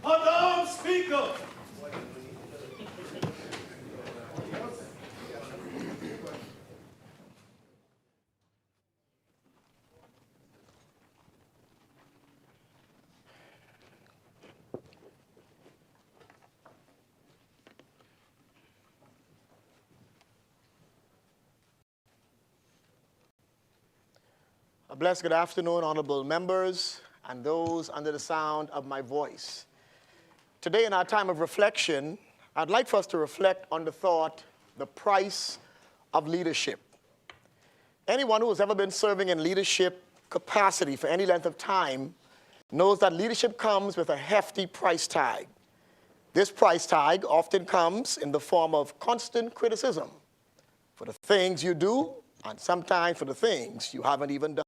Madam Speaker. A blessed good afternoon, honorable members, and those under the sound of my voice. Today, in our time of reflection, I'd like for us to reflect on the thought, the price of leadership. Anyone who has ever been serving in leadership capacity for any length of time knows that leadership comes with a hefty price tag. This price tag often comes in the form of constant criticism for the things you do and sometimes for the things you haven't even done.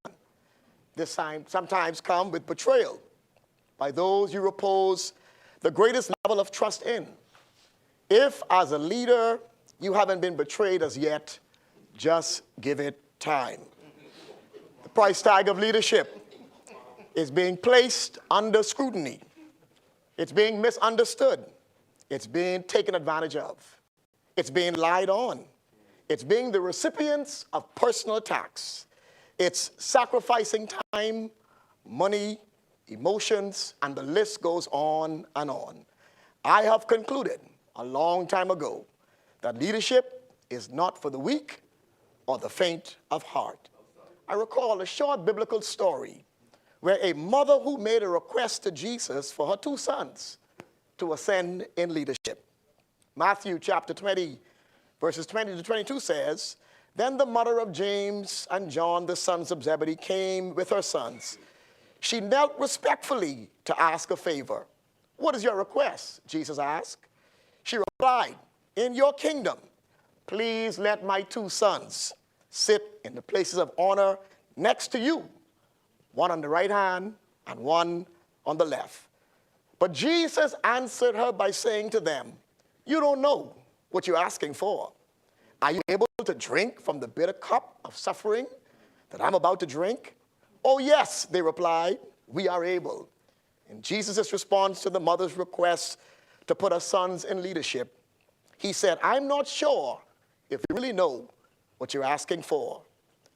This sometimes comes with betrayal by those you repose the greatest level of trust in. If, as a leader, you haven't been betrayed as yet, just give it time. The price tag of leadership is being placed under scrutiny. It's being misunderstood. It's being taken advantage of. It's being lied on. It's being the recipients of personal attacks. It's sacrificing time, money, emotions, and the list goes on and on. I have concluded a long time ago that leadership is not for the weak or the faint of heart. I recall a short biblical story where a mother who made a request to Jesus for her two sons to ascend in leadership. Matthew chapter 20, verses 20 to 22 says, "Then the mother of James and John, the sons of Zebedee, came with her sons. She knelt respectfully to ask a favor. 'What is your request?' Jesus asked. She replied, 'In your kingdom, please let my two sons sit in the places of honor next to you, one on the right hand and one on the left.' But Jesus answered her by saying to them, 'You don't know what you're asking for. Are you able to drink from the bitter cup of suffering that I'm about to drink?' 'Oh, yes,' they replied, 'we are able.'" In Jesus' response to the mother's request to put her sons in leadership, he said, "I'm not sure if you really know what you're asking for.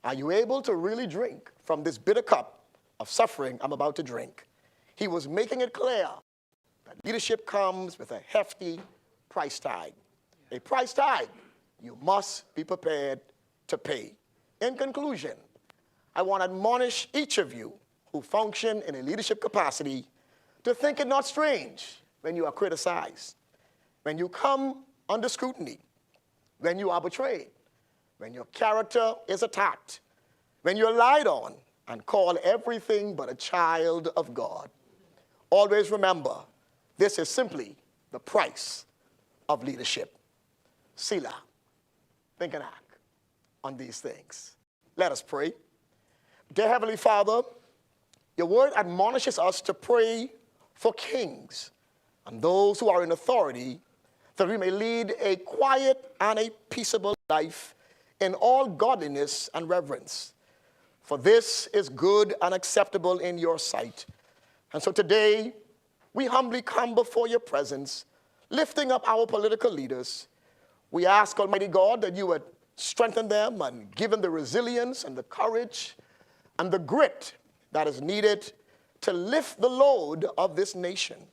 Are you able to really drink from this bitter cup of suffering I'm about to drink?" He was making it clear that leadership comes with a hefty price tag. A price tag you must be prepared to pay. In conclusion, I want to admonish each of you who function in a leadership capacity to think it not strange when you are criticized, when you come under scrutiny, when you are betrayed, when your character is attacked, when you're lied on and called everything but a child of God. Always remember, this is simply the price of leadership. Selah. Think and act on these things. Let us pray. Dear Heavenly Father, your word admonishes us to pray for kings and those who are in authority, that we may lead a quiet and a peaceable life in all godliness and reverence. For this is good and acceptable in your sight. And so today, we humbly come before your presence, lifting up our political leaders. We ask, Almighty God, that you would strengthen them and give them the resilience and the courage and the grit that is needed to lift the load of this nation.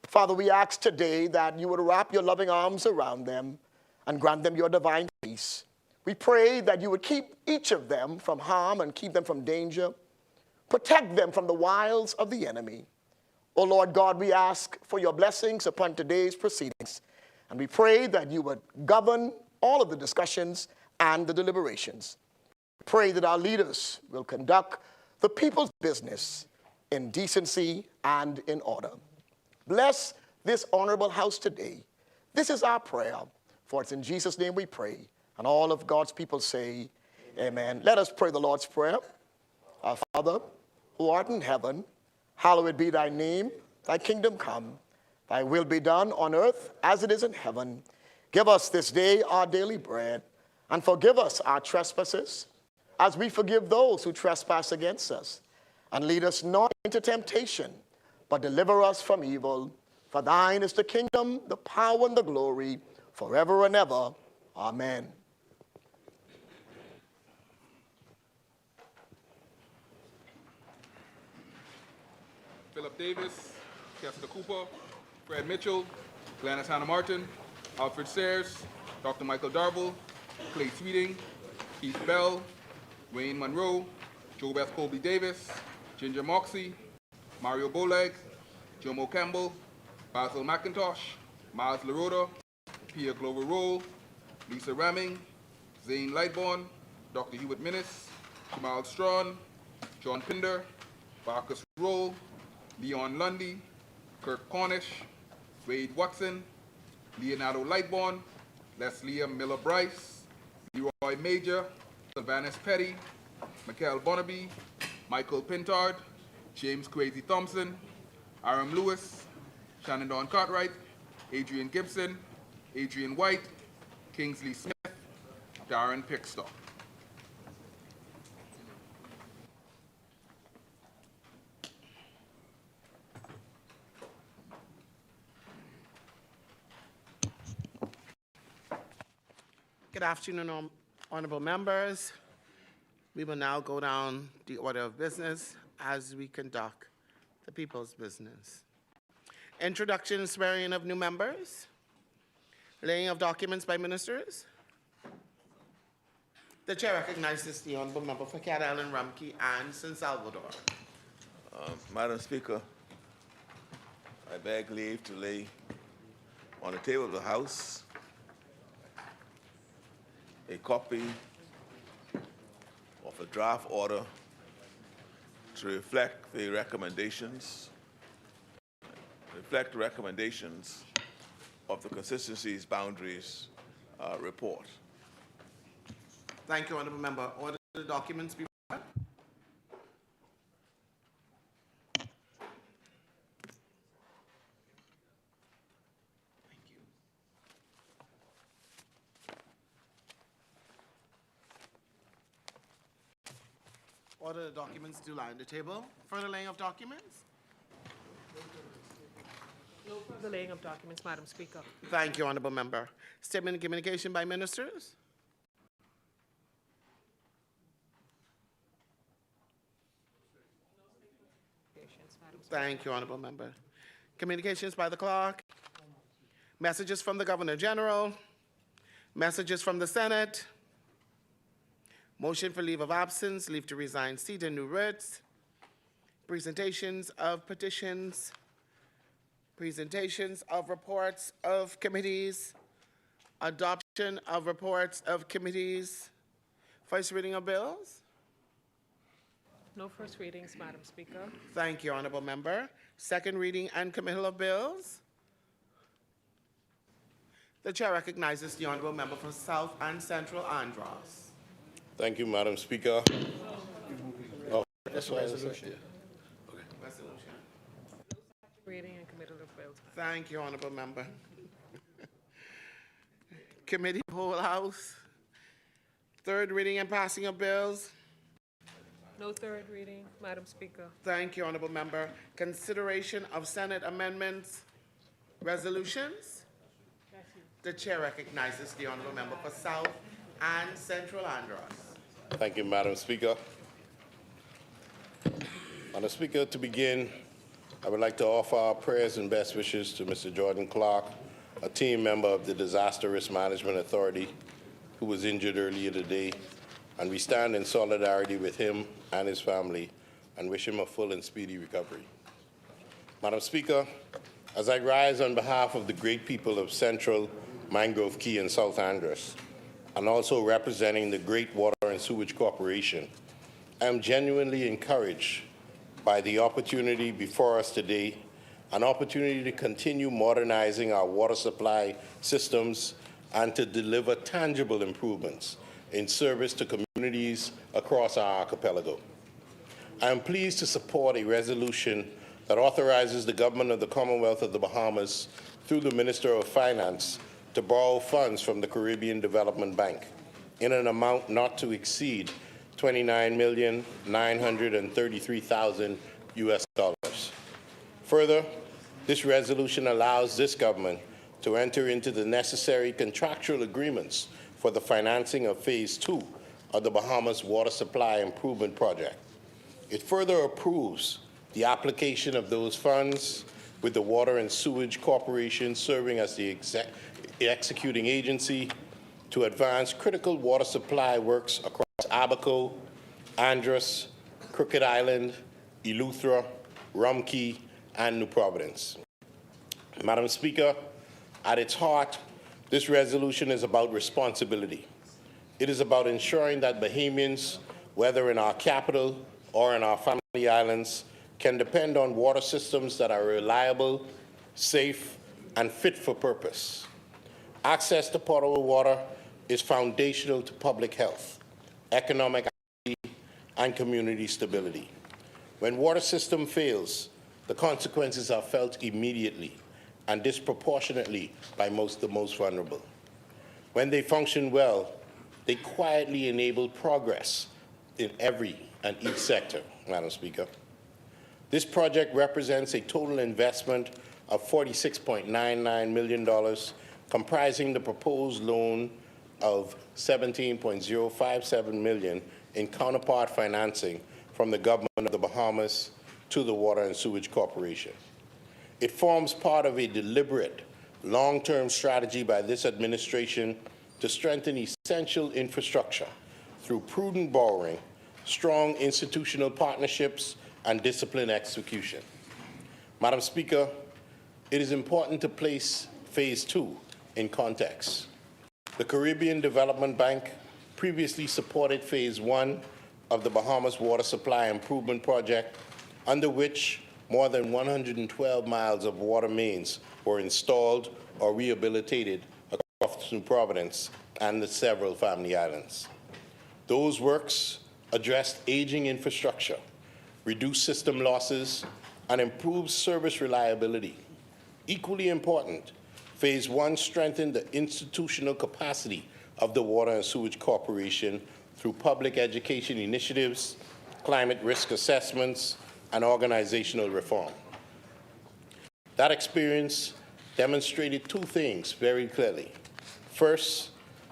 Father, we ask today that you would wrap your loving arms around them and grant them your divine peace. We pray that you would keep each of them from harm and keep them from danger. Protect them from the wiles of the enemy. O Lord God, we ask for your blessings upon today's proceedings. And we pray that you would govern all of the discussions and the deliberations. We pray that our leaders will conduct the people's business in decency and in order. Bless this honorable house today. This is our prayer, for it's in Jesus' name we pray. And all of God's people say, amen. Let us pray the Lord's Prayer. Our Father, who art in heaven, hallowed be thy name. Thy kingdom come. Thy will be done on earth as it is in heaven. Give us this day our daily bread, and forgive us our trespasses, as we forgive those who trespass against us. And lead us not into temptation, but deliver us from evil. For thine is the kingdom, the power, and the glory, forever and ever. Amen. Philip Davis, Kester Cooper, Fred Mitchell, Gladys Hannah Martin, Alfred Sayers, Dr. Michael Darville, Clay Sweeting, Keith Bell, Wayne Monroe, Jobeth Colby Davis, Ginger Moxie, Mario Boleg, Jomo Campbell, Basil McIntosh, Miles LaRoda, Pia Glover Roll, Lisa Ramming, Zane Lightbourne, Dr. Hewitt Minnis, Jamal Strawn, John Pinder, Marcus Roll, Leon Lundy, Kirk Cornish, Wade Watson, Leonardo Lightbourne, Leslie Miller Bryce, Leroy Major, Sylvanus Petty, Mikhail Bonnaby, Michael Pintard, James Crazy Thompson, Aram Lewis, Shannon Dawn Cartwright, Adrian Gibson, Adrian White, Kingsley Smith, Darren Pickstock. Good afternoon, honorable members. We will now go down the order of business as we conduct the people's business. Introduction and swearing of new members. Laying of documents by ministers. The chair recognizes the honorable member for Cat Island, Rumkey, and San Salvador. Madam Speaker, I beg leave to lay on the table of the House a copy of a draft order to reflect the recommendations of the Constituency's Boundaries report. Thank you, honorable member. Order the documents be read. Order the documents to lie on the table. Further laying of documents? No further laying of documents, Madam Speaker. Thank you, honorable member. Statement and communication by ministers. Thank you, honorable member. Communications by the clerk. Messages from the Governor General. Messages from the Senate. Motion for leave of absence, leave to resign seat and new writs. Presentations of petitions. Presentations of reports of committees. Adoption of reports of committees. First reading of bills. No first readings, Madam Speaker. Thank you, honorable member. Second reading and committal of bills. The chair recognizes the honorable member for South and Central Andros. Thank you, Madam Speaker. Oh, that's why I was Resolution. Okay. Resolution. Reading and committal of bills. Thank you, honorable member. Committee of Whole House. Third reading and passing of bills. No third reading, Madam Speaker. Thank you, honorable member. Consideration of Senate amendments. Resolutions. The chair recognizes the honorable member for South and Central Andros. Thank you, Madam Speaker. Madam Speaker, to begin, I would like to offer our prayers and best wishes to Mr. Jordan Clark, a team member of the Disaster Risk Management Authority, who was injured earlier today, and we stand in solidarity with him and his family and wish him a full and speedy recovery. Madam Speaker, as I rise on behalf of the great people of Central, Mangrove Key, and South Andros, and also representing the Great Water and Sewage Corporation, I am genuinely encouraged by the opportunity before us today, an opportunity to continue modernizing our water supply systems and to deliver tangible improvements in service to communities across our archipelago. I am pleased to support a resolution that authorizes the government of the Commonwealth of the Bahamas through the Minister of Finance to borrow funds from the Caribbean Development Bank in an amount not to exceed $29,933,000 US. Further, This resolution allows this government to enter into the necessary contractual agreements for the financing of Phase 2 of the Bahamas Water Supply Improvement Project. It further approves the application of those funds with the Water and Sewage Corporation serving as the executing agency to advance critical water supply works across Abaco, Andros, Crooked Island, Eleuthera, Rumkey, and New Providence. Madam Speaker, at its heart, this resolution is about responsibility. It is about ensuring that Bahamians, whether in our capital or in our family islands, can depend on water systems that are reliable, safe, and fit for purpose. Access to potable water is foundational to public health, economic activity, and community stability. When water system fails, the consequences are felt immediately and disproportionately by the most vulnerable. When they function well, they quietly enable progress in every and each sector, Madam Speaker. This project represents a total investment of $46.99 million, comprising the proposed loan of $17.057 million in counterpart financing from the government of the Bahamas to the Water and Sewage Corporation. It forms part of a deliberate, long-term strategy by this administration to strengthen essential infrastructure through prudent borrowing, strong institutional partnerships, and disciplined execution. Madam Speaker, it is important to place Phase 2 in context. The Caribbean Development Bank previously supported Phase 1 of the Bahamas Water Supply Improvement Project, under which more than 112 miles of water mains were installed or rehabilitated across New Providence and the several family islands. Those works addressed aging infrastructure, reduced system losses, and improved service reliability. Equally important, Phase 1 strengthened the institutional capacity of the Water and Sewage Corporation through public education initiatives, climate risk assessments, and organizational reform. That experience demonstrated two things very clearly. First,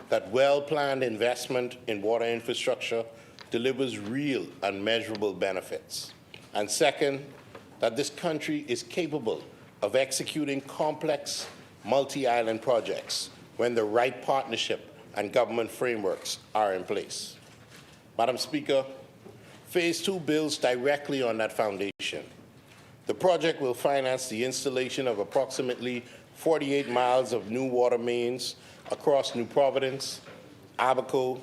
that well-planned investment in water infrastructure delivers real and measurable benefits. And second, that this country is capable of executing complex multi-island projects when the right partnership and government frameworks are in place. Madam Speaker, Phase 2 builds directly on that foundation. The project will finance the installation of approximately 48 miles of new water mains across New Providence, Abaco,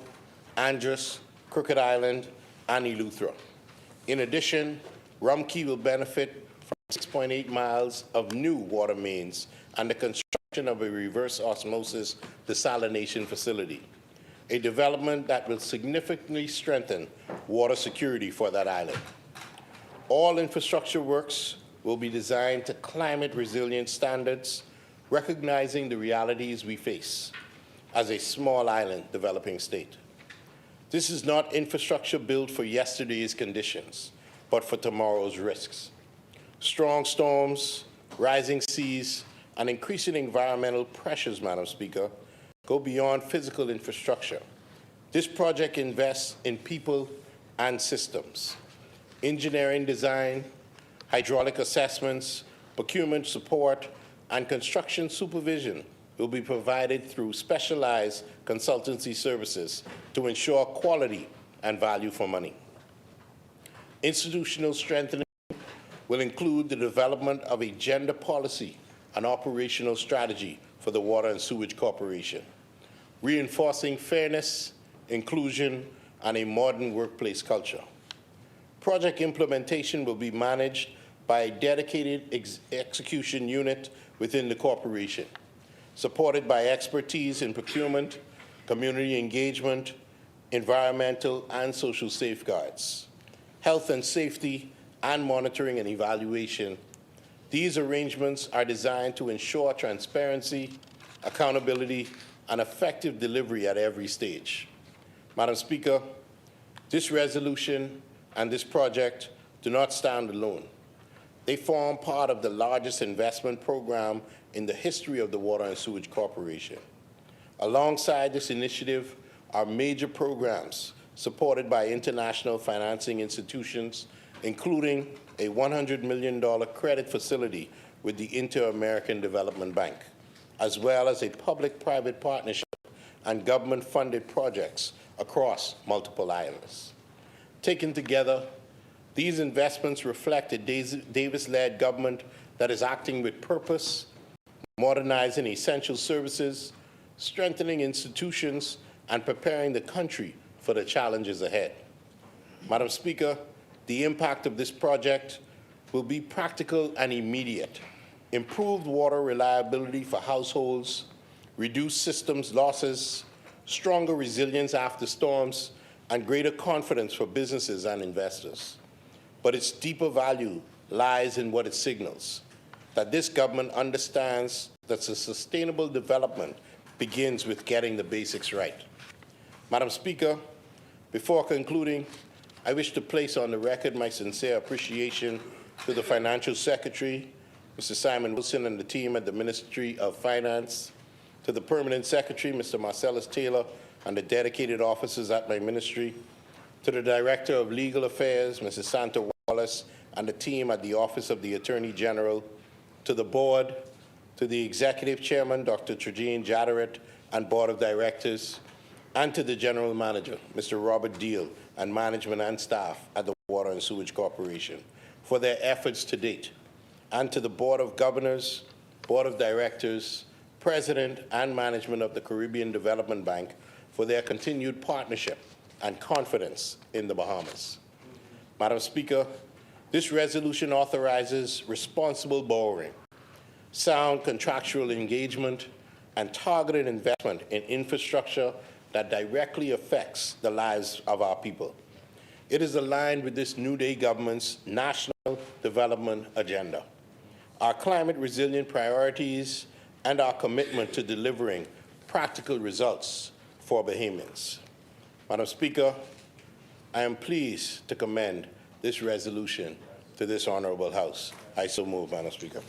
Andros, Crooked Island, and Eleuthera. In addition, Rumkey will benefit from 6.8 miles of new water mains and the construction of a reverse osmosis desalination facility, a development that will significantly strengthen water security for that island. All infrastructure works will be designed to climate resilient standards, recognizing the realities we face as a small island developing state. This is not infrastructure built for yesterday's conditions, but for tomorrow's risks. Strong storms, rising seas, and increasing environmental pressures, Madam Speaker, go beyond physical infrastructure. This project invests in people and systems. Engineering design, hydraulic assessments, procurement support, and construction supervision will be provided through specialized consultancy services to ensure quality and value for money. Institutional strengthening will include the development of a gender policy and operational strategy for the Water and Sewage Corporation, reinforcing fairness, inclusion, and a modern workplace culture. Project implementation will be managed by a dedicated execution unit within the corporation, supported by expertise in procurement, community engagement, environmental and social safeguards, health and safety, and monitoring and evaluation. These arrangements are designed to ensure transparency, accountability, and effective delivery at every stage. Madam Speaker, this resolution and this project do not stand alone. They form part of the largest investment program in the history of the Water and Sewage Corporation. Alongside this initiative are major programs supported by international financing institutions, including a $100 million credit facility with the Inter-American Development Bank, as well as a public-private partnership and government-funded projects across multiple islands. Taken together, these investments reflect a Davis-led government that is acting with purpose, modernizing essential services, strengthening institutions, and preparing the country for the challenges ahead. Madam Speaker, the impact of this project will be practical and immediate. Improved water reliability for households, reduced systems losses, stronger resilience after storms, and greater confidence for businesses and investors. But its deeper value lies in what it signals, that this government understands that sustainable development begins with getting the basics right. Madam Speaker, before concluding, I wish to place on the record my sincere appreciation to the Financial Secretary, Mr. Simon Wilson, and the team at the Ministry of Finance, to the Permanent Secretary, Mr. Marcellus Taylor, and the dedicated officers at my ministry, to the Director of Legal Affairs, Mrs. Santa Wallace, and the team at the Office of the Attorney General, to the Board, to the Executive Chairman, Dr. Trajane Jadaret, and Board of Directors, and to the General Manager, Mr. Robert Deal, and management and staff at the Water and Sewage Corporation for their efforts to date, and to the Board of Governors, Board of Directors, President, and management of the Caribbean Development Bank for their continued partnership and confidence in the Bahamas. Madam Speaker, this resolution authorizes responsible borrowing, sound contractual engagement, and targeted investment in infrastructure that directly affects the lives of our people. It is aligned with this New Day government's national development agenda, our climate resilient priorities, and our commitment to delivering practical results for Bahamians. Madam Speaker, I am pleased to commend this resolution to this honorable House. I so move, Madam Speaker.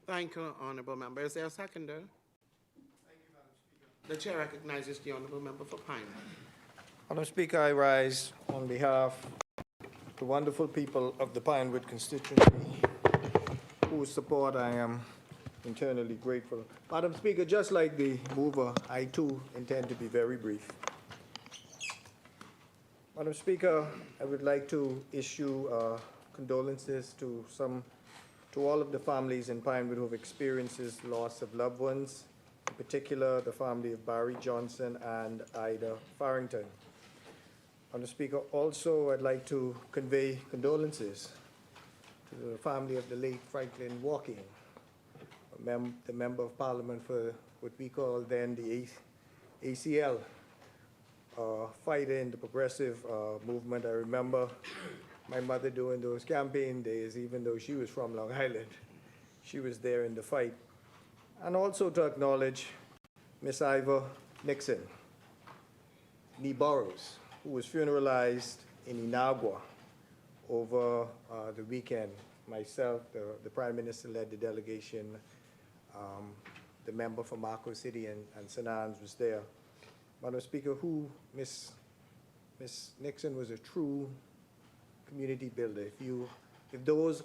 Thank you, honorable member. Is there a seconder? Thank you, Madam Speaker. The chair recognizes the honorable member for Pine. Madam Speaker, I rise on behalf of the wonderful people of the Pinewood constituency, whose support I am internally grateful. Madam Speaker, just like the mover, I too intend to be very brief. Madam Speaker, I would like to issue condolences to all of the families in Pinewood who have experienced this loss of loved ones, in particular the family of Barry Johnson and Ida Farrington. Madam Speaker, also I'd like to convey condolences to the family of the late Franklin Walking, the Member of Parliament for what we call then the ACL, fighter in the progressive movement. I remember my mother during those campaign days, even though she was from Long Island, she was there in the fight. And also to acknowledge Miss Ivor Nixon, Nee Burroughs, who was funeralized in Inagua over the weekend. Myself, the Prime Minister led the delegation. The member from Marco City and St. Anne's was there. Madam Speaker, Miss Nixon was a true community builder. If those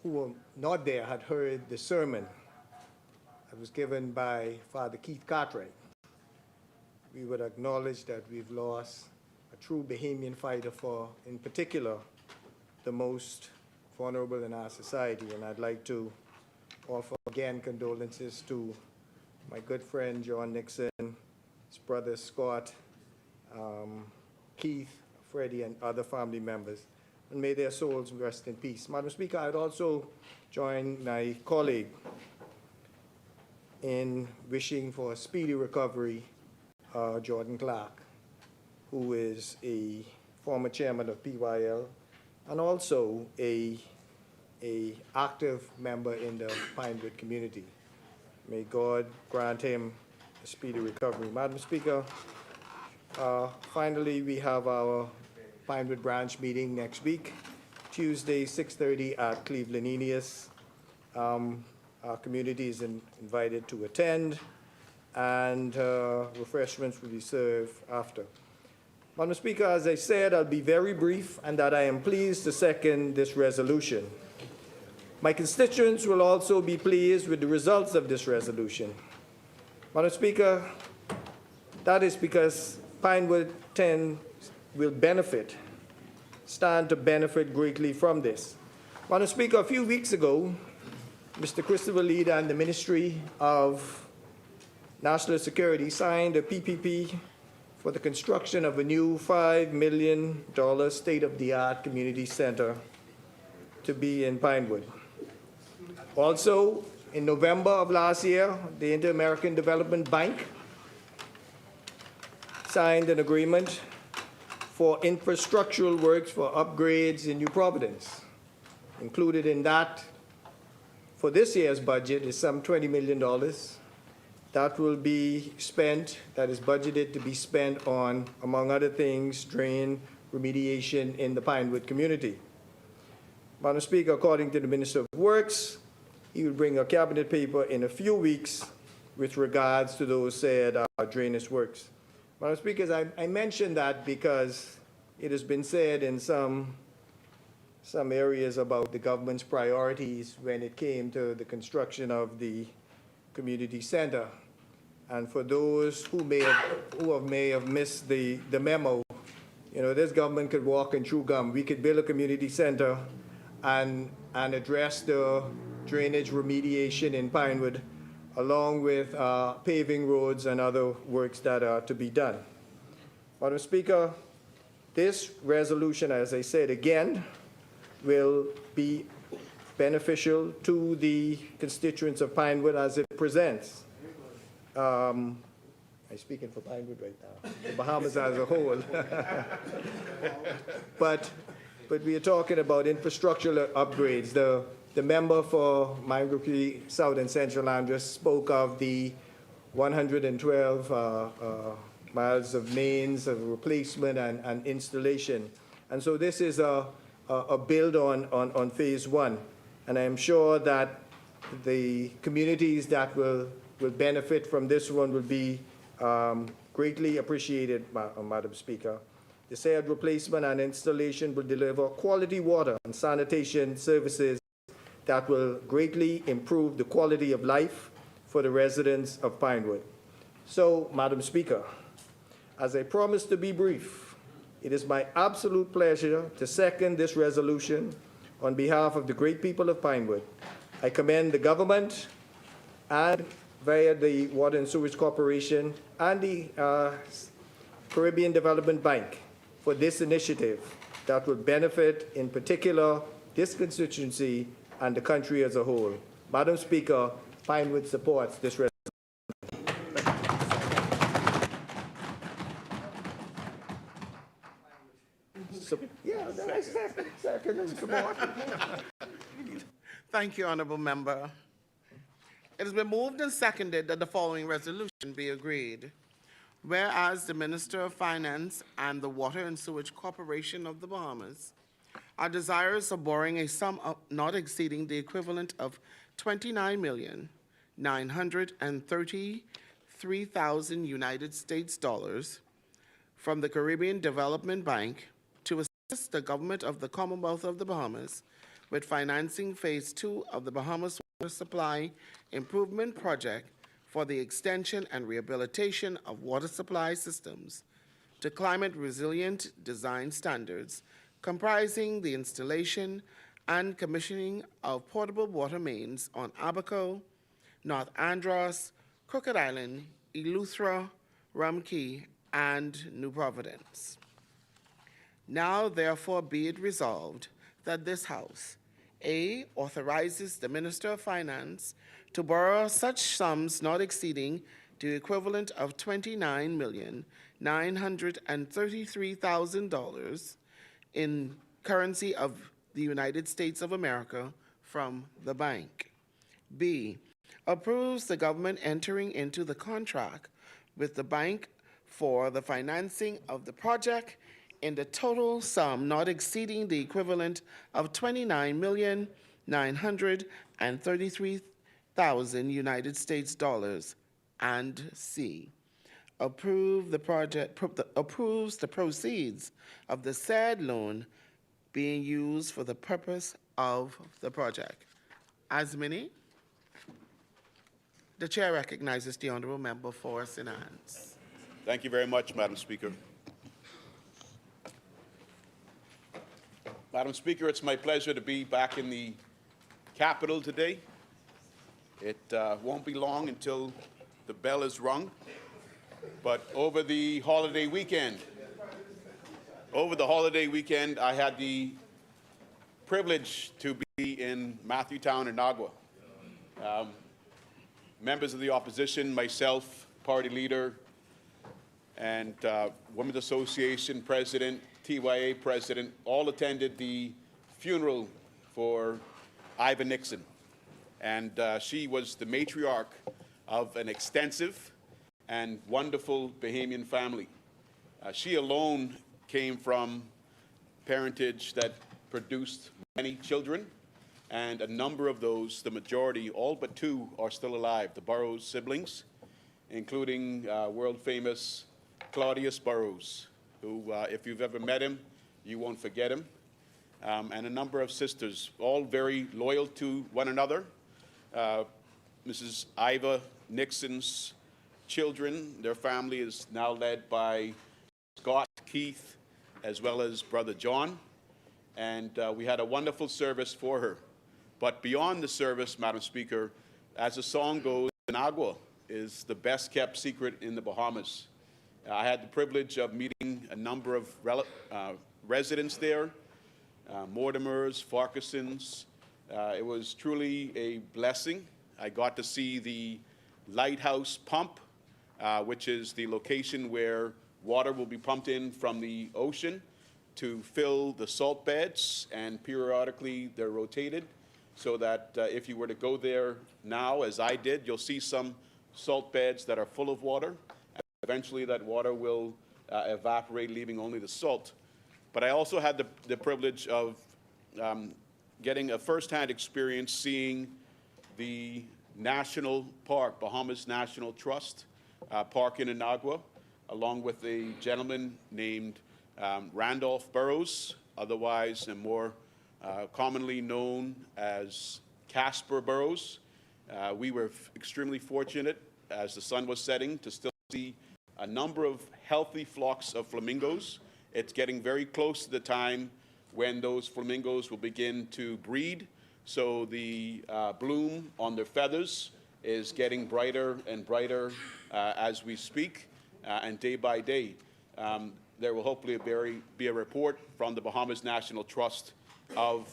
who were not there had heard the sermon that was given by Father Keith Cartwright, we would acknowledge that we've lost a true Bahamian fighter for, in particular, the most vulnerable in our society. And I'd like to offer again condolences to my good friend John Nixon, his brother Scott, Keith, Freddie, and other family members. And may their souls rest in peace. Madam Speaker, I'd also join my colleague in wishing for a speedy recovery, Jordan Clark, who is a former chairman of PYL and also a active member in the Pinewood community. May God grant him a speedy recovery. Madam Speaker, Finally, we have our Pinewood Branch meeting next week, Tuesday, 6:30 at Cleveland Eneas. Our community is invited to attend, and refreshments will be served after. Madam Speaker, as I said, I'll be very brief, and that I am pleased to second this resolution. My constituents will also be pleased with the results of this resolution. Madam Speaker, that is because Pinewood 10 will stand to benefit greatly from this. Madam Speaker, a few weeks ago, Mr. Christopher Lee and the Ministry of National Security signed a PPP for the construction of a new $5 million state-of-the-art community center to be in Pinewood. Also, in November of last year, the Inter-American Development Bank signed an agreement for infrastructural works for upgrades in New Providence. Included in that, for this year's budget, is some $20 million. That will be spent, that is budgeted to be spent on, among other things, drain remediation in the Pinewood community. Madam Speaker, according to the Minister of Works, he will bring a cabinet paper in a few weeks with regards to those said drainage works. Madam Speaker, I mention that because it has been said in some areas about the government's priorities when it came to the construction of the community center. And for those who may have missed the memo, you know, this government could walk and chew gum. We could build a community center and address the drainage remediation in Pinewood, along with paving roads and other works that are to be done. Madam Speaker, this resolution, as I said again, will be beneficial to the constituents of Pinewood as it presents. I'm speaking for Pinewood right now, the Bahamas as a whole. But we are talking about infrastructural upgrades. The member for Miami South and Central Land just spoke of the 112 miles of mains of replacement and installation. And so this is a build on phase one. And I am sure that the communities that will benefit from this one will be greatly appreciated, Madam Speaker. The said replacement and installation will deliver quality water and sanitation services that will greatly improve the quality of life for the residents of Pinewood. So, Madam Speaker, as I promised to be brief, it is my absolute pleasure to second this resolution on behalf of the great people of Pinewood. I commend the government and via the Water and Sewage Corporation and the Caribbean Development Bank for this initiative that will benefit, in particular, this constituency and the country as a whole. Madam Speaker, Pinewood supports this resolution. Thank you, Honorable Member. It has been moved and seconded that the following resolution be agreed. Whereas the Minister of Finance and the Water and Sewage Corporation of the Bahamas are desirous of borrowing a sum of not exceeding the equivalent of $29,933,000 United States dollars from the Caribbean Development Bank to assist the government of the Commonwealth of the Bahamas with financing Phase 2 of the Bahamas Water Supply Improvement Project for the extension and rehabilitation of water supply systems to climate-resilient design standards, comprising the installation and commissioning of portable water mains on Abaco, North Andros, Crooked Island, Eleuthera, Rum Cay, and New Providence. Now, therefore, be it resolved that this House, A, authorizes the Minister of Finance to borrow such sums not exceeding the equivalent of $29,933,000 in currency of the United States of America from the bank. B, approves the government entering into the contract with the bank for the financing of the project in the total sum not exceeding the equivalent of $29,933,000 United States dollars. And C, approves the proceeds of the said loan being used for the purpose of the project. As many, the chair recognizes the honorable member for St. Anne's. Thank you very much, Madam Speaker. Madam Speaker, it's my pleasure to be back in the Capitol today. It won't be long until the bell is rung, but over the holiday weekend, I had the privilege to be in Matthewtown and Nagua. Members of the opposition, myself, party leader, and Women's Association president, TYA president, all attended the funeral for Iva Nixon. And she was the matriarch of an extensive and wonderful Bahamian family. She alone came from parentage that produced many children, and a number of those, the majority, all but two, are still alive, the Burroughs siblings, including world-famous Claudius Burroughs, who, if you've ever met him, you won't forget him, and a number of sisters, all very loyal to one another. Mrs. Iva Nixon's children, their family is now led by Scott, Keith, as well as Brother John, and we had a wonderful service for her. But beyond the service, Madam Speaker, as the song goes, Nagua is the best kept secret in the Bahamas. I had the privilege of meeting a number of residents there, Mortimers, Farquharsons. It was truly a blessing. I got to see the lighthouse pump, which is the location where water will be pumped in from the ocean to fill the salt beds, and periodically they're rotated so that if you were to go there now, as I did, you'll see some salt beds that are full of water. Eventually that water will evaporate, leaving only the salt. But I also had the privilege of getting a firsthand experience seeing the national park, Bahamas National Trust Park in Inagua, along with a gentleman named Randolph Burroughs, otherwise and more commonly known as Casper Burroughs. We were extremely fortunate, as the sun was setting, to still see a number of healthy flocks of flamingos. It's getting very close to the time when those flamingos will begin to breed, so the bloom on their feathers is getting brighter and brighter as we speak, and day by day. There will hopefully be a report from the Bahamas National Trust of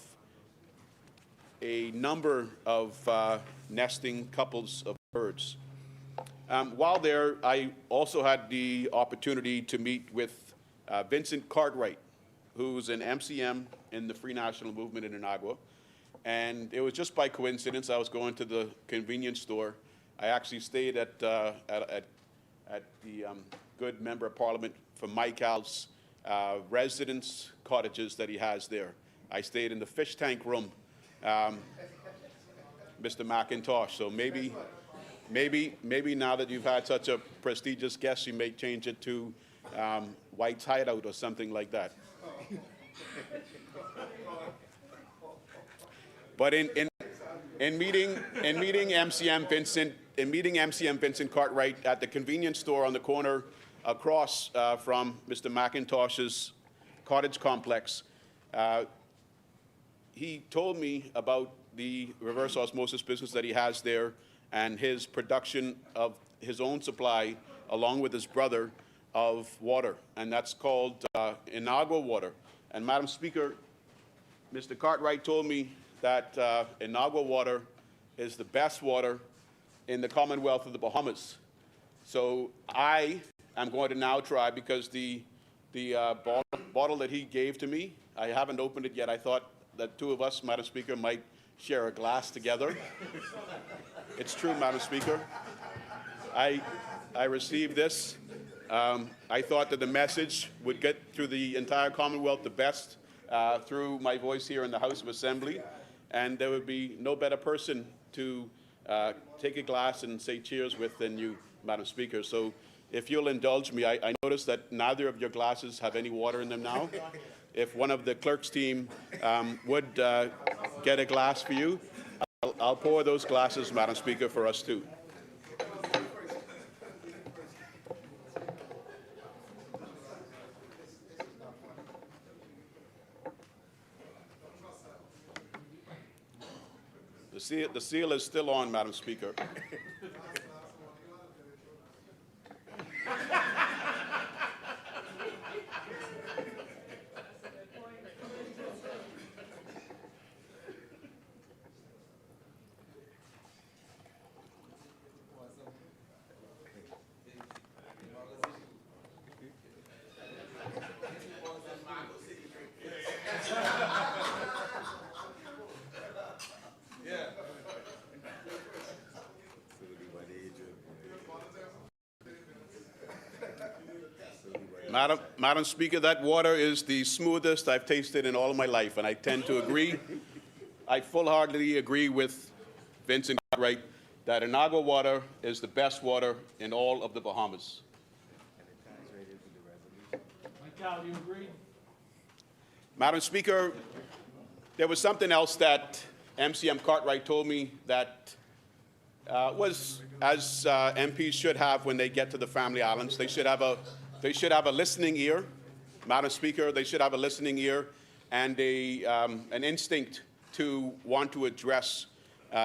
a number of nesting couples of birds. While there, I also had the opportunity to meet with Vincent Cartwright, who's an MCM in the Free National Movement in Inagua. And it was just by coincidence. I was going to the convenience store. I actually stayed at the good member of Parliament from Mike Al's residence cottages that he has there. I stayed in the fish tank room, Mr. McIntosh. So maybe now that you've had such a prestigious guest, you may change it to White's Hideout or something like that. But in meeting MCM Vincent Cartwright at the convenience store on the corner across from Mr. McIntosh's cottage complex, he told me about the reverse osmosis business that he has there and his production of his own supply, along with his brother, of water, and that's called Inagua water. And Madam Speaker, Mr. Cartwright told me that Inagua water is the best water in the Commonwealth of the Bahamas. So I am going to now try, because the bottle that he gave to me, I haven't opened it yet. I thought that two of us, Madam Speaker, might share a glass together. It's true, Madam Speaker. I received this I thought that the message would get through the entire Commonwealth the best through my voice here in the House of Assembly, and there would be no better person to take a glass and say cheers with than you, Madam Speaker. So if you'll indulge me, I notice that neither of your glasses have any water in them now. If one of the clerk's team would get a glass for you, I'll pour those glasses, Madam Speaker, for us too. The seal is still on, Madam Speaker. Madam Speaker, that water is the smoothest I've tasted in all of my life, and I tend to agree. I full-heartedly agree with Vincent Cartwright that Inagua water is the best water in all of the Bahamas. Michael, do you agree? Madam Speaker, there was something else that MCM Cartwright told me that was, as MPs should have when they get to the family islands, they should have a listening ear. Madam Speaker, they should have a listening ear and an instinct to want to address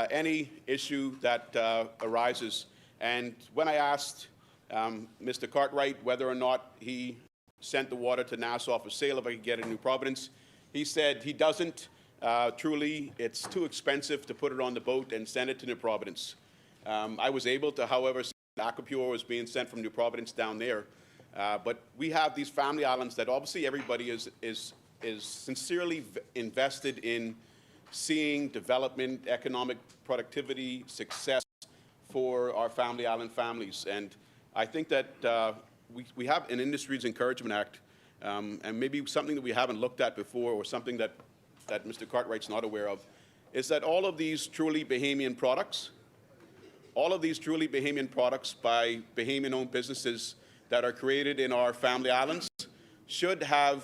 any issue that arises. And when I asked Mr. Cartwright whether or not he sent the water to Nassau for sale, if I could get it in New Providence, he said he doesn't. Truly, it's too expensive to put it on the boat and send it to New Providence. I was able to, however, Aquapure was being sent from New Providence down there. But we have these family islands that obviously everybody is sincerely invested in seeing development, economic productivity, success for our family island families. And I think that we have an Industries Encouragement Act, and maybe something that we haven't looked at before, or something that Mr. Cartwright's not aware of, is that all of these truly Bahamian products, by Bahamian-owned businesses that are created in our family islands should have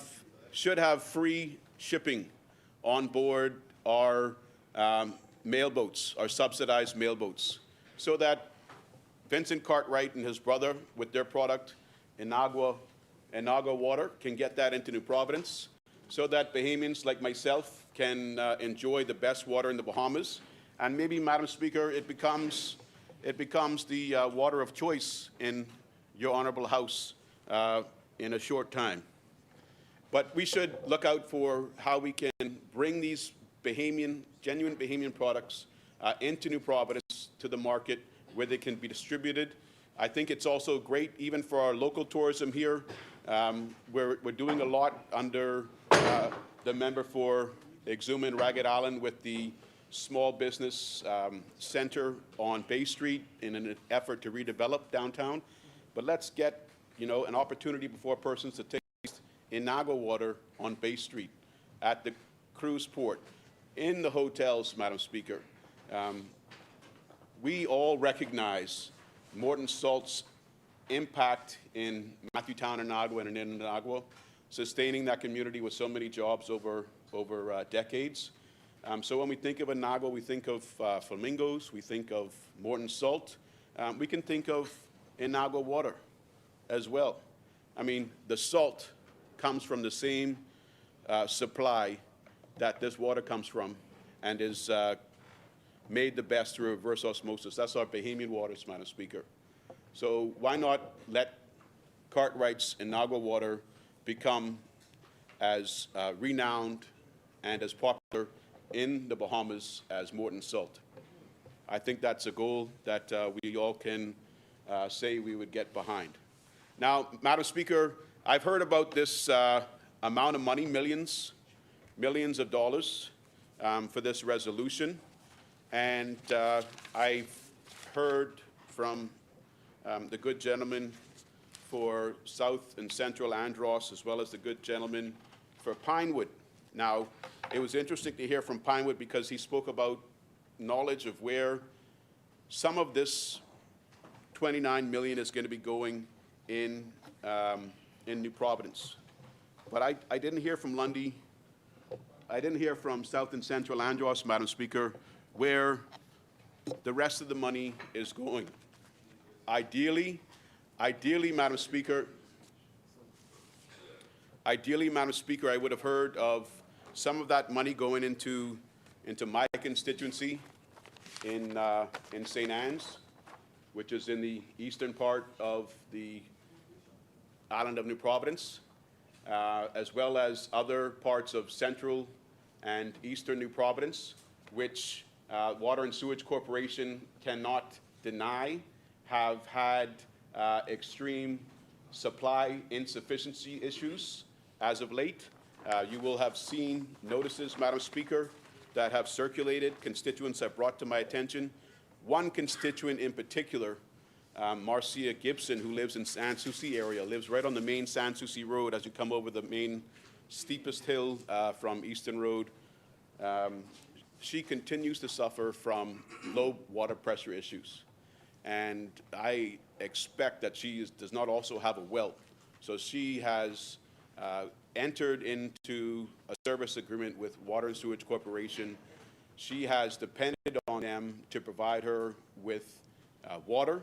free shipping on board our mailboats, our subsidized mailboats, so that Vincent Cartwright and his brother, with their product, Inagua water, can get that into New Providence, so that Bahamians like myself can enjoy the best water in the Bahamas. And maybe, Madam Speaker, it becomes the water of choice in your honorable House in a short time. But we should look out for how we can bring these genuine Bahamian products into New Providence to the market where they can be distributed. I think it's also great even for our local tourism here. We're doing a lot under the member for Exuma and Ragged Island with the small business center on Bay Street in an effort to redevelop downtown. But let's get, an opportunity before persons to taste Inagua water on Bay Street, at the cruise port, in the hotels, Madam Speaker. We all recognize Morton Salt's impact in Matthewtown, Inagua, and in Inagua, sustaining that community with so many jobs over decades. So when we think of Inagua, we think of flamingos, we think of Morton Salt. We can think of Inagua water as well. I mean, the salt comes from the same supply that this water comes from, and is made the best through reverse osmosis. That's our Bahamian waters, Madam Speaker. So why not let Cartwright's Inagua water become as renowned and as popular in the Bahamas as Morton Salt? I think that's a goal that we all can say we would get behind. Now, Madam Speaker, I've heard about this amount of money, millions of dollars for this resolution, and I've heard from the good gentleman for South and Central Andros, as well as the good gentleman for Pinewood. Now, it was interesting to hear from Pinewood because he spoke about knowledge of where some of this 29 million is going to be going in New Providence. But I didn't hear from Lundy. I didn't hear from South and Central Andros, Madam Speaker, where the rest of the money is going. Ideally, Madam Speaker, I would have heard of some of that money going into my constituency in St. Anne's, which is in the eastern part of the island of New Providence, as well as other parts of central and eastern New Providence, which Water and Sewage Corporation cannot deny have had extreme supply insufficiency issues as of late. You will have seen notices, Madam Speaker, that have circulated, constituents have brought to my attention. One constituent in particular, Marcia Gibson, who lives in San Souci area, lives right on the main San Souci Road as you come over the main steepest hill from Eastern Road. She continues to suffer from low water pressure issues. And I expect that she does not also have a well. So she has entered into a service agreement with Water and Sewage Corporation. She has depended on them to provide her with water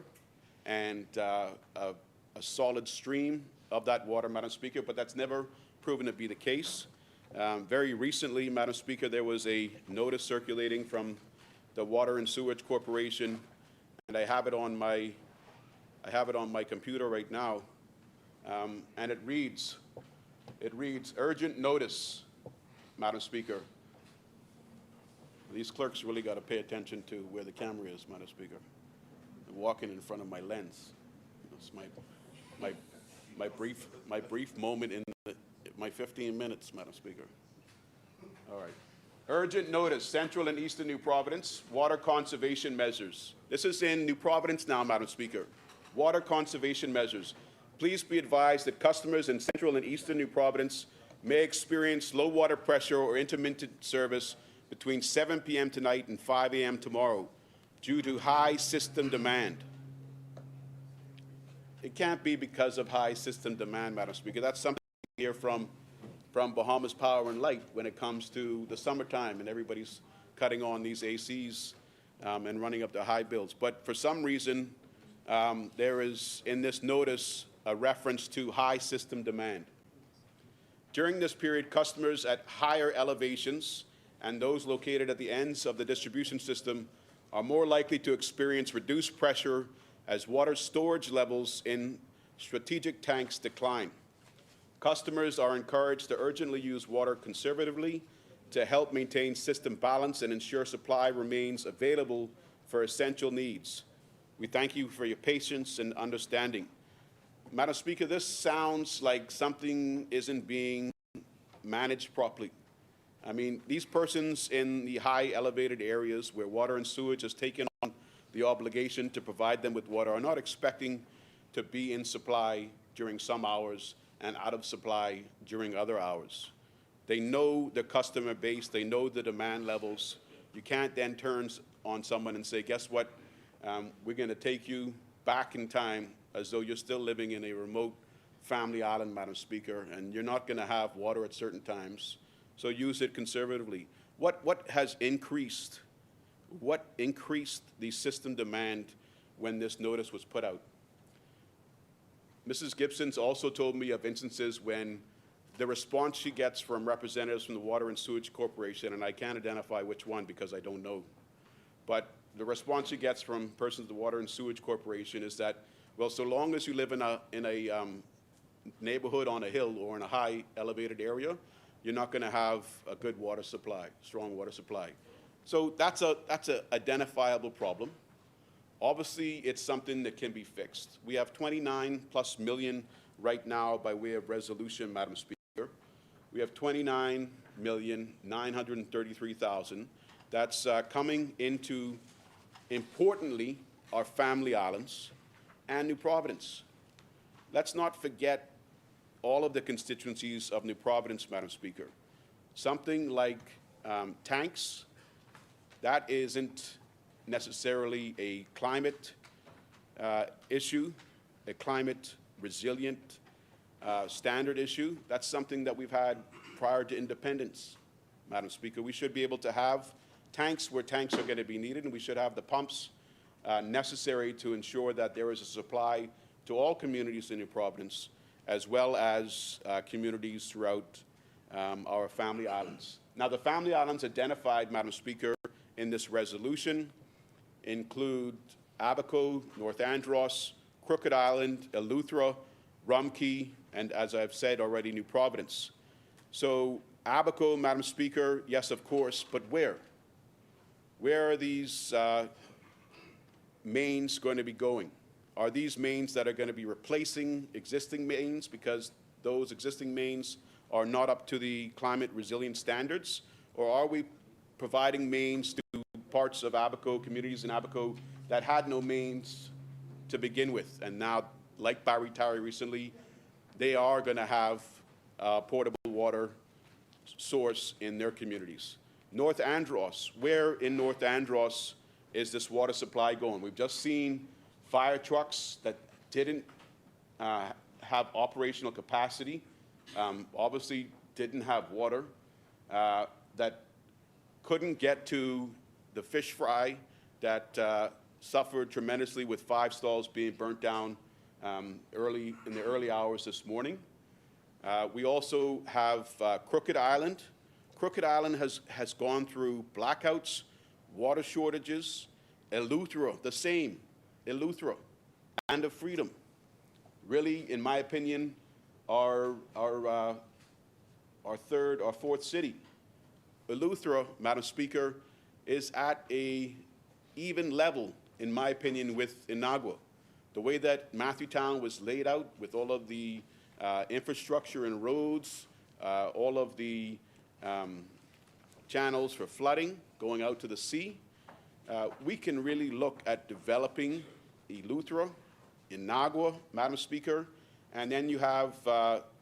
and a solid stream of that water, Madam Speaker, but that's never proven to be the case. Very recently, Madam Speaker, there was a notice circulating from the Water and Sewage Corporation, and I have it on my computer right now, and it reads, urgent notice, Madam Speaker. These clerks really got to pay attention to where the camera is, Madam Speaker. I'm walking in front of my lens. It's my brief moment in my 15 minutes, Madam Speaker. All right. Urgent notice, Central and Eastern New Providence, water conservation measures. This is in New Providence now, Madam Speaker. Water conservation measures. Please be advised that customers in Central and Eastern New Providence may experience low water pressure or intermittent service between 7 p.m. tonight and 5 a.m. tomorrow due to high system demand. It can't be because of high system demand, Madam Speaker. That's something we hear from Bahamas Power and Light when it comes to the summertime and everybody's cutting on these ACs and running up the high bills. But for some reason, there is in this notice a reference to high system demand. During this period, customers at higher elevations and those located at the ends of the distribution system are more likely to experience reduced pressure as water storage levels in strategic tanks decline. Customers are encouraged to urgently use water conservatively to help maintain system balance and ensure supply remains available for essential needs. We thank you for your patience and understanding. Madam Speaker, this sounds like something isn't being managed properly. I mean, these persons in the high elevated areas where water and sewage has taken on the obligation to provide them with water are not expecting to be in supply during some hours and out of supply during other hours. They know the customer base, they know the demand levels. You can't then turn on someone and say, guess what, we're going to take you back in time as though you're still living in a remote family island, Madam Speaker, and you're not going to have water at certain times, so use it conservatively. What has increased? What increased the system demand when this notice was put out? Mrs. Gibson's also told me of instances when the response she gets from representatives from the Water and Sewage Corporation, and I can't identify which one because I don't know, but the response she gets from persons of the Water and Sewage Corporation is that, well, so long as you live in a neighborhood on a hill or in a high elevated area, you're not going to have a good water supply, strong water supply. So that's a identifiable problem. Obviously, it's something that can be fixed. We have 29+ million right now by way of resolution, Madam Speaker. We have 29,933,000 that's coming into, importantly, our family islands and New Providence. let's not forget all of the constituencies of New Providence, Madam Speaker. Something like tanks, that isn't necessarily a climate issue, a climate resilient standard issue. That's something that we've had prior to independence, Madam Speaker. We should be able to have tanks where tanks are going to be needed, and we should have the pumps necessary to ensure that there is a supply to all communities in New Providence, as well as communities throughout our family islands. Now, the family islands identified, Madam Speaker, in this resolution include Abaco, North Andros, Crooked Island, Eleuthera, Rumkey, and as I've said already, New Providence. So Abaco, Madam Speaker, yes, of course, but where? Where are these mains going to be going? Are these mains that are going to be replacing existing mains because those existing mains are not up to the climate resilient standards? Or are we providing mains to parts of Abaco, communities in Abaco that had no mains to begin with? And now, like Barry recently, they are going to have portable water source in their communities. North Andros, where in North Andros is this water supply going? We've just seen fire trucks that didn't have operational capacity, obviously didn't have water, that couldn't get to the fish fry, that suffered tremendously with 5 stalls being burnt down in the early hours this morning. We also have Crooked Island. Crooked Island has gone through blackouts, water shortages. Eleuthera, the same. Eleuthera, Land of Freedom. Really, in my opinion, our third or fourth city. Eleuthera, Madam Speaker, is at a even level, in my opinion, with Inagua. The way that Matthewtown was laid out with all of the infrastructure and roads, all of the channels for flooding going out to the sea, we can really look at developing Eleuthera, Inagua, Madam Speaker, and then you have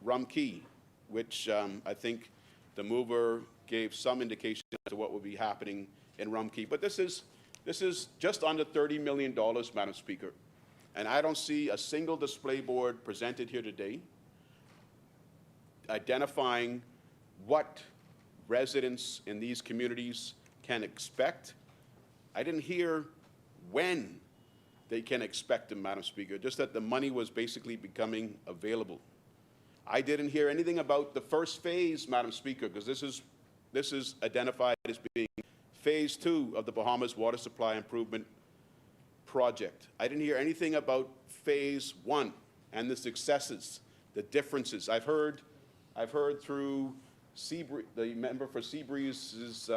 Rumkey, which I think the mover gave some indication as to what will be happening in Rumkey. But this is just under $30 million, Madam Speaker. And I don't see a single display board presented here today identifying what residents in these communities can expect. I didn't hear when they can expect them, Madam Speaker, just that the money was basically becoming available. I didn't hear anything about the first phase, Madam Speaker, because this is identified as being phase 2 of the Bahamas Water Supply Improvement Project. I didn't hear anything about phase 1 and the successes, the differences. I've heard through the member for Seabreeze's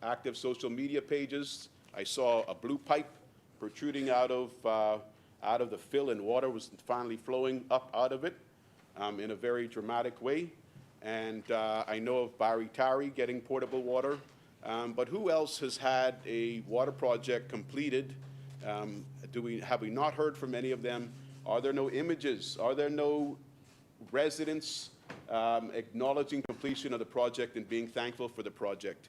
active social media pages, I saw a blue pipe protruding out of the fill, and water was finally flowing up out of it in a very dramatic way. And I know of Barry Tarry getting portable water. But who else has had a water project completed? Have we not heard from any of them? Are there no images? Are there no residents acknowledging completion of the project and being thankful for the project?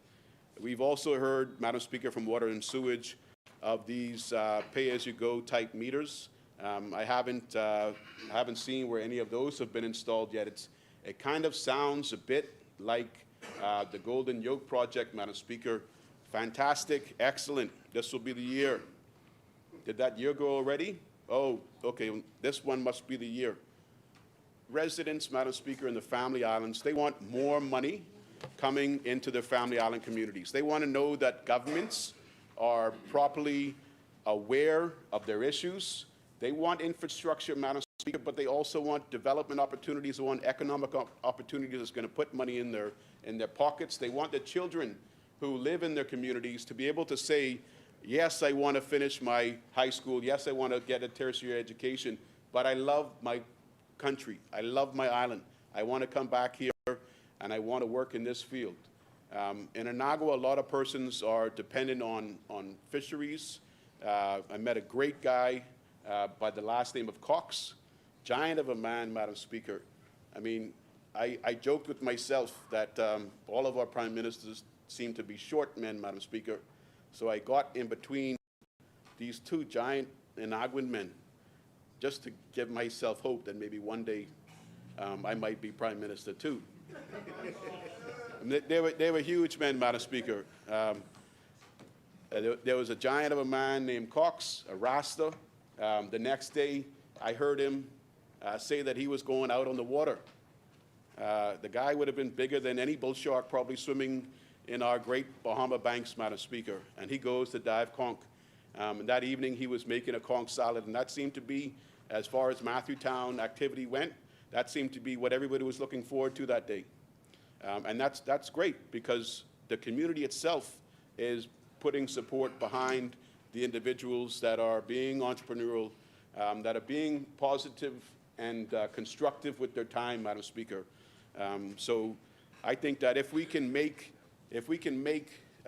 We've also heard, Madam Speaker, from Water and Sewage of these pay-as-you-go type meters. I haven't seen where any of those have been installed yet. It kind of sounds a bit like the Golden Yoke project, Madam Speaker. Fantastic, excellent. This will be the year. Did that year go already? Oh, okay, this one must be the year. Residents, Madam Speaker, in the Family Islands, they want more money coming into their Family Island communities. They want to know that governments are properly aware of their issues. They want infrastructure, Madam Speaker, but they also want development opportunities. They want economic opportunities that's going to put money in their pockets. They want the children who live in their communities to be able to say, yes, I want to finish my high school. Yes, I want to get a tertiary education, but I love my country. I love my island. I want to come back here, and I want to work in this field. In Inagua, a lot of persons are dependent on fisheries. I met a great guy by the last name of Cox, giant of a man, Madam Speaker. I mean, I joked with myself that all of our prime ministers seem to be short men, Madam Speaker. So I got in between these two giant Inagwan men just to give myself hope that maybe one day I might be prime minister too. They were huge men, Madam Speaker. There was a giant of a man named Cox, a Rasta. The next day, I heard him say that he was going out on the water. The guy would have been bigger than any bull shark probably swimming in our great Bahama banks, Madam Speaker. And he goes to dive conch. And that evening, he was making a conch salad. And that seemed to be, as far as Matthewtown activity went, that seemed to be what everybody was looking forward to that day. And that's great, because the community itself is putting support behind the individuals that are being entrepreneurial, that are being positive and constructive with their time, Madam Speaker. So I think that if we can make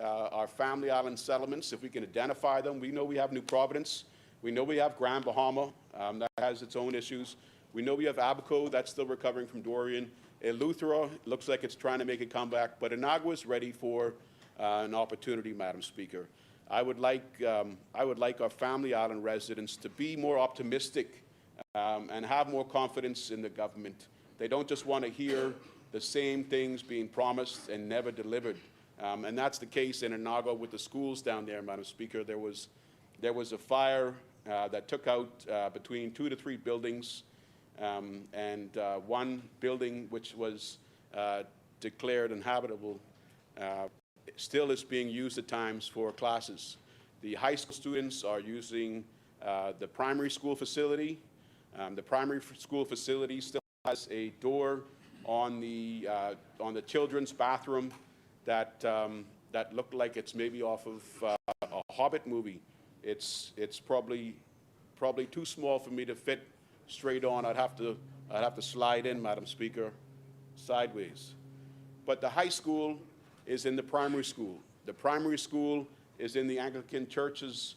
our Family Island settlements, if we can identify them, we know we have New Providence, we know we have Grand Bahama, that has its own issues. We know we have Abaco, that's still recovering from Dorian. Eleuthera looks like it's trying to make a comeback, but Inagua is ready for an opportunity, Madam Speaker. I would like our Family Island residents to be more optimistic and have more confidence in the government. They don't just want to hear the same things being promised and never delivered. And that's the case in Inagua with the schools down there, Madam Speaker. There was a fire that took out between 2 to 3 buildings, and one building which was declared uninhabitable still is being used at times for classes. The high school students are using the primary school facility. The primary school facility still has a door on the children's bathroom that looked like it's maybe off of a Hobbit movie. It's probably too small for me to fit straight on. I'd have to slide in, Madam Speaker, sideways. But the high school is in the primary school. The primary school is in the Anglican Church's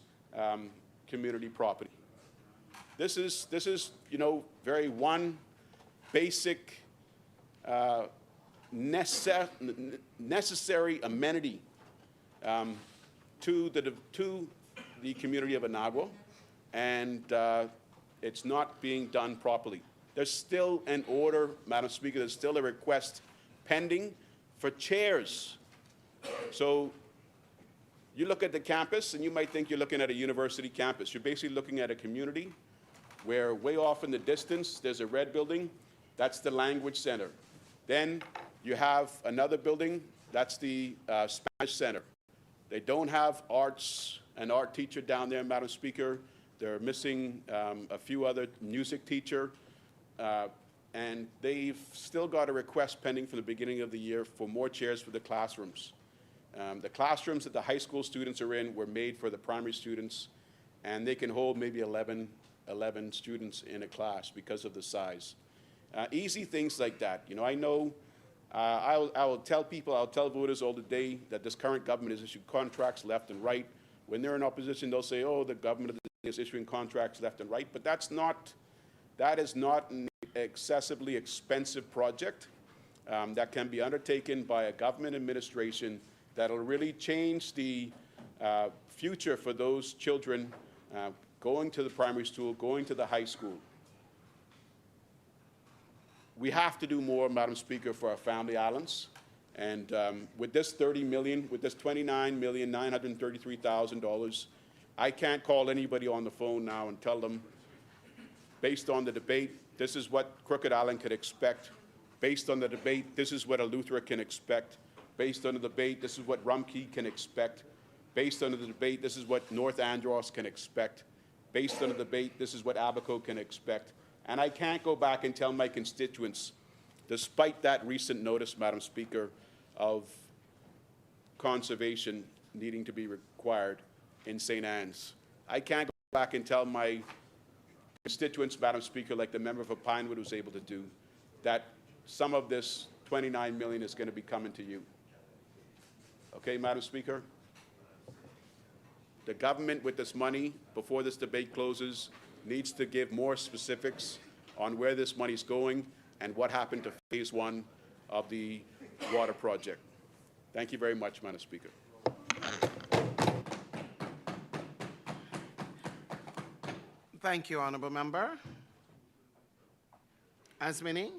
community property. This is very one basic necessary amenity to the community of Inagua, and it's not being done properly. There's still an order, Madam Speaker, there's still a request pending for chairs. So you look at the campus and you might think you're looking at a university campus. You're basically looking at a community where way off in the distance there's a red building. That's the language center. Then you have another building, that's the Spanish Center. They don't have an art teacher down there, Madam Speaker. They're missing a few other music teacher. And they've still got a request pending from the beginning of the year for more chairs for the classrooms. The classrooms that the high school students are in were made for the primary students, and they can hold maybe 11 students in a class because of the size. Easy things like that. I know I will tell people, I'll tell voters all the day that this current government has issued contracts left and right. When they're in opposition, they'll say, oh, the government of the day is issuing contracts left and right. But that is not an excessively expensive project that can be undertaken by a government administration that will really change the future for those children going to the primary school, going to the high school. We have to do more, Madam Speaker, for our family islands. And with this $30 million, with this $29,933,000, I can't call anybody on the phone now and tell them, based on the debate, this is what Crooked Island could expect. Based on the debate, this is what Eleuthera can expect. Based on the debate, this is what Rumkey can expect. Based on the debate, this is what North Andros can expect. Based on the debate, this is what Abaco can expect. And I can't go back and tell my constituents, despite that recent notice, Madam Speaker, of conservation needing to be required in St. Anne's. I can't go back and tell my constituents, Madam Speaker, like the member for Pinewood was able to do, that some of this $29 million is going to be coming to you. Okay, Madam Speaker? The government with this money, before this debate closes, needs to give more specifics on where this money is going and what happened to phase one of the water project. Thank you very much, Madam Speaker. Thank you, Honorable Member. As many,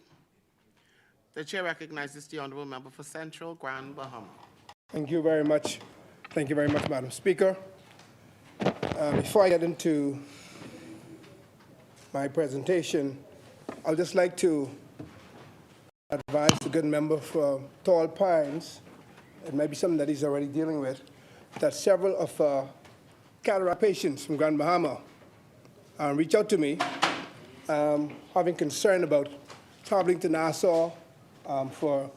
the Chair recognizes the Honorable Member for Central Grand Bahama. Thank you very much. Thank you very much, Madam Speaker. Before I get into my presentation, I'd just like to advise the good member for Tall Pines, it may be something that he's already dealing with, that several of cataract patients from Grand Bahama reach out to me having concern about traveling to Nassau for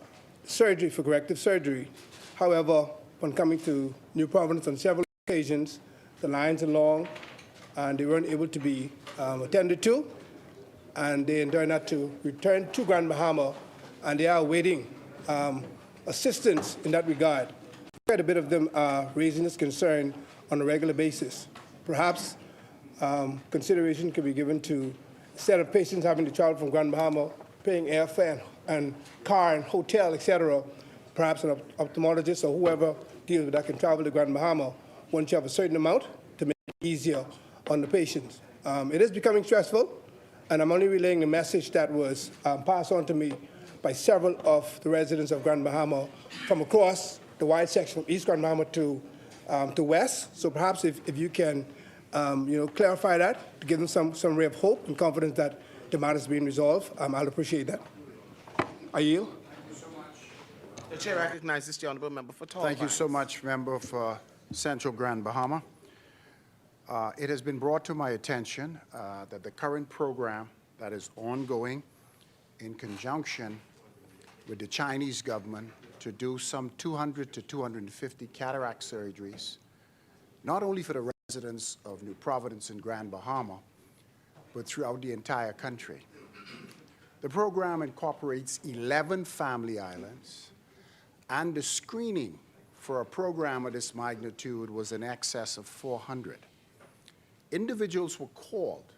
surgery, for corrective surgery. However, when coming to New Providence on several occasions, the lines are long and they weren't able to be attended to, and they in turn had to return to Grand Bahama, and they are awaiting assistance in that regard. Quite a bit of them are raising this concern on a regular basis. Perhaps consideration could be given to, instead of patients having to travel from Grand Bahama, paying airfare and car and hotel, etc., perhaps an ophthalmologist or whoever deals with that can travel to Grand Bahama once you have a certain amount to make it easier on the patients. It is becoming stressful, and I'm only relaying the message that was passed on to me by several of the residents of Grand Bahama from across the wide section from East Grand Bahama to West. So perhaps if you can clarify that, to give them some ray of hope and confidence that the matter is being resolved, I'll appreciate that. I yield. The Chair recognizes the Honorable Member for Tall Thank you Pines. so much, Member for Central Grand Bahama. It has been brought to my attention that the current program that is ongoing in conjunction with the Chinese government to do some 200 to 250 cataract surgeries, not only for the residents of New Providence and Grand Bahama, but throughout the entire country. The program incorporates 11 family islands, and the screening for a program of this magnitude was in excess of 400. Individuals were called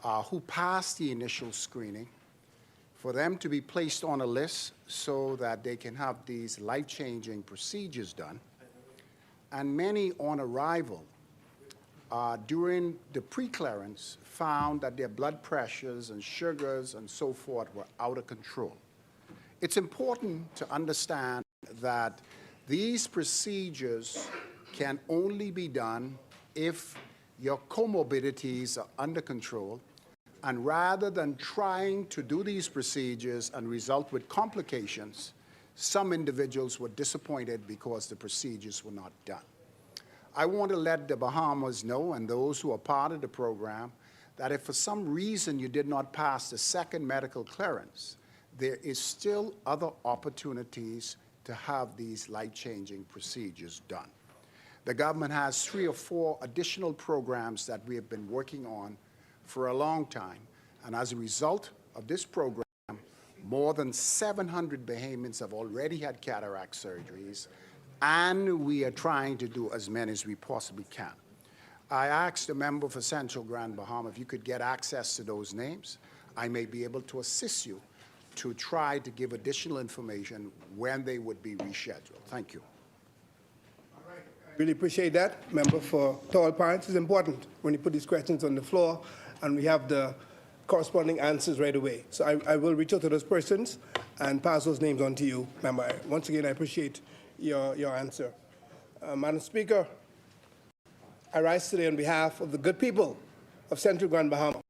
who passed the initial screening for them to be placed on a list so that they can have these life-changing procedures done. And many on arrival during the pre-clearance found that their blood pressures and sugars and so forth were out of control. It's important to understand that these procedures can only be done if your comorbidities are under control, and rather than trying to do these procedures and result with complications, some individuals were disappointed because the procedures were not done. I want to let the Bahamas know, and those who are part of the program, that if for some reason you did not pass the second medical clearance, there is still other opportunities to have these life-changing procedures done. The government has 3 or 4 additional programs that we have been working on for a long time, and as a result of this program, more than 700 Bahamians have already had cataract surgeries, and we are trying to do as many as we possibly can. I asked the member for Central Grand Bahama if you could get access to those names. I may be able to assist you to try to give additional information when they would be rescheduled. Thank you. Really appreciate that. Member for Tall Pines, it's important when you put these questions on the floor and we have the corresponding answers right away. So I will reach out to those persons and pass those names on to you, member. Once again, I appreciate your answer. Madam Speaker, I rise today on behalf of the good people of Central Grand Bahama,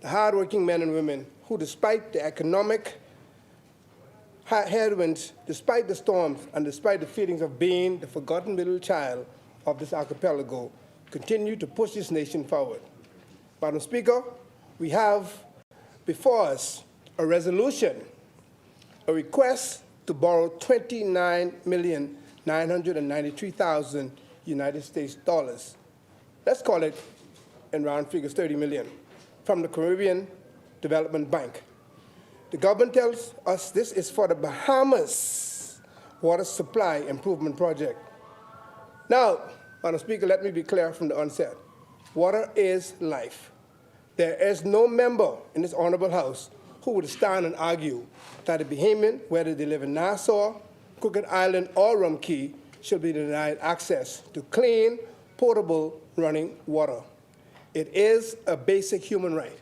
the hardworking men and women who, despite the economic headwinds, despite the storms, and despite the feelings of being the forgotten middle child of this archipelago, continue to push this nation forward. Madam Speaker, we have before us a resolution, a request to borrow $29,993,000 United States dollars. Let's call it, in round figures, 30 million, from the Caribbean Development Bank. The government tells us this is for the Bahamas Water Supply Improvement Project. Now, Madam Speaker, let me be clear from the onset. Water is life. There is no member in this honorable House who would stand and argue that a Bahamian, whether they live in Nassau, Crooked Island, or Rumkey, should be denied access to clean, potable, running water. It is a basic human right.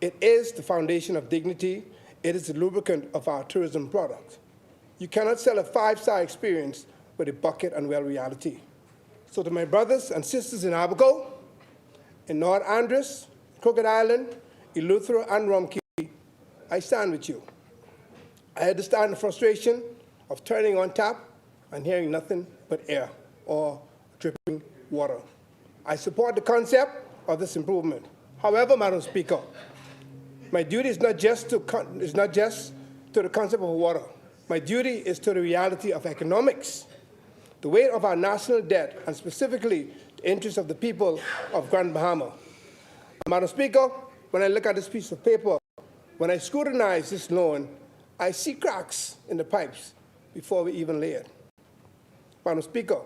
It is the foundation of dignity. It is the lubricant of our tourism product. You cannot sell a five-star experience with a bucket and well reality. So to my brothers and sisters in Abaco, in North Andros, Crooked Island, Eleuthera, and Rumkey, I stand with you. I understand the frustration of turning on tap and hearing nothing but air or dripping water. I support the concept of this improvement. However, Madam Speaker, my duty is not just to the concept of water. My duty is to the reality of economics. The weight of our national debt, and specifically the interests of the people of Grand Bahama. Madam Speaker, when I look at this piece of paper, when I scrutinize this loan, I see cracks in the pipes before we even lay it. Madam Speaker,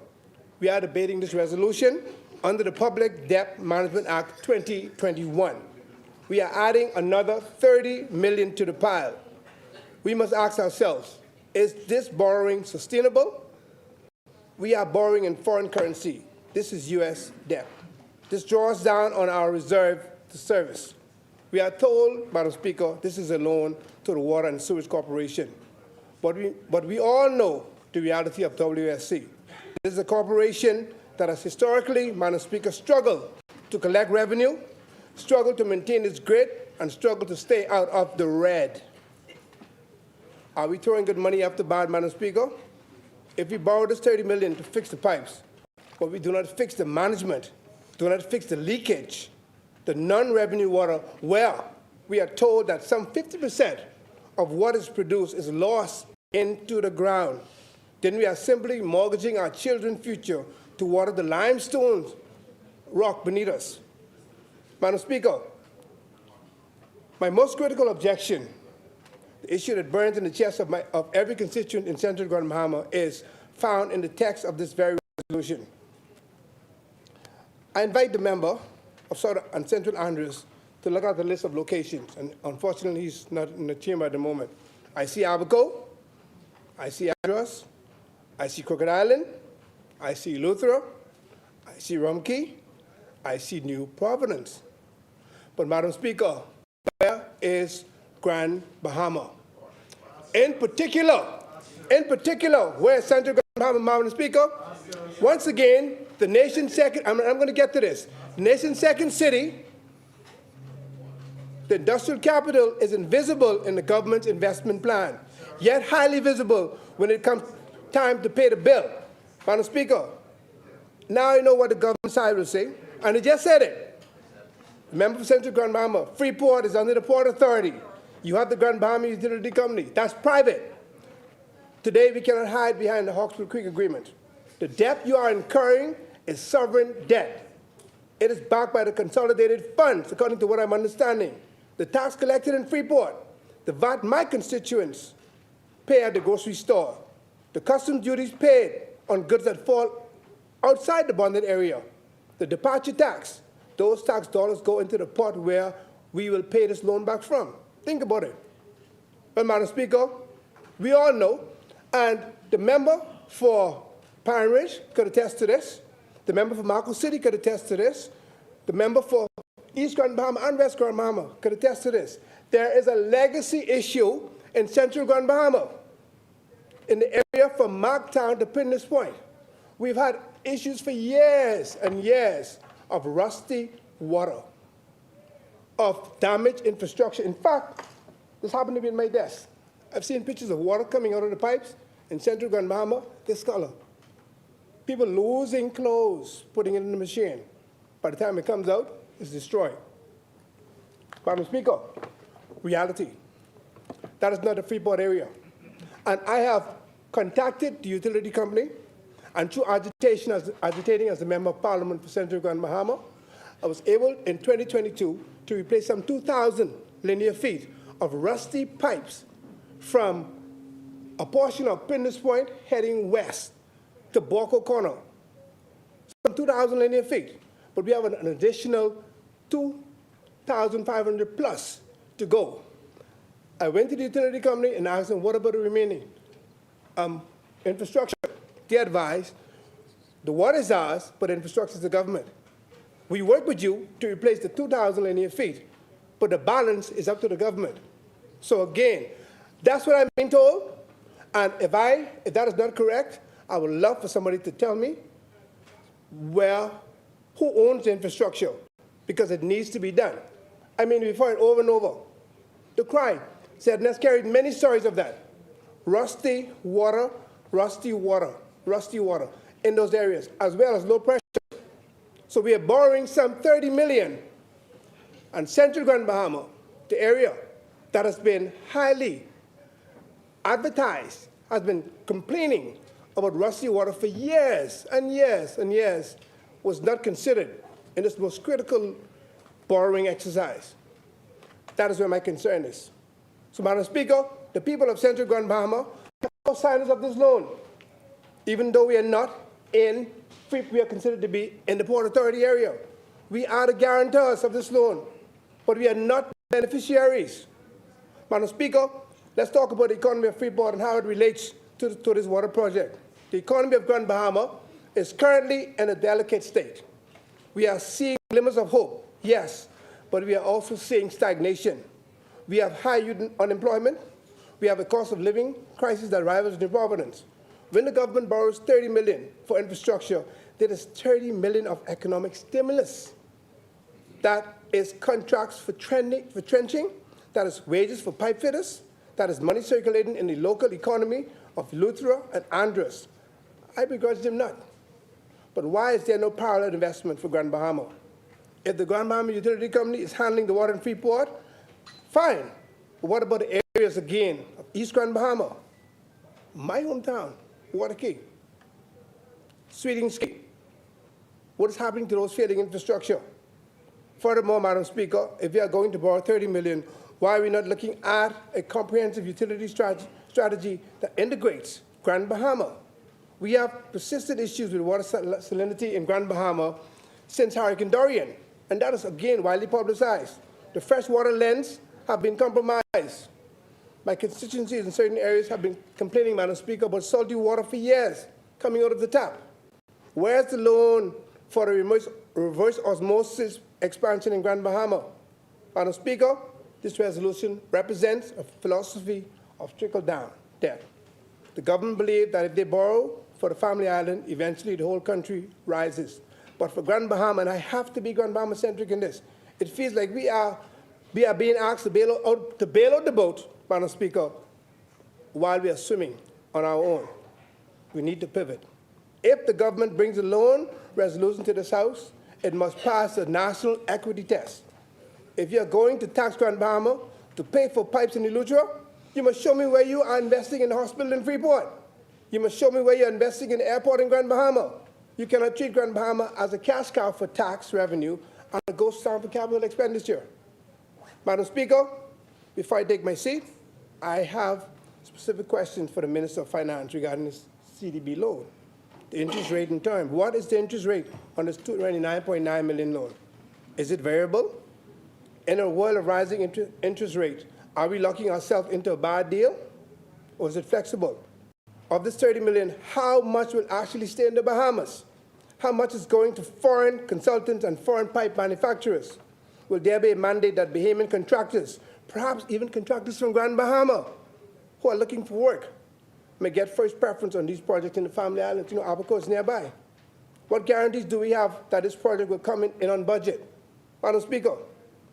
we are debating this resolution under the Public Debt Management Act 2021. We are adding another $30 million to the pile. We must ask ourselves, is this borrowing sustainable? We are borrowing in foreign currency. This is U.S. debt. This draws down on our reserve to service. We are told, Madam Speaker, this is a loan to the Water and Sewage Corporation. But we all know the reality of WSC. This is a corporation that has historically, Madam Speaker, struggled to collect revenue, struggled to maintain its grid, and struggled to stay out of the red. Are we throwing good money after bad, Madam Speaker? If we borrow this $30 million to fix the pipes, but we do not fix the management, do not fix the leakage, the non-revenue water, where we are told that some 50% of what is produced is lost into the ground, then we are simply mortgaging our children's future to water the limestone rock beneath us. Madam Speaker, my most critical objection, the issue that burns in the chest of every constituent in Central Grand Bahama, is found in the text of this very resolution. I invite the member of South and Central Andros to look at the list of locations, and unfortunately he's not in the chamber at the moment. I see Abaco, I see Andros, I see Crooked Island, I see Eleuthera, I see Rumkey, I see New Providence. But Madam Speaker, where is Grand Bahama? In particular, where is Central Grand Bahama, Madam Speaker? Once again, the nation's second, I'm going to get to this, the nation's second city, the industrial capital, is invisible in the government's investment plan, yet highly visible when it comes time to pay the bill. Madam Speaker, now I know what the government side will say, and they just said it. The member for Central Grand Bahama, Freeport is under the Port Authority. You have the Grand Bahama Utility Company. That's private. Today, we cannot hide behind the Hawkesbury Creek Agreement. The debt you are incurring is sovereign debt. It is backed by the consolidated funds, according to what I'm understanding. The tax collected in Freeport, the VAT my constituents pay at the grocery store, the customs duties paid on goods that fall outside the bonded area, the departure tax, those tax dollars go into the pot where we will pay this loan back from. Think about it. But Madam Speaker, we all know, and the member for Pine Ridge could attest to this, the member for Marco City could attest to this, the member for East Grand Bahama and West Grand Bahama could attest to this. There is a legacy issue in Central Grand Bahama, in the area from Marktown to Pinners Point. We've had issues for years and years of rusty water, of damaged infrastructure. In fact, this happened to be in my desk. I've seen pictures of water coming out of the pipes in Central Grand Bahama, this color. People losing clothes, putting it in the machine. By the time it comes out, it's destroyed. Madam Speaker, reality. That is not the Freeport area. And I have contacted the utility company, and through agitating as a member of Parliament for Central Grand Bahama, I was able in 2022 to replace some 2,000 linear feet of rusty pipes from a portion of Pinners Point heading west to Borco Corner. Some 2,000 linear feet. But we have an additional 2,500 plus to go. I went to the utility company and asked them, what about the remaining infrastructure? They advised, the water is ours, but the infrastructure is the government. We work with you to replace the 2,000 linear feet, but the balance is up to the government. So again, that's what I'm being told. And if that is not correct, I would love for somebody to tell me who owns the infrastructure, because it needs to be done. I mean, we find over and over. The crime, Sedness carried many stories of that. Rusty water in those areas, as well as low pressure. So we are borrowing some 30 million. And Central Grand Bahama, the area that has been highly advertised, has been complaining about rusty water for years and years and years, was not considered in this most critical borrowing exercise. That is where my concern is. So, Madam Speaker, the people of Central Grand Bahama have no signers of this loan. Even though we are not in, we are considered to be in the Port Authority area. We are the guarantors of this loan, but we are not beneficiaries. Madam Speaker, let's talk about the economy of Freeport and how it relates to this water project. The economy of Grand Bahama is currently in a delicate state. We are seeing glimmers of hope, yes, but we are also seeing stagnation. We have high youth unemployment. We have a cost of living crisis that rivals New Providence. When the government borrows $30 million for infrastructure, there is $30 million of economic stimulus. That is contracts for trenching, that is wages for pipe fitters, that is money circulating in the local economy of Eleuthera and Andros. I begrudge them not. But why is there no parallel investment for Grand Bahama? If the Grand Bahama Utility Company is handling the water in Freeport, fine. But what about the areas, again, of East Grand Bahama? My hometown, Waterkey, Sweeting Ski. What is happening to those failing infrastructure? Furthermore, Madam Speaker, if we are going to borrow $30 million, why are we not looking at a comprehensive utility strategy that integrates Grand Bahama? We have persistent issues with water salinity in Grand Bahama since Hurricane Dorian, and that is, again, widely publicized. The freshwater lens have been compromised. My constituencies in certain areas have been complaining, Madam Speaker, about salty water for years coming out of the tap. Where's the loan for the reverse osmosis expansion in Grand Bahama? Madam Speaker, this resolution represents a philosophy of trickle-down debt. The government believes that if they borrow for the family island, eventually the whole country rises. But for Grand Bahama, and I have to be Grand Bahama-centric in this, it feels like we are being asked to bail out the boat, Madam Speaker, while we are swimming on our own. We need to pivot. If the government brings a loan resolution to this House, it must pass a national equity test. If you're going to tax Grand Bahama to pay for pipes in Eleuthera, you must show me where you are investing in the hospital in Freeport. You must show me where you're investing in the airport in Grand Bahama. You cannot treat Grand Bahama as a cash cow for tax revenue and a ghost town for capital expenditure. Madam Speaker, before I take my seat, I have specific questions for the Minister of Finance regarding this CDB loan. The interest rate in term. What is the interest rate on this $229.9 million loan? Is it variable? In a world of rising interest rates, are we locking ourselves into a bad deal, or is it flexible? Of this $30 million, how much will actually stay in the Bahamas? How much is going to foreign consultants and foreign pipe manufacturers? Will there be a mandate that Bahamian contractors, perhaps even contractors from Grand Bahama, who are looking for work, may get first preference on these projects in the family islands, Abaco is nearby? What guarantees do we have that this project will come in on budget? Madam Speaker,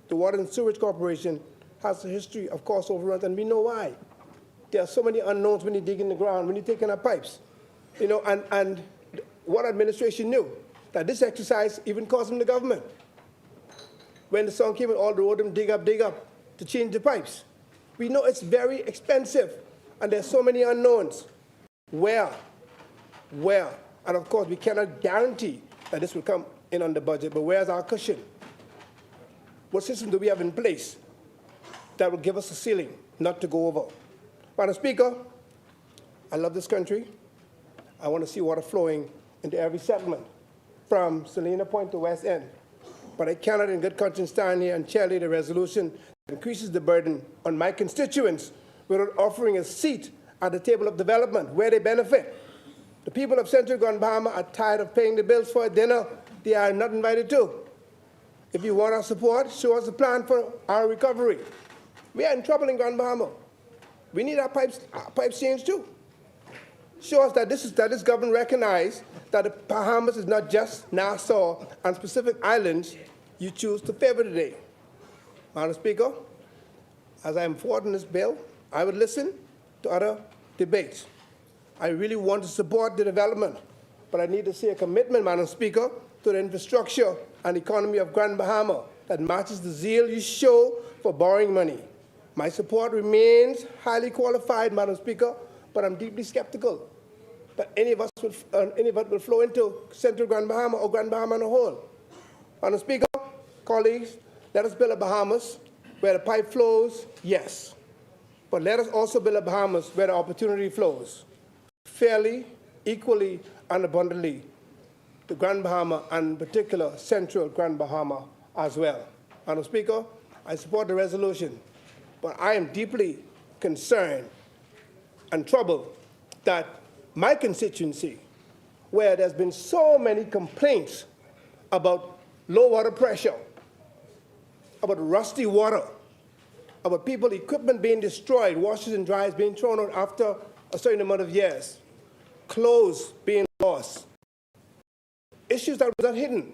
the Water and Sewage Corporation has a history of cost overruns, and we know why. There are so many unknowns when you dig in the ground, when you take in our pipes. And what administration knew? That this exercise even cost them the government. When the sun came and all the road them dig up to change the pipes. We know it's very expensive, and there's so many unknowns. Where? And of course, we cannot guarantee that this will come in on the budget, but where's our cushion? What system do we have in place that will give us a ceiling not to go over? Madam Speaker, I love this country. I want to see water flowing into every settlement, from Salina Point to West End. but I cannot in good conscience stand here and chairlead a resolution that increases the burden on my constituents without offering a seat at the table of development where they benefit. The people of Central Grand Bahama are tired of paying the bills for a dinner they are not invited to. If you want our support, show us a plan for our recovery. We are in trouble in Grand Bahama. We need our pipes changed too. Show us that this government recognizes that the Bahamas is not just Nassau and specific islands you choose to favor today. Madam Speaker, as I am forward in this bill, I would listen to other debates. I really want to support the development, but I need to see a commitment, Madam Speaker, to the infrastructure and economy of Grand Bahama that matches the zeal you show for borrowing money. My support remains highly qualified, Madam Speaker, but I'm deeply skeptical that any of it will flow into Central Grand Bahama or Grand Bahama on a whole. Madam Speaker, colleagues, let us build a Bahamas where the pipe flows, yes, but let us also build a Bahamas where the opportunity flows fairly, equally, and abundantly to Grand Bahama, and in particular, Central Grand Bahama as well. Madam Speaker, I support the resolution, but I am deeply concerned and troubled that my constituency, where there's been so many complaints about low water pressure, about rusty water, about people, equipment being destroyed, washers and dryers being thrown out after a certain amount of years, clothes being lost, issues that were not hidden.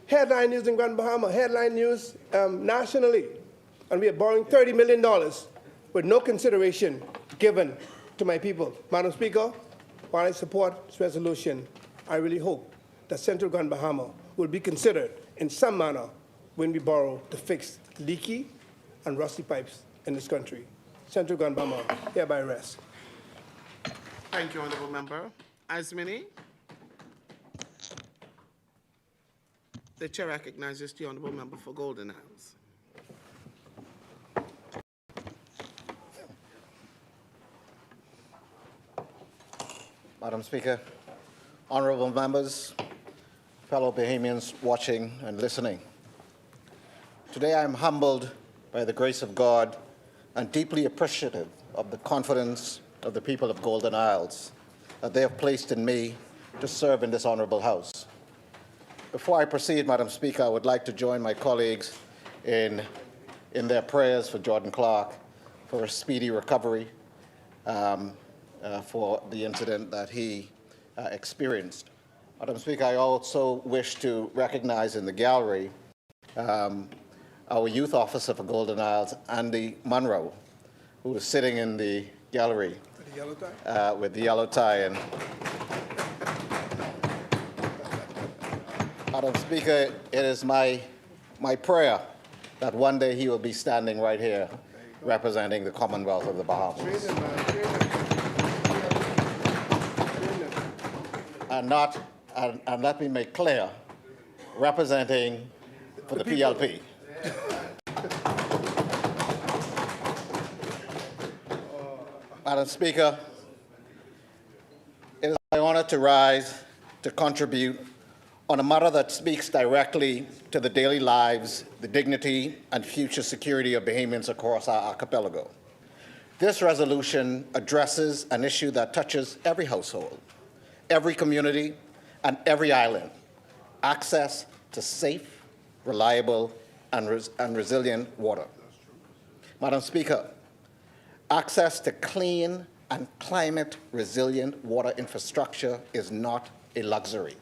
Headline news in Grand Bahama, headline news nationally, and we are borrowing $30 million with no consideration given to my people. Madam Speaker, while I support this resolution, I really hope that Central Grand Bahama will be considered in some manner when we borrow to fix leaky and rusty pipes in this country. Central Grand Bahama hereby rests. Thank you, Honourable Member. Asmini. The Chair recognizes the Honourable Member for Golden Isles. Madam Speaker, honourable members, fellow Bahamians watching and listening. Today I am humbled by the grace of God and deeply appreciative of the confidence of the people of Golden Isles that they have placed in me to serve in this honourable House. Before I proceed, Madam Speaker, I would like to join my colleagues in their prayers for Jordan Clark for a speedy recovery for the incident that he experienced. Madam Speaker, I also wish to recognize in the gallery our youth officer for Golden Isles, Andy Munro, who is sitting in the gallery with the yellow tie. And Madam Speaker, it is my prayer that one day he will be standing right here representing the Commonwealth of the Bahamas. And let me make clear, representing for the PLP. Madam Speaker, it is my honor to rise to contribute on a matter that speaks directly to the daily lives, the dignity, and future security of Bahamians across our archipelago. This resolution addresses an issue that touches every household, every community, and every island: access to safe, reliable, and resilient water. Madam Speaker, access to clean and climate-resilient water infrastructure is not a luxury.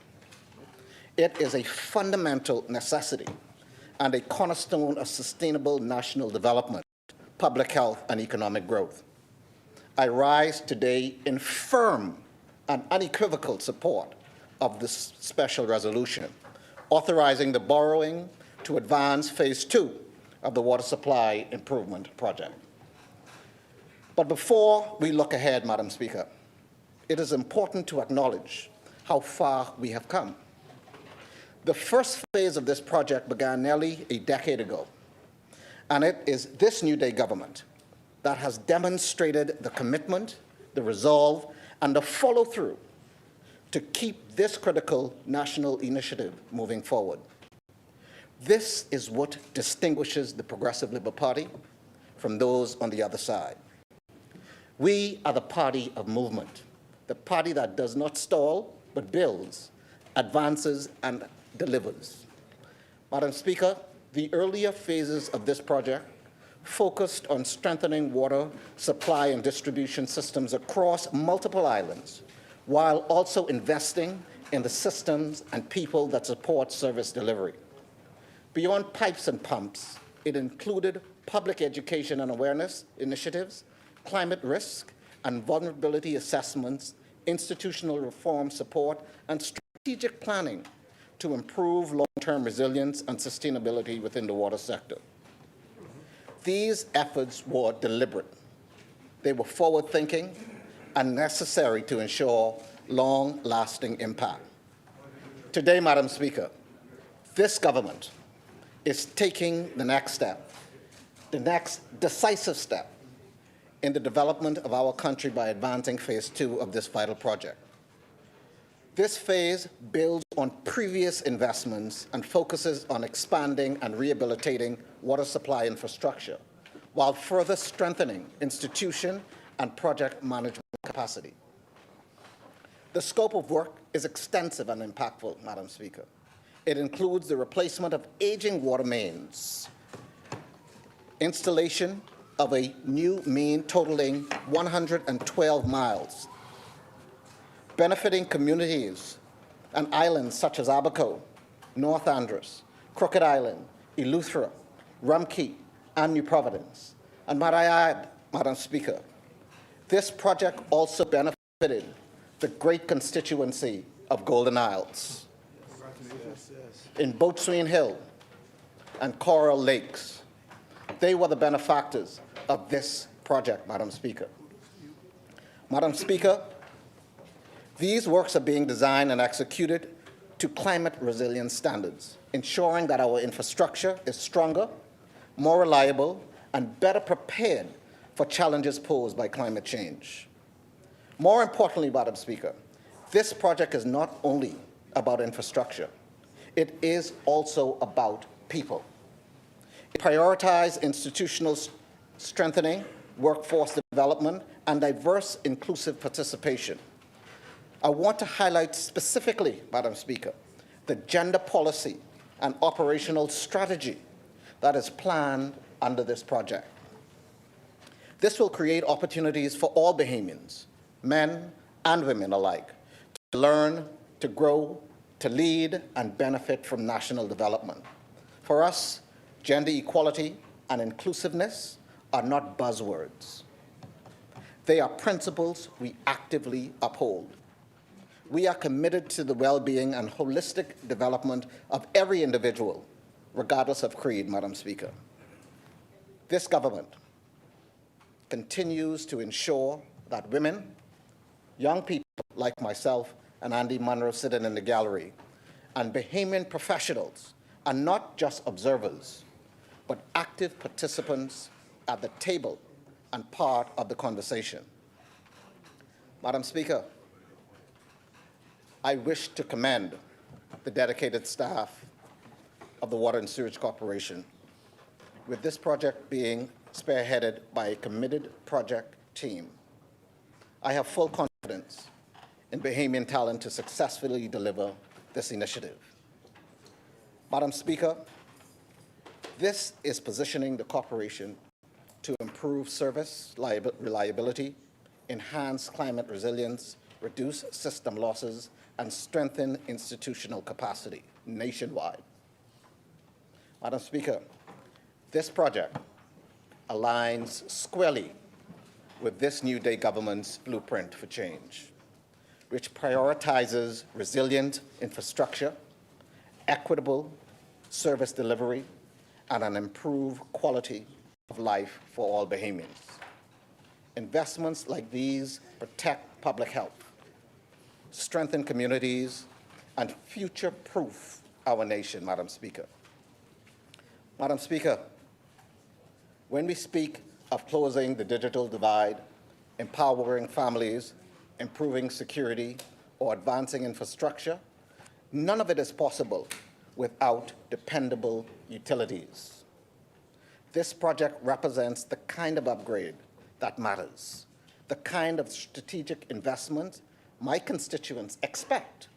It is a fundamental necessity and a cornerstone of sustainable national development, public health, and economic growth. I rise today in firm and unequivocal support of this special resolution, authorizing the borrowing to advance Phase 2 of the water supply improvement project. But before we look ahead, Madam Speaker, it is important to acknowledge how far we have come. The first phase of this project began nearly a decade ago, and it is this New Day government that has demonstrated the commitment, the resolve, and the follow-through to keep this critical national initiative moving forward. This is what distinguishes the Progressive Labour Party from those on the other side. We are the party of movement, the party that does not stall, but builds, advances, and delivers. Madam Speaker, the earlier phases of this project focused on strengthening water supply and distribution systems across multiple islands, while also investing in the systems and people that support service delivery. Beyond pipes and pumps, it included public education and awareness initiatives, climate risk and vulnerability assessments, institutional reform support, and strategic planning to improve long-term resilience and sustainability within the water sector. These efforts were deliberate. They were forward-thinking and necessary to ensure long-lasting impact. Today, Madam Speaker, this government is taking the next step, the next decisive step in the development of our country by advancing phase 2 of this vital project. This phase builds on previous investments and focuses on expanding and rehabilitating water supply infrastructure, while further strengthening institution and project management capacity. The scope of work is extensive and impactful, Madam Speaker. It includes the replacement of aging water mains, installation of a new main totaling 112 miles, benefiting communities and islands such as Abaco, North Andros, Crooked Island, Eleuthera, Rumkey, and New Providence. And might I add, Madam Speaker, this project also benefited the great constituency of Golden Isles. In Boatswain Hill and Coral Lakes, they were the benefactors of this project, Madam Speaker. Madam Speaker, these works are being designed and executed to climate resilience standards, ensuring that our infrastructure is stronger, more reliable, and better prepared for challenges posed by climate change. More importantly, Madam Speaker, this project is not only about infrastructure, it is also about people. It prioritizes institutional strengthening, workforce development, and diverse, inclusive participation. I want to highlight specifically, Madam Speaker, the gender policy and operational strategy that is planned under this project. This will create opportunities for all Bahamians, men and women alike, to learn, to grow, to lead, and benefit from national development. For us, gender equality and inclusiveness are not buzzwords. They are principles we actively uphold. We are committed to the well-being and holistic development of every individual, regardless of creed, Madam Speaker. This government continues to ensure that women, young people like myself and Andy Munro sitting in the gallery, and Bahamian professionals are not just observers, but active participants at the table and part of the conversation. Madam Speaker, I wish to commend the dedicated staff of the Water and Sewage Corporation, with this project being spearheaded by a committed project team. I have full confidence in Bahamian talent to successfully deliver this initiative. Madam Speaker, this is positioning the corporation to improve service reliability, enhance climate resilience, reduce system losses, and strengthen institutional capacity nationwide. Madam Speaker, this project aligns squarely with this New Day government's blueprint for change, which prioritizes resilient infrastructure, equitable service delivery, and an improved quality of life for all Bahamians. Investments like these protect public health, strengthen communities, and future-proof our nation, Madam Speaker. Madam Speaker, when we speak of closing the digital divide, empowering families, improving security, or advancing infrastructure, none of it is possible without dependable utilities. This project represents the kind of upgrade that matters, the kind of strategic investment my constituents expect,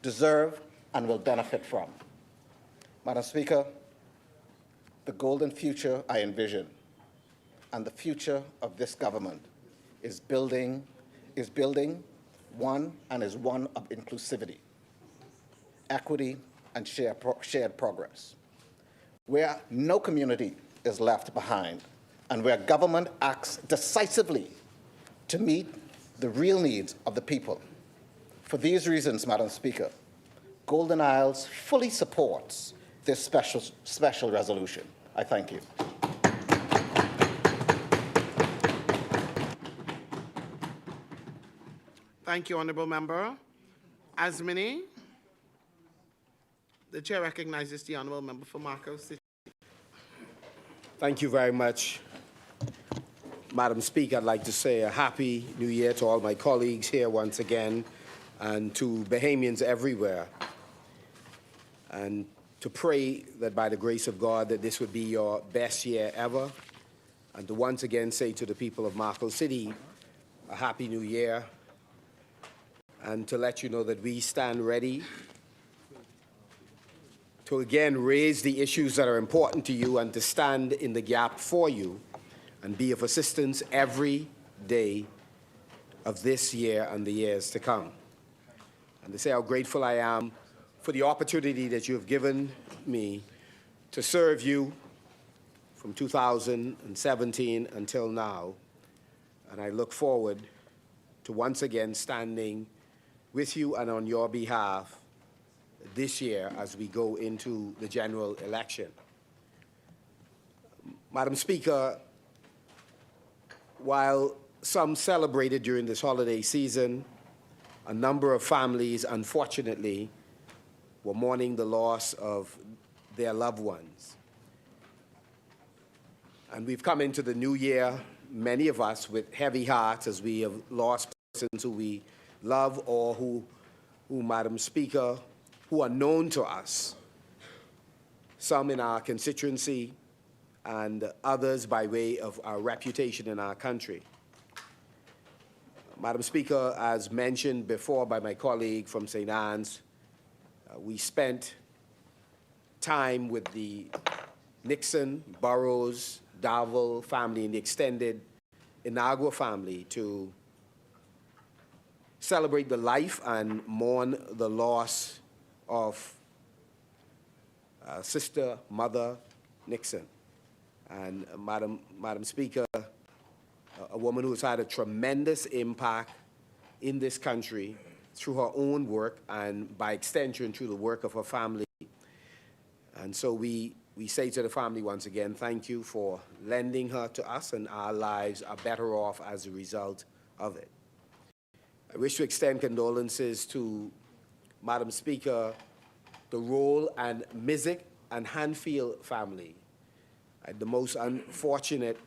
deserve, and will benefit from. Madam Speaker, the golden future I envision and the future of this government is building one of inclusivity, equity, and shared progress, where no community is left behind and where government acts decisively to meet the real needs of the people. For these reasons, Madam Speaker, Golden Isles fully supports this special resolution. I thank you. Thank you, Honourable Member. Asmini. The Chair recognizes the Honourable Member for Marco City. Thank you very much. Madam Speaker, I'd like to say a happy new year to all my colleagues here once again and to Bahamians everywhere. And to pray that by the grace of God that this would be your best year ever. And to once again say to the people of Marco City, a happy new year. And to let you know that we stand ready to again raise the issues that are important to you and to stand in the gap for you and be of assistance every day of this year and the years to come. And to say how grateful I am for the opportunity that you have given me to serve you from 2017 until now. And I look forward to once again standing with you and on your behalf this year as we go into the general election. Madam Speaker, while some celebrated during this holiday season, a number of families, unfortunately, were mourning the loss of their loved ones. And we've come into the new year, many of us, with heavy hearts as we have lost persons who we love or who, Madam Speaker, who are known to us, some in our constituency and others by way of our reputation in our country. Madam Speaker, as mentioned before by my colleague from St. Anne's, we spent time with the Nixon, Burroughs, Darville family and the extended Inagua family to celebrate the life and mourn the loss of Sister Mother Nixon. And Madam Speaker, a woman who has had a tremendous impact in this country through her own work and by extension through the work of her family. And so we say to the family once again, thank you for lending her to us, and our lives are better off as a result of it. I wish to extend condolences to, Madam Speaker, the Roll and Mizik and Hanfield family. I had the most unfortunate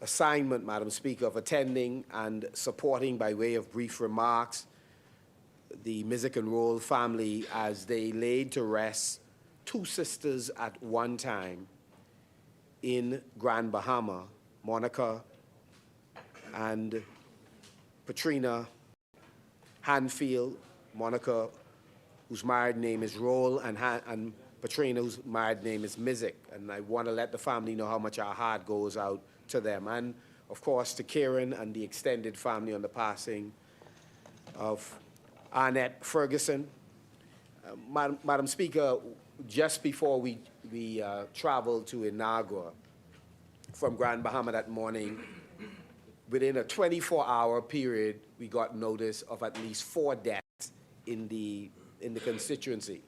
assignment, Madam Speaker, of attending and supporting by way of brief remarks the Mizik and Roll family as they laid to rest two sisters at one time in Grand Bahama, Monica and Patrina Hanfield. Monica, whose married name is Roll, and Patrina, whose married name is Mizik. And I want to let the family know how much our heart goes out to them. And, of course, to Karen and the extended family on the passing of Arnett Ferguson. Madam Speaker, just before we traveled to Inagua from Grand Bahama that morning, within a 24-hour period, we got notice of at least 4 deaths in the constituency.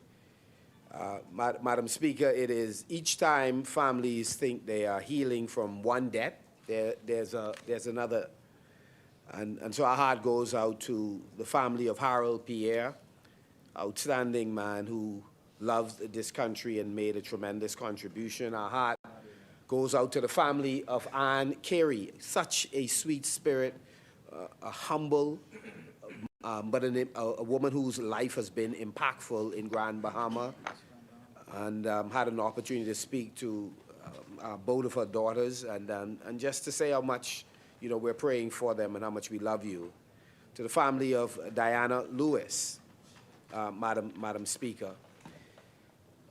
Madam Speaker, it is each time families think they are healing from one death, there's another. And so our heart goes out to the family of Harold Pierre, outstanding man who loved this country and made a tremendous contribution. Our heart goes out to the family of Anne Carey, such a sweet spirit, a humble but a woman whose life has been impactful in Grand Bahama, and had an opportunity to speak to both of her daughters, and just to say how much, we're praying for them and how much we love you. To the family of Diana Lewis, Madam Speaker,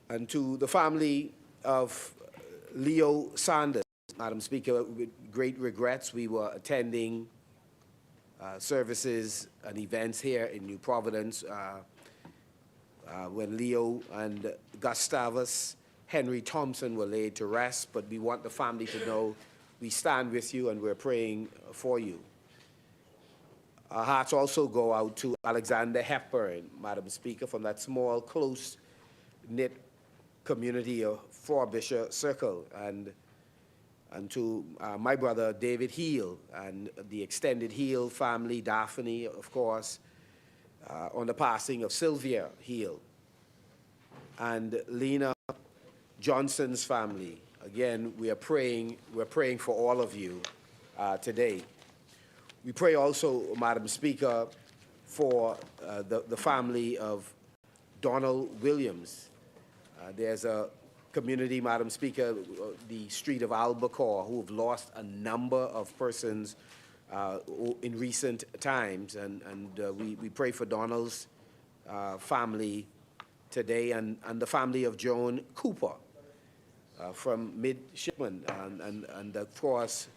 and to the family of Leo Sanders, Madam Speaker, with great regrets, we were attending services and events here in New Providence when Leo and Gustavus Henry Thompson were laid to rest, but we want the family to know we stand with you and we're praying for you. Our hearts also go out to Alexander Hepburn, Madam Speaker, from that small, close-knit community of Frobisher Circle, and to my brother David Heel and the extended Heel family, Daphne, of course, on the passing of Sylvia Heel, and Lena Johnson's family. Again, we're praying for all of you today. We pray also, Madam Speaker, for the family of Donald Williams. There's a community, Madam Speaker, the street of Albacore, who have lost a number of persons in recent times. And we pray for Donald's family today, and the family of Joan Cooper from Midshipman, and of course,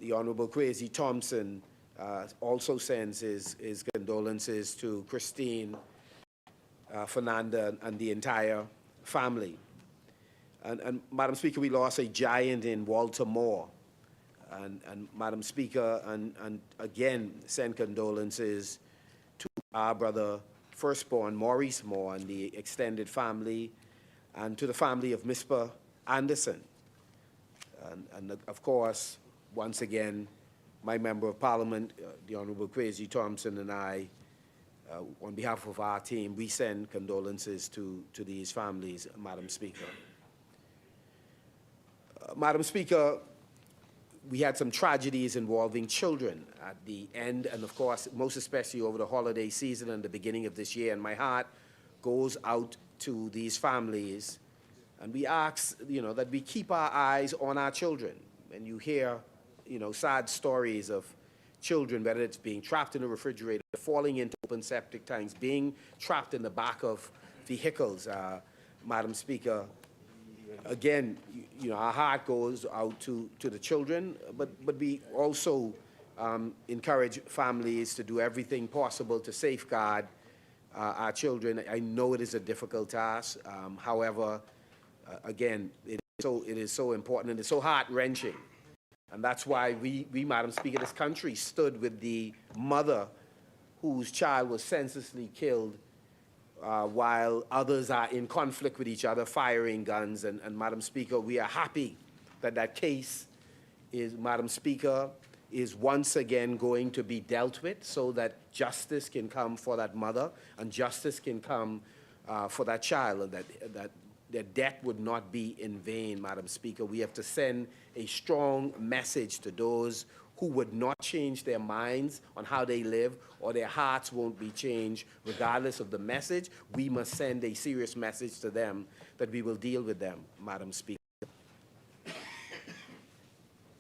the Honorable Kwesi Thompson also sends his condolences to Christine, Fernanda, and the entire family. And Madam Speaker, we lost a giant in Walter Moore. And Madam Speaker, and again, send condolences to our brother firstborn, Maurice Moore, and the extended family, and to the family of Mispa Anderson. And of course, once again, my Member of Parliament, the Honorable Kwesi Thompson, and I, on behalf of our team, we send condolences to these families, Madam Speaker. Madam Speaker, we had some tragedies involving children at the end, and of course, most especially over the holiday season and the beginning of this year, and my heart goes out to these families, and we ask, that we keep our eyes on our children. And you hear, sad stories of children, whether it's being trapped in a refrigerator, falling into open septic tanks, being trapped in the back of vehicles, Madam Speaker. Again, our heart goes out to the children, but we also encourage families to do everything possible to safeguard our children. I know it is a difficult task. However, again, it is so important, and it's so heart-wrenching. And that's why we, Madam Speaker, this country stood with the mother whose child was senselessly killed while others are in conflict with each other, firing guns. And Madam Speaker, we are happy that that case is, Madam Speaker, is once again going to be dealt with so that justice can come for that mother and justice can come for that child, and that their death would not be in vain, Madam Speaker. We have to send a strong message to those who would not change their minds on how they live, or their hearts won't be changed regardless of the message. We must send a serious message to them that we will deal with them, Madam Speaker.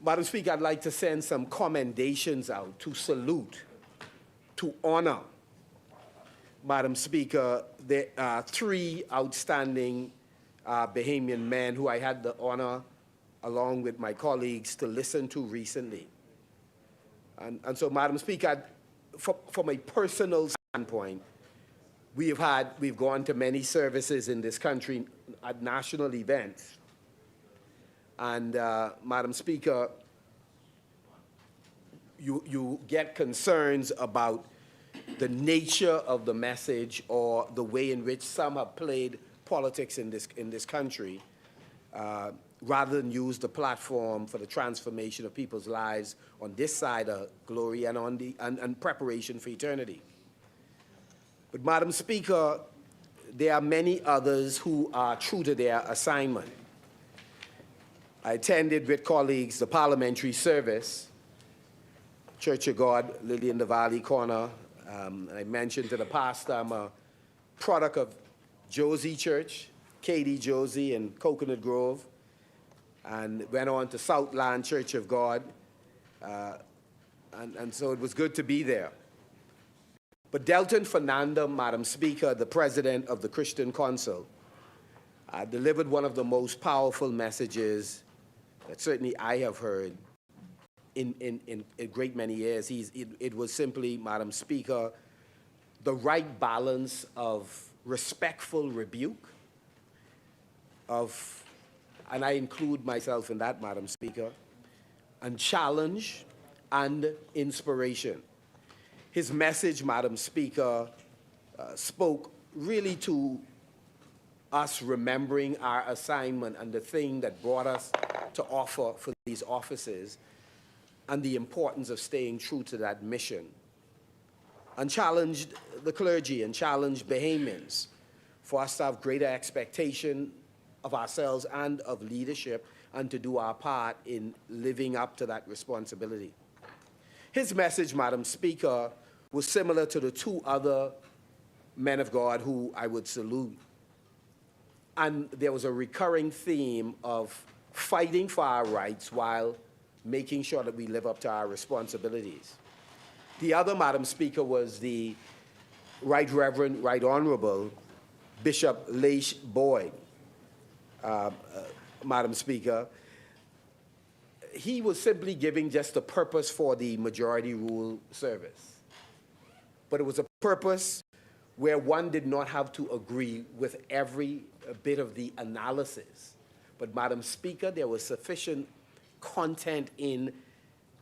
Madam Speaker, I'd like to send some commendations out to salute, to honor, Madam Speaker, there are three outstanding Bahamian men who I had the honor, along with my colleagues, to listen to recently. And so, Madam Speaker, from a personal standpoint, we've gone to many services in this country at national events. And, Madam Speaker, you get concerns about the nature of the message or the way in which some have played politics in this country, rather than use the platform for the transformation of people's lives on this side of glory and on and preparation for eternity. But, Madam Speaker, there are many others who are true to their assignment. I attended with colleagues the parliamentary service, Church of God, Lily in the Valley Corner, I mentioned to the pastor I'm a product of Josie Church, Katie Josie in Coconut Grove, and went on to Southland Church of God. And so it was good to be there. But Delton Fernando, Madam Speaker, the president of the Christian Council, delivered one of the most powerful messages that certainly I have heard in a great many years. It was simply, Madam Speaker, the right balance of respectful rebuke, and I include myself in that, Madam Speaker, and challenge and inspiration. His message, Madam Speaker, spoke really to us remembering our assignment and the thing that brought us to offer for these offices and the importance of staying true to that mission, and challenged the clergy and challenged Bahamians for us to have greater expectation of ourselves and of leadership and to do our part in living up to that responsibility. His message, Madam Speaker, was similar to the two other men of God who I would salute. And there was a recurring theme of fighting for our rights while making sure that we live up to our responsibilities. The other, Madam Speaker, was the Right Reverend, Right Honorable Bishop Leish Boyd, Madam Speaker. He was simply giving just a purpose for the majority rule service. But it was a purpose where one did not have to agree with every bit of the analysis. But, Madam Speaker, there was sufficient content in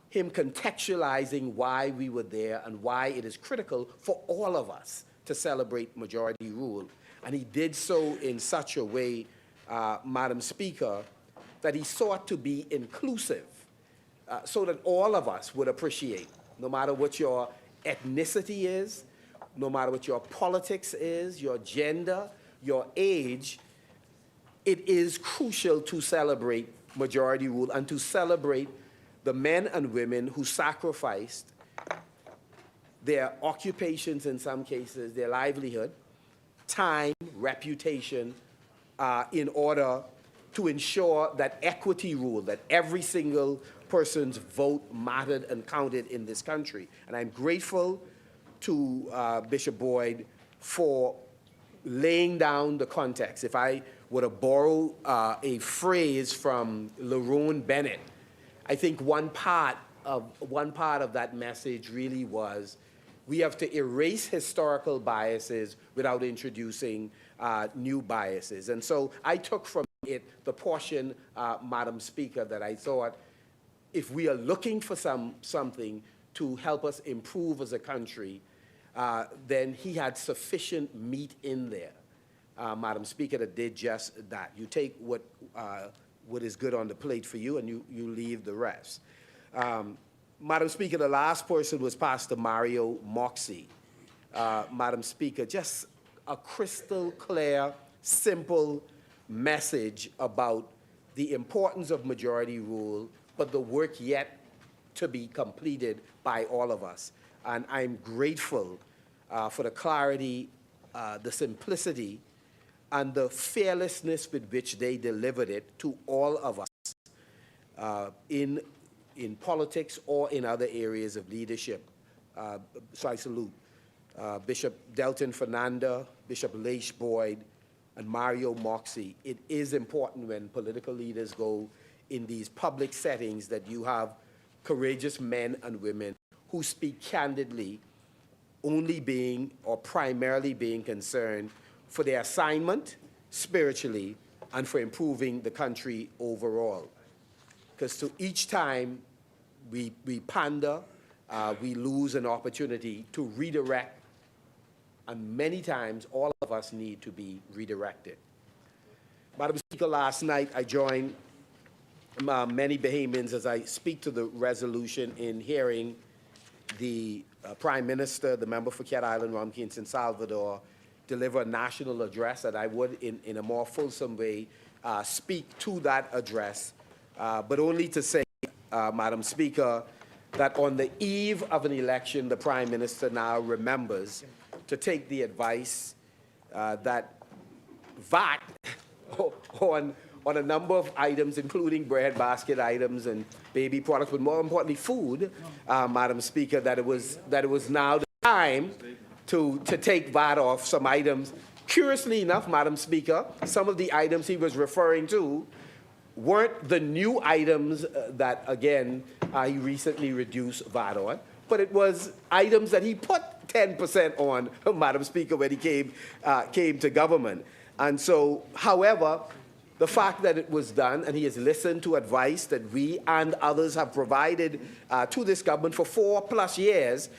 him contextualizing why we were there and why it is critical for all of us to celebrate majority rule. And he did so in such a way, Madam Speaker, that he sought to be inclusive so that all of us would appreciate, no matter what your ethnicity is, no matter what your politics is, your gender, your age, it is crucial to celebrate majority rule and to celebrate the men and women who sacrificed their occupations, in some cases, their livelihood, time, reputation, in order to ensure that equity ruled, that every single person's vote mattered and counted in this country. And I'm grateful to Bishop Boyd for laying down the context. If I were to borrow a phrase from Lerone Bennett, I think one part of that message really was we have to erase historical biases without introducing new biases. And so I took from it the portion, Madam Speaker, that I thought if we are looking for something to help us improve as a country, then he had sufficient meat in there, Madam Speaker, that did just that. You take what is good on the plate for you and you leave the rest. Madam Speaker, the last person was Pastor Mario Moxie. Madam Speaker, just a crystal clear, simple message about the importance of majority rule, but the work yet to be completed by all of us. And I'm grateful for the clarity, the simplicity, and the fearlessness with which they delivered it to all of us in politics or in other areas of leadership. So I salute Bishop Delton Fernando, Bishop Leish Boyd, and Mario Moxie. It is important when political leaders go in these public settings that you have courageous men and women who speak candidly, only being or primarily being concerned for their assignment spiritually and for improving the country overall. Because to each time we pander, we lose an opportunity to redirect, and many times all of us need to be redirected. Madam Speaker, last night I joined many Bahamians as I speak to the resolution in hearing the Prime Minister, the member for Cat Island, Ron Kingston, Salvador, deliver a national address, that I would, in a more fulsome way, speak to that address, but only to say, Madam Speaker, that on the eve of an election, the Prime Minister now remembers to take the advice that VAT on a number of items, including breadbasket items and baby products, but more importantly, food, Madam Speaker, that it was now the time to take VAT off some items. Curiously enough, Madam Speaker, some of the items he was referring to weren't the new items that, again, he recently reduced VAT on, but it was items that he put 10% on, Madam Speaker, when he came to government. And so, however, the fact that it was done, and he has listened to advice that we and others have provided to this government for 4+ years,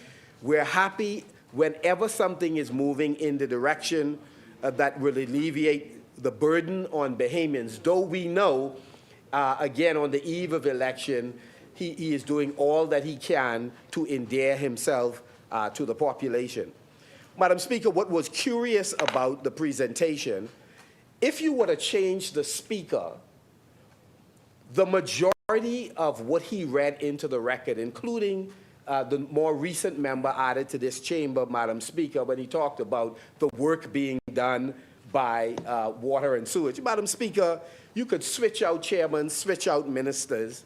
we're happy whenever something is moving in the direction that will alleviate the burden on Bahamians, though we know, again, on the eve of election, he is doing all that he can to endear himself to the population. Madam Speaker, what was curious about the presentation, if you were to change the speaker, the majority of what he read into the record, including the more recent member added to this chamber, Madam Speaker, when he talked about the work being done by water and sewage. Madam Speaker, you could switch out chairmen, switch out ministers,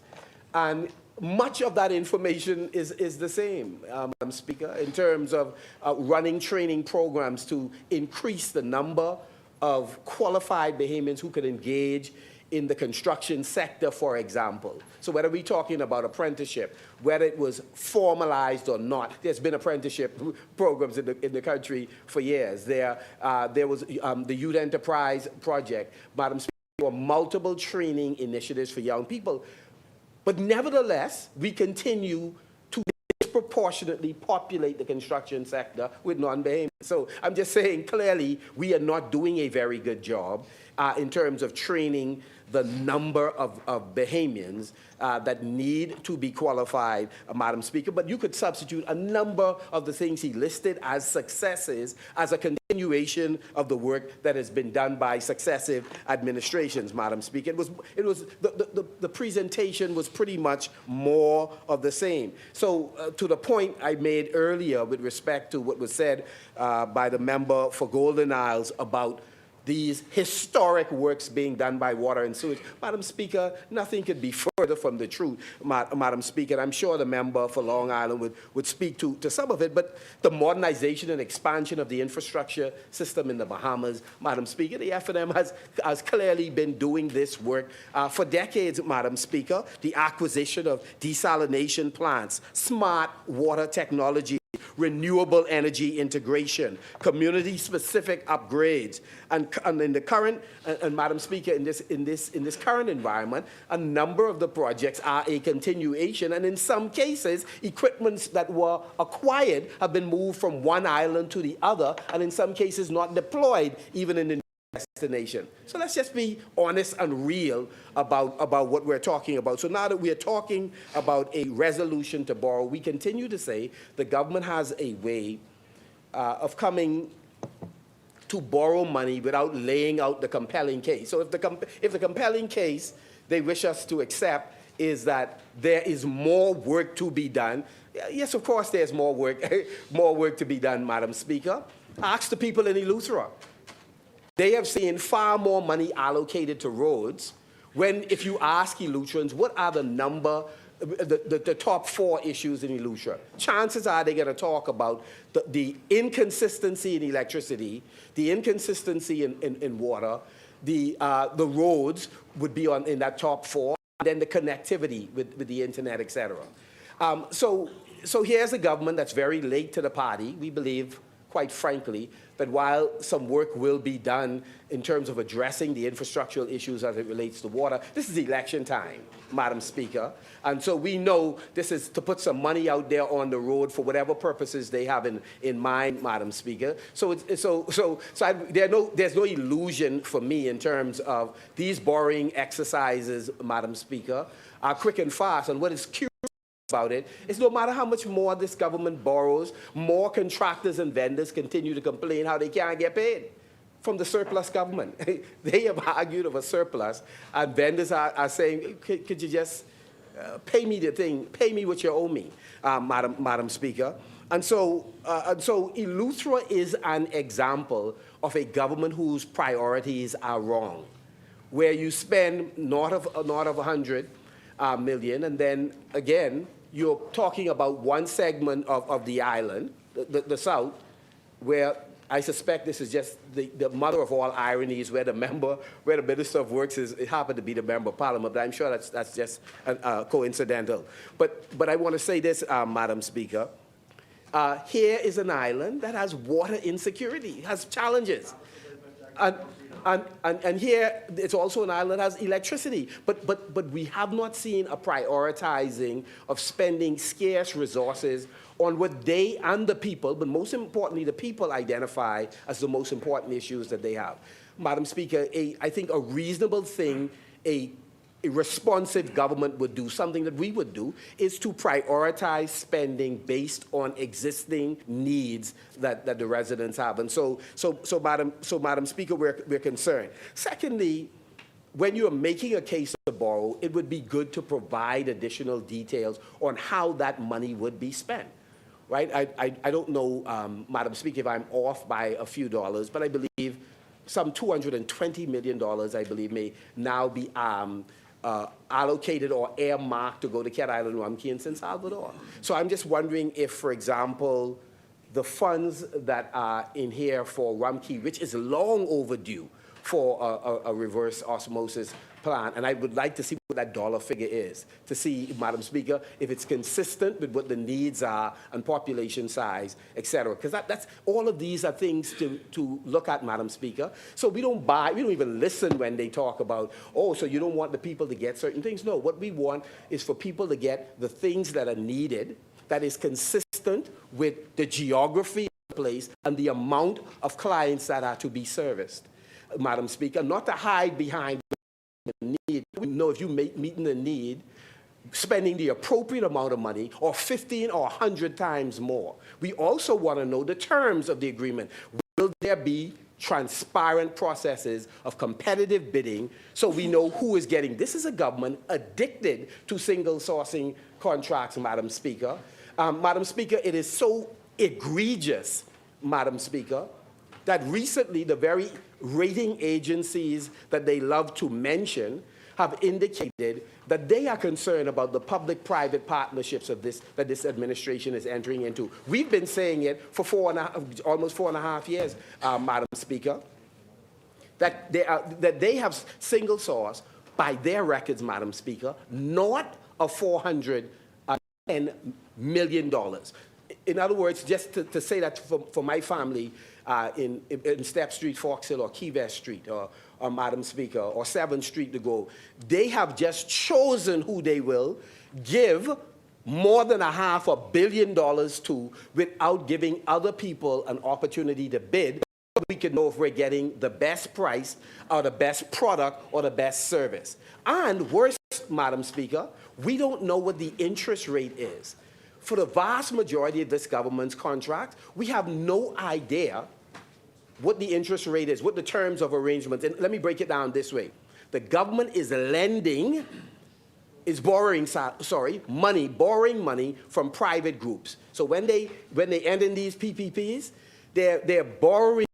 and much of that information is the same, Madam Speaker, in terms of running training programs to increase the number of qualified Bahamians who could engage in the construction sector, for example. So whether we're talking about apprenticeship, whether it was formalized or not, there's been apprenticeship programs in the country for years. There was the Youth Enterprise Project, Madam Speaker, there were multiple training initiatives for young people. But nevertheless, we continue to disproportionately populate the construction sector with non-Bahamians. So I'm just saying clearly we are not doing a very good job in terms of training the number of Bahamians that need to be qualified, Madam Speaker. But you could substitute a number of the things he listed as successes as a continuation of the work that has been done by successive administrations, Madam Speaker. The presentation was pretty much more of the same. So to the point I made earlier with respect to what was said by the member for Golden Isles about these historic works being done by water and sewage. Madam Speaker, nothing could be further from the truth, Madam Speaker. And I'm sure the member for Long Island would speak to some of it, but the modernization and expansion of the infrastructure system in the Bahamas, Madam Speaker, the F&M has clearly been doing this work for decades, Madam Speaker. The acquisition of desalination plants, smart water technology, renewable energy integration, community-specific upgrades, and in the current, and Madam Speaker, in this current environment, a number of the projects are a continuation, and in some cases, equipments that were acquired have been moved from one island to the other, and in some cases not deployed even in the destination. So let's just be honest and real about what we're talking about. So now that we are talking about a resolution to borrow, we continue to say the government has a way of coming to borrow money without laying out the compelling case. So if the compelling case they wish us to accept is that there is more work to be done, yes, of course there's more work to be done, Madam Speaker. Ask the people in Eleuthera. They have seen far more money allocated to roads when, if you ask Eleutherans, what are the top 4 issues in Eleuthera? Chances are they're going to talk about the inconsistency in electricity, the inconsistency in water, the roads would be in that top 4, and then the connectivity with the internet, et cetera. So here's a government that's very late to the party. We believe, quite frankly, that while some work will be done in terms of addressing the infrastructural issues as it relates to water, this is election time, Madam Speaker. And so we know this is to put some money out there on the road for whatever purposes they have in mind, Madam Speaker. So there's no illusion for me in terms of these borrowing exercises, Madam Speaker, are quick and fast. And what is curious about it is no matter how much more this government borrows, more contractors and vendors continue to complain how they can't get paid from the surplus government. They have argued of a surplus, and vendors are saying, could you just pay me the thing, pay me what you owe me, Madam Speaker. And so Eleuthera is an example of a government whose priorities are wrong, where you spend north of 100 million, and then again, you're talking about one segment of the island, the South, where I suspect this is just the mother of all ironies, where the Minister of Works it happened to be the Member of Parliament, but I'm sure that's just coincidental. But I want to say this, Madam Speaker. Here is an island that has water insecurity, has challenges. And here, it's also an island that has electricity. But we have not seen a prioritizing of spending scarce resources on what they and the people, but most importantly, the people identify as the most important issues that they have. Madam Speaker, I think a reasonable thing, a responsive government would do, something that we would do, is to prioritize spending based on existing needs that the residents have. And so Madam Speaker, we're concerned. Secondly, when you're making a case to borrow, it would be good to provide additional details on how that money would be spent. Right? I don't know, Madam Speaker, if I'm off by a few dollars, but I believe some $220 million, I believe, may now be allocated or earmarked to go to Cat Island, Rumkey, and San Salvador. So I'm just wondering if, for example, the funds that are in here for Rumkey, which is long overdue for a reverse osmosis plan, and I would like to see what that dollar figure is, to see, Madam Speaker, if it's consistent with what the needs are and population size, et cetera. Because that's all of these are things to look at, Madam Speaker. So we don't even listen when they talk about, oh, so you don't want the people to get certain things. No, what we want is for people to get the things that are needed, that is consistent with the geography of the place and the amount of clients that are to be serviced, Madam Speaker, not to hide behind the need. We know if you meeting the need, spending the appropriate amount of money, or 15 or 100 times more. We also want to know the terms of the agreement. Will there be transparent processes of competitive bidding so we know who is getting? This is a government addicted to single sourcing contracts, Madam Speaker. Madam Speaker, it is so egregious, Madam Speaker, that recently the very rating agencies that they love to mention have indicated that they are concerned about the public-private partnerships of that this administration is entering into. We've been saying it for almost 4.5 years, Madam Speaker, that they have single source by their records, Madam Speaker, not of $410 million. In other words, just to say that for my family, in Step Street, Fox Hill, or Key West Street, or Madam Speaker, or 7th Street to go, they have just chosen who they will give more than $500 million to without giving other people an opportunity to bid. We can know if we're getting the best price or the best product or the best service. And worse, Madam Speaker, we don't know what the interest rate is. For the vast majority of this government's contract, we have no idea what the interest rate is, what the terms of arrangement. And let me break it down this way. The government is borrowing money from private groups. So when they end in these PPPs, they're borrowing.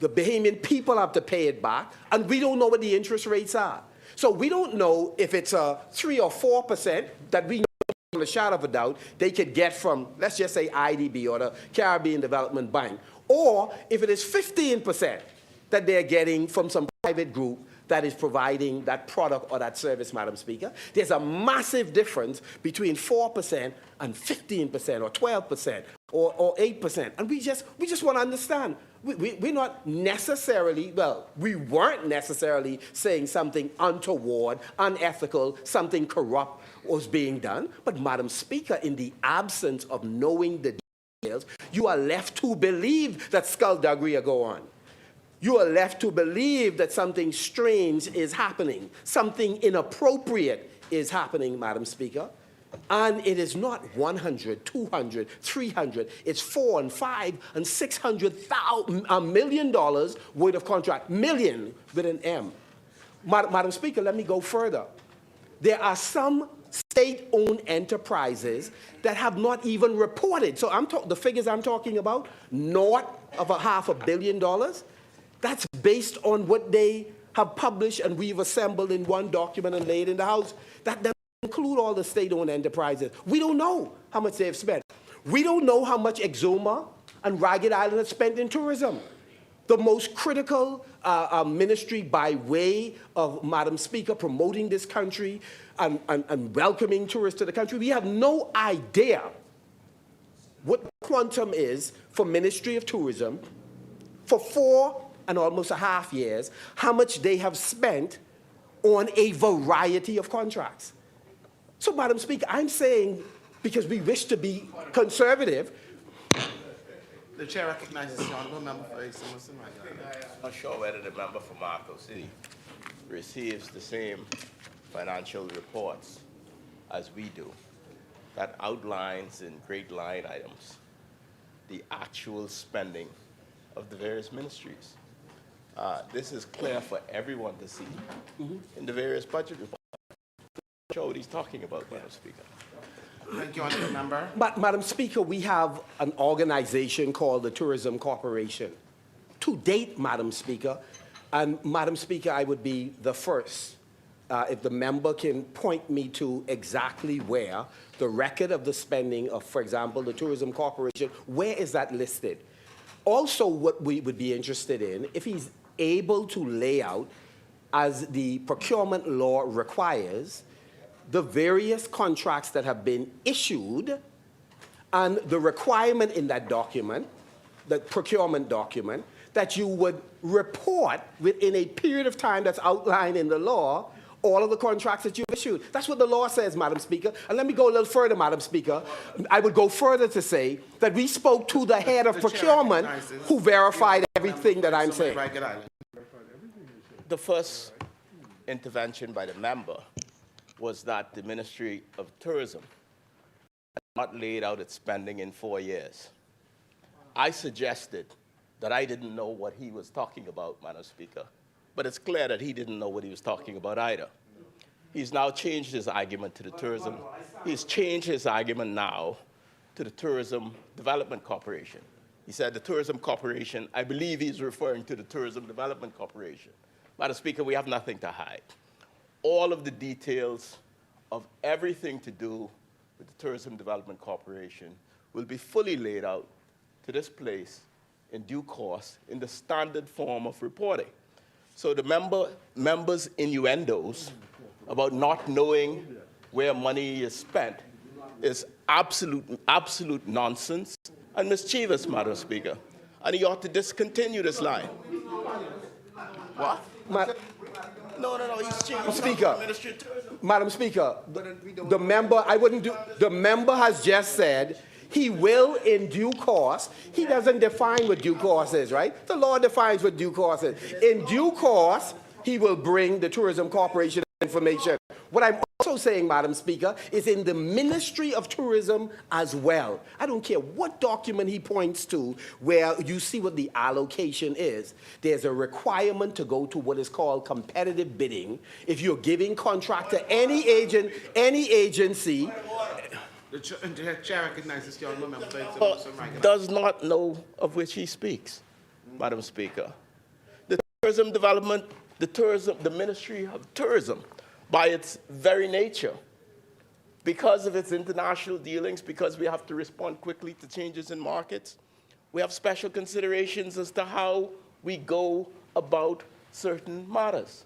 The Bahamian people have to pay it back, and we don't know what the interest rates are. So we don't know if it's a 3 or 4% that we know on a shadow of a doubt they could get from, let's just say, IDB or the Caribbean Development Bank, or if it is 15% that they're getting from some private group that is providing that product or that service, Madam Speaker. There's a massive difference between 4% and 15% or 12% or 8%. And we just want to understand. We're not necessarily, we weren't necessarily saying something untoward, unethical, something corrupt was being done. But, Madam Speaker, in the absence of knowing the details, you are left to believe that skullduggery will go on. You are left to believe that something strange is happening, something inappropriate is happening, Madam Speaker. And it is not 100, 200, 300. It's $400 and $500 and $600 million worth of contract. Million with an M. Madam Speaker, let me go further. there are some state-owned enterprises that have not even reported. So the figures I'm talking about, north of $500 million, that's based on what they have published and we've assembled in one document and laid in the House. That doesn't include all the state-owned enterprises. We don't know how much they've spent. We don't know how much Exuma and Ragged Island have spent in tourism. The most critical ministry by way of, Madam Speaker, promoting this country and welcoming tourists to the country. We have no idea what the quantum is for Ministry of Tourism for 4 and almost a half years, how much they have spent on a variety of contracts. So, Madam Speaker, I'm saying, because we wish to be conservative. The chair recognizes the honourable member for East Somerset. I'm not sure whether the member for Marco City receives the same financial reports as we do that outlines in great line items the actual spending of the various ministries. This is clear for everyone to see in the various budget reports. I'm not sure what he's talking about, Madam Speaker. Thank you, honourable member. But, Madam Speaker, we have an organization called the Tourism Corporation. To date, Madam Speaker, and Madam Speaker, I would be the first if the member can point me to exactly where the record of the spending of, for example, the Tourism Corporation, where is that listed? Also, what we would be interested in, if he's able to lay out, as the procurement law requires, the various contracts that have been issued and the requirement in that document, the procurement document, that you would report within a period of time that's outlined in the law all of the contracts that you've issued. That's what the law says, Madam Speaker. And let me go a little further, Madam Speaker. I would go further to say that we spoke to the head of procurement who verified everything that I'm saying. The first intervention by the member was that the Ministry of Tourism had not laid out its spending in 4 years. I suggested that I didn't know what he was talking about, Madam Speaker, but it's clear that he didn't know what he was talking about either. He's now changed his argument to the tourism. He's changed his argument now to the Tourism Development Corporation. He said the Tourism Corporation, I believe he's referring to the Tourism Development Corporation. Madam Speaker, we have nothing to hide. All of the details of everything to do with the Tourism Development Corporation will be fully laid out to this place in due course in the standard form of reporting. So the members' innuendos about not knowing where money is spent is absolute nonsense and mischievous, Madam Speaker. And he ought to discontinue this line. What? No, he's changing. Speaker, Madam Speaker, the member, the member has just said he will in due course. He doesn't define what due course is, right? The law defines what due course is. In due course, he will bring the Tourism Corporation information. What I'm also saying, Madam Speaker, is in the Ministry of Tourism as well. I don't care what document he points to where you see what the allocation is. There's a requirement to go to what is called competitive bidding. If you're giving contract to any agent, any agency. The chair recognizes the honourable member. Does not know of which he speaks, Madam Speaker. The tourism development, the Ministry of Tourism, by its very nature, because of its international dealings, because we have to respond quickly to changes in markets, we have special considerations as to how we go about certain matters.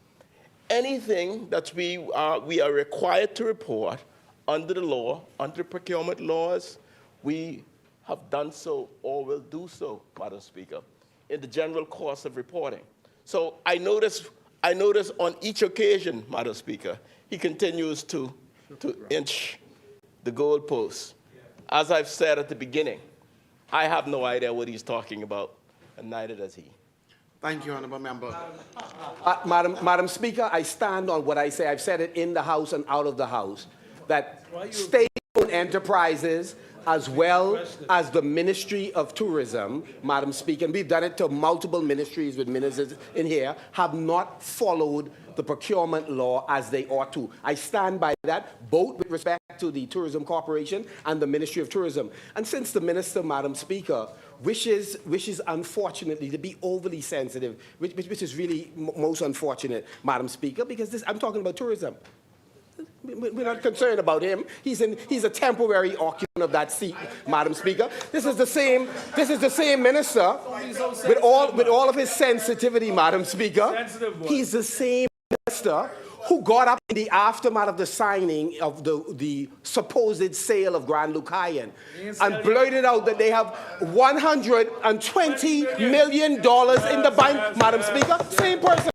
Anything that we are required to report under the law, under procurement laws, we have done so or will do so, Madam Speaker, in the general course of reporting. So I notice on each occasion, Madam Speaker, he continues to inch the goalposts. As I've said at the beginning, I have no idea what he's talking about, and neither does he. Thank you, honourable member. Madam Speaker, I stand on what I say. I've said it in the House and out of the House, that state-owned enterprises, as well as the Ministry of Tourism, Madam Speaker, and we've done it to multiple ministries with ministers in here, have not followed the procurement law as they ought to. I stand by that, both with respect to the Tourism Corporation and the Ministry of Tourism. And since the Minister, Madam Speaker, wishes unfortunately to be overly sensitive, which is really most unfortunate, Madam Speaker, because I'm talking about tourism. We're not concerned about him. He's a temporary occupant of that seat, Madam Speaker. This is the same minister with all of his sensitivity, Madam Speaker. He's the same minister who got up in the aftermath of the signing of the supposed sale of Grand Lucayan and blurted out that they have $120 million in the bank, Madam Speaker. Same person.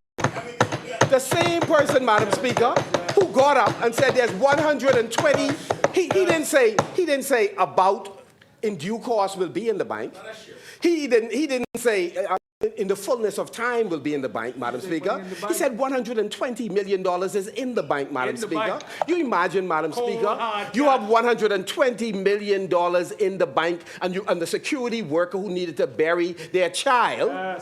The same person, Madam Speaker, who got up and said there's 120. He didn't say about in due course will be in the bank. He didn't say in the fullness of time will be in the bank, Madam Speaker. He said $120 million is in the bank, Madam Speaker. You imagine, Madam Speaker, you have $120 million in the bank, and the security worker who needed to bury their child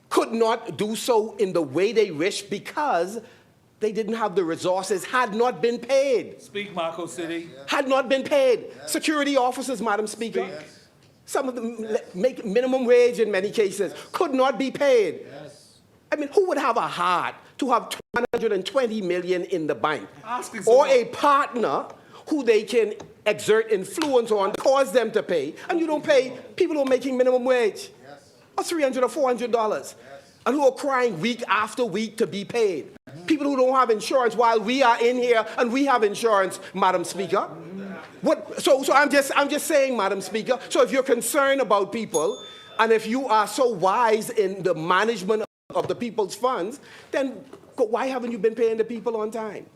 could not do so in the way they wish because they didn't have the resources, had not been paid. Speak, Marco City. Had not been paid. Security officers, Madam Speaker, some of them make minimum wage in many cases, could not be paid. I mean, who would have a heart to have $120 million in the bank? Or a partner who they can exert influence on, cause them to pay, and you don't pay people who are making minimum wage. Or $300 or $400, and who are crying week after week to be paid. People who don't have insurance while we are in here and we have insurance, Madam Speaker. So I'm just saying, Madam Speaker, so if you're concerned about people, and if you are so wise in the management of the people's funds, then why haven't you been paying the people on time?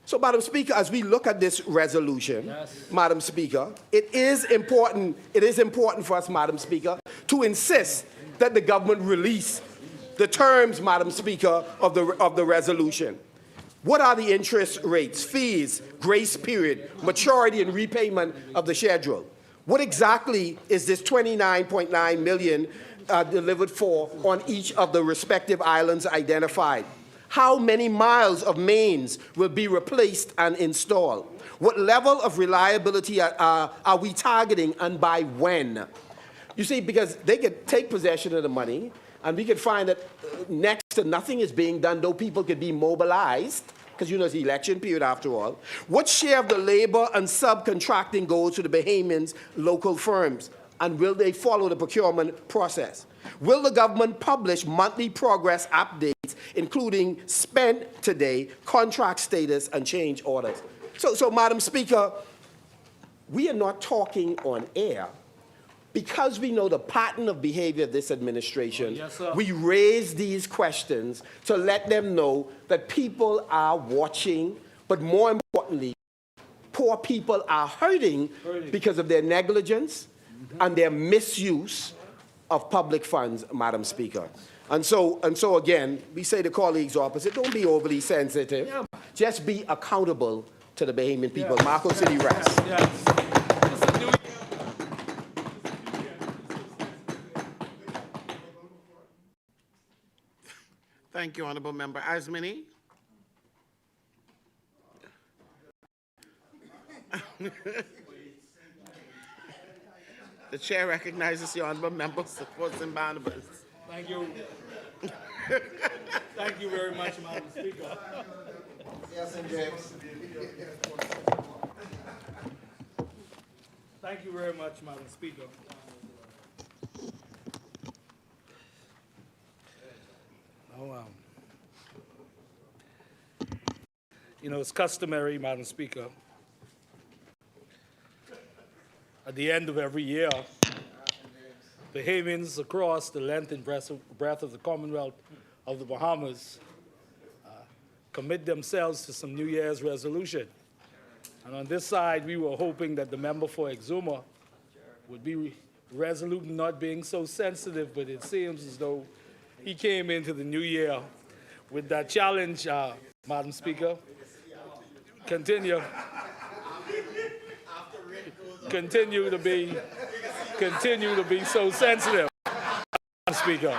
So, Madam Speaker, as we look at this resolution, Madam Speaker, it is important for us, Madam Speaker, to insist that the government release the terms, Madam Speaker, of the resolution. What are the interest rates, fees, grace period, maturity and repayment of the schedule? What exactly is this $29.9 million delivered for on each of the respective islands identified? How many miles of mains will be replaced and installed? What level of reliability are we targeting, and by when? You see, because they could take possession of the money, and we could find that next to nothing is being done, though people could be mobilized, because it's the election period after all. What share of the labor and subcontracting goes to the Bahamians' local firms, and will they follow the procurement process? Will the government publish monthly progress updates, including spent today, contract status, and change orders? So, Madam Speaker, we are not talking on air. Because we know the pattern of behavior of this administration, we raise these questions to let them know that people are watching, but more importantly, poor people are hurting because of their negligence and their misuse of public funds, Madam Speaker. And so again, we say to colleagues opposite, don't be overly sensitive. Just be accountable to the Bahamian people. Marco City rest. Thank you, Honourable Member Asmini. The chair recognizes the Honourable Member supporting Barnabas. Thank you. Thank you very much, Madam Speaker. Yes, and James. Thank you very much, Madam Speaker. It's customary, Madam Speaker, at the end of every year, Bahamians across the length and breadth of the Commonwealth of the Bahamas commit themselves to some New Year's resolution. And on this side, we were hoping that the member for Exuma would be resolute in not being so sensitive, but it seems as though he came into the new year with that challenge, Madam Speaker. Continue to be so sensitive, Madam Speaker.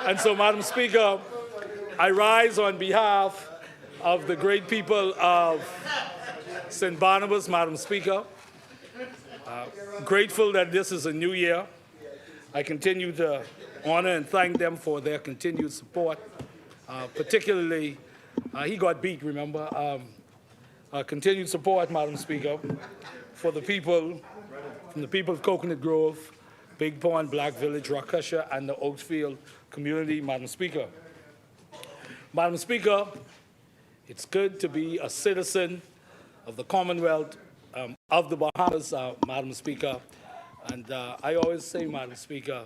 And so, Madam Speaker, I rise on behalf of the great people of St. Barnabas, Madam Speaker. Grateful that this is a new year. I continue to honor and thank them for their continued support, particularly, he got beat, remember? Continued support, Madam Speaker, for the people, from the people of Coconut Grove, Big Pond, Black Village, Rockcusher, and the Oakesfield community, Madam Speaker. Madam Speaker, it's good to be a citizen of the Commonwealth of the Bahamas, Madam Speaker. And I always say, Madam Speaker,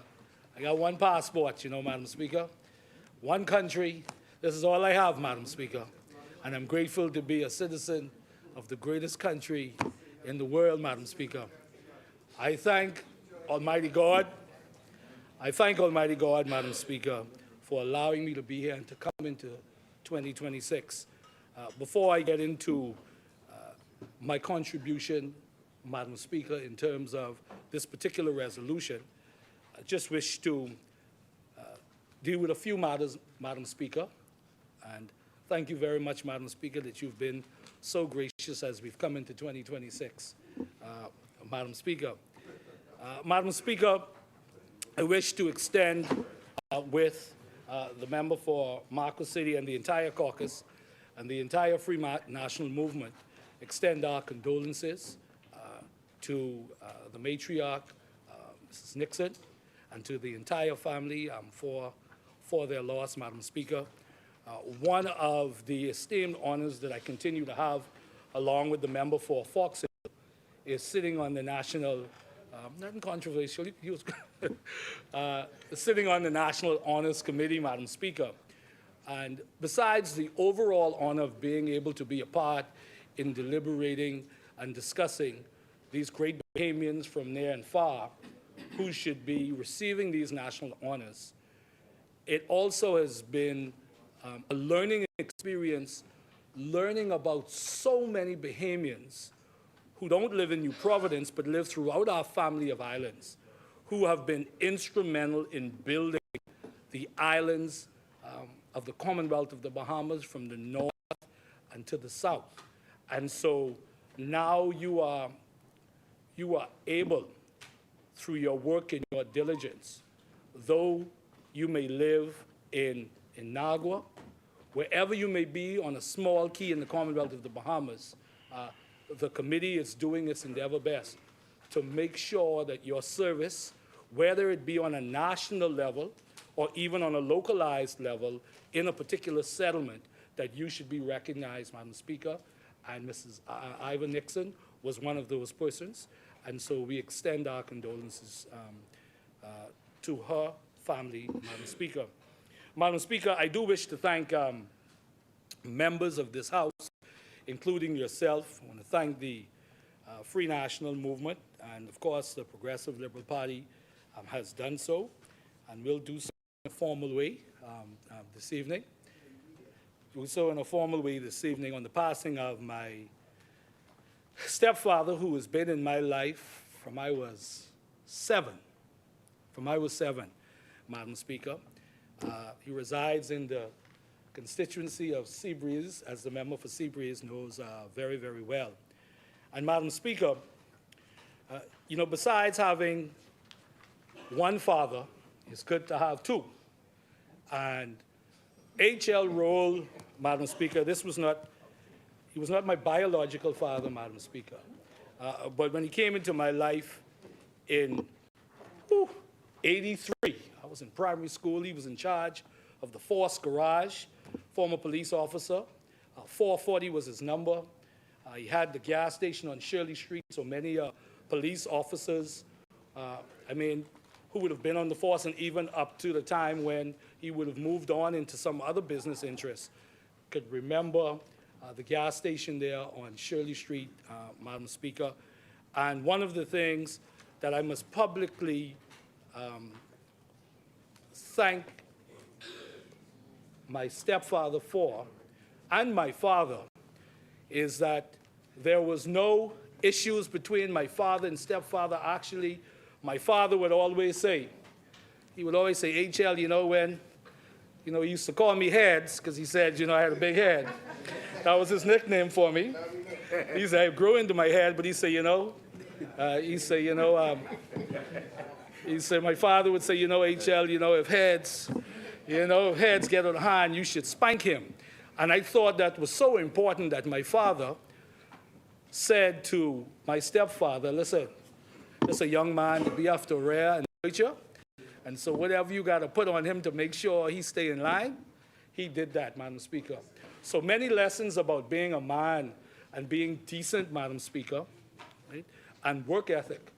I got one passport, you know, Madam Speaker, one country. This is all I have, Madam Speaker. And I'm grateful to be a citizen of the greatest country in the world, Madam Speaker. I thank Almighty God. I thank Almighty God, Madam Speaker, for allowing me to be here and to come into 2026. Before I get into my contribution, Madam Speaker, in terms of this particular resolution, I just wish to deal with a few matters, Madam Speaker. And thank you very much, Madam Speaker, that you've been so gracious as we've come into 2026. Madam Speaker. Madam Speaker, I wish to extend with the member for Marcus City and the entire caucus and the entire Free National Movement, extend our condolences to the matriarch, Mrs. Nixon, and to the entire family for their loss, Madam Speaker. One of the esteemed honors that I continue to have, along with the member for Fox, is sitting on the national, nothing controversial, he was sitting on the National Honors Committee, Madam Speaker. And besides the overall honor of being able to be a part in deliberating and discussing these great Bahamians from near and far who should be receiving these national honors, it also has been a learning experience, learning about so many Bahamians who don't live in New Providence but live throughout our family of islands, who have been instrumental in building the islands of the Commonwealth of the Bahamas from the north and to the south. And so now you are able, through your work and your diligence, though you may live in Nagua, wherever you may be on a small key in the Commonwealth of the Bahamas, the committee is doing its endeavor best to make sure that your service, whether it be on a national level or even on a localized level in a particular settlement, that you should be recognized, Madam Speaker. And Mrs. Ivan Nixon was one of those persons. And so we extend our condolences to her family, Madam Speaker. Madam Speaker, I do wish to thank members of this House, including yourself. I want to thank the Free National Movement, and of course the Progressive Liberal Party has done so, and will do so in a formal way this evening. Do so in a formal way this evening on the passing of my stepfather, who has been in my life from I was 7. Madam Speaker. He resides in the constituency of Seabreeze, as the member for Seabreeze knows very, very well. And Madam Speaker, you know, besides having one father, it's good to have two. And H.L. Roll, Madam Speaker, he was not my biological father, Madam Speaker. But when he came into my life in 83, I was in primary school. He was in charge of the Force Garage, former police officer. 440 was his number. He had the gas station on Shirley Street, so many police officers, who would have been on the force, and even up to the time when he would have moved on into some other business interests, could remember the gas station there on Shirley Street, Madam Speaker. And one of the things that I must publicly thank my stepfather for, and my father, is that there was no issues between my father and stepfather. Actually, my father would always say, H.L., you know, when You know, he used to call me Heads because he said, you know, I had a big head. That was his nickname for me. He said, I grew into my head, but he said, he said, my father would say, you know, HL, you know, if Heads get on hand, you should spank him. And I thought that was so important that my father said to my stepfather, listen, this a young man to be after rare and nurture. And so whatever you got to put on him to make sure he stay in line, he did that, Madam Speaker. So many lessons about being a man and being decent, Madam Speaker, right? And work ethic,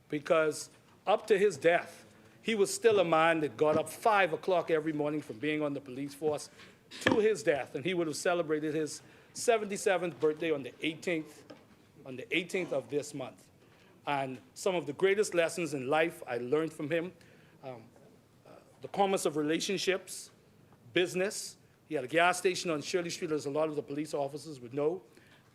because up to his death, he was still a man that got up 5 o'clock every morning from being on the police force to his death, and he would have celebrated his 77th birthday on the 18th of this month. And some of the greatest lessons in life I learned from him, the commerce of relationships, business. He had a gas station on Shirley Street, as a lot of the police officers would know,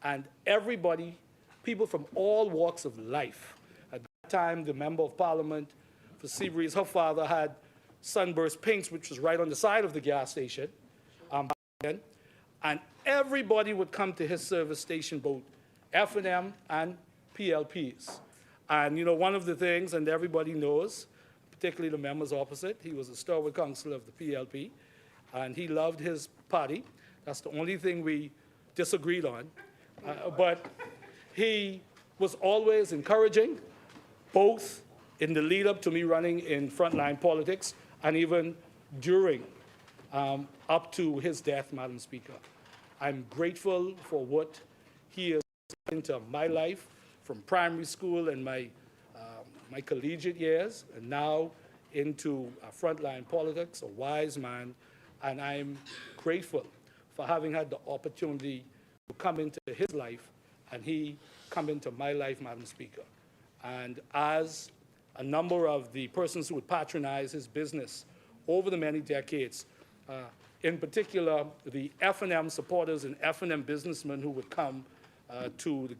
and everybody, people from all walks of life. At that time, the Member of Parliament for Seabreeze, her father had Sunburst Pinks, which was right on the side of the gas station, and everybody would come to his service station, both F&M and PLPs. And you know, one of the things, and everybody knows, particularly the members opposite, he was a stalwart councillor of the PLP, and he loved his party. That's the only thing we disagreed on. But he was always encouraging, both in the lead up to me running in frontline politics and even during, up to his death, Madam Speaker. I'm grateful for what he has done into my life from primary school and my collegiate years, and now into frontline politics, a wise man, and I'm grateful for having had the opportunity to come into his life, and he come into my life, Madam Speaker. And as a number of the persons who would patronize his business over the many decades, in particular the F&M supporters and F&M businessmen who would come to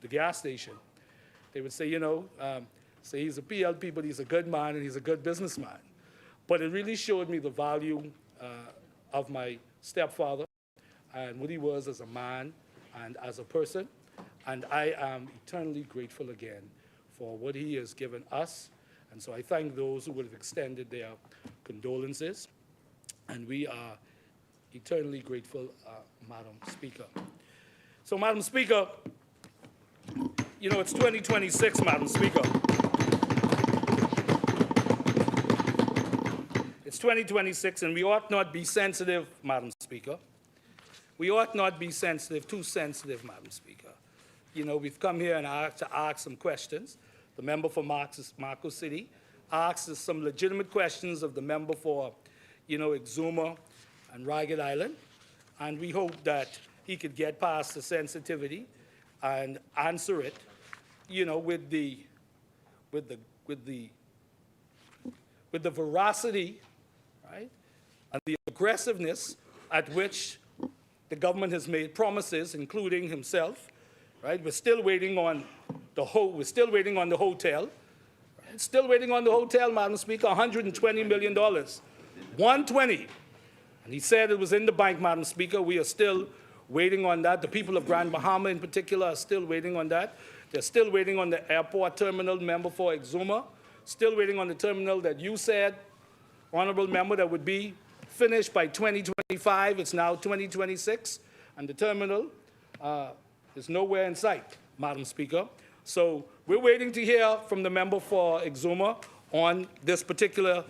the gas station, they would say, you know, say he's a PLP, but he's a good man and he's a good businessman. But it really showed me the value of my stepfather and what he was as a man and as a person. And I am eternally grateful again for what he has given us. And so I thank those who would have extended their condolences. And we are eternally grateful, Madam Speaker. So, Madam Speaker, you know, it's 2026, Madam Speaker. It's 2026, and we ought not be sensitive, Madam Speaker. We ought not be sensitive, too sensitive, Madam Speaker. You know, we've come here and ask some questions. The member for Marcos City asked us some legitimate questions of the member for, you know, Exuma and Ragged Island, and we hope that he could get past the sensitivity and answer it, you know, with the veracity, right, and the aggressiveness at which the government has made promises, including himself, right? We're still waiting on the hotel. Right? Still waiting on the hotel, Madam Speaker, $120 million. 120. And he said it was in the bank, Madam Speaker. We are still waiting on that. The people of Grand Bahama in particular are still waiting on that. They're still waiting on the airport terminal, member for Exuma. Still waiting on the terminal that you said, Honorable Member, that would be finished by 2025. It's now 2026, and the terminal is nowhere in sight, Madam Speaker. So we're waiting to hear from the member for Exuma on these particular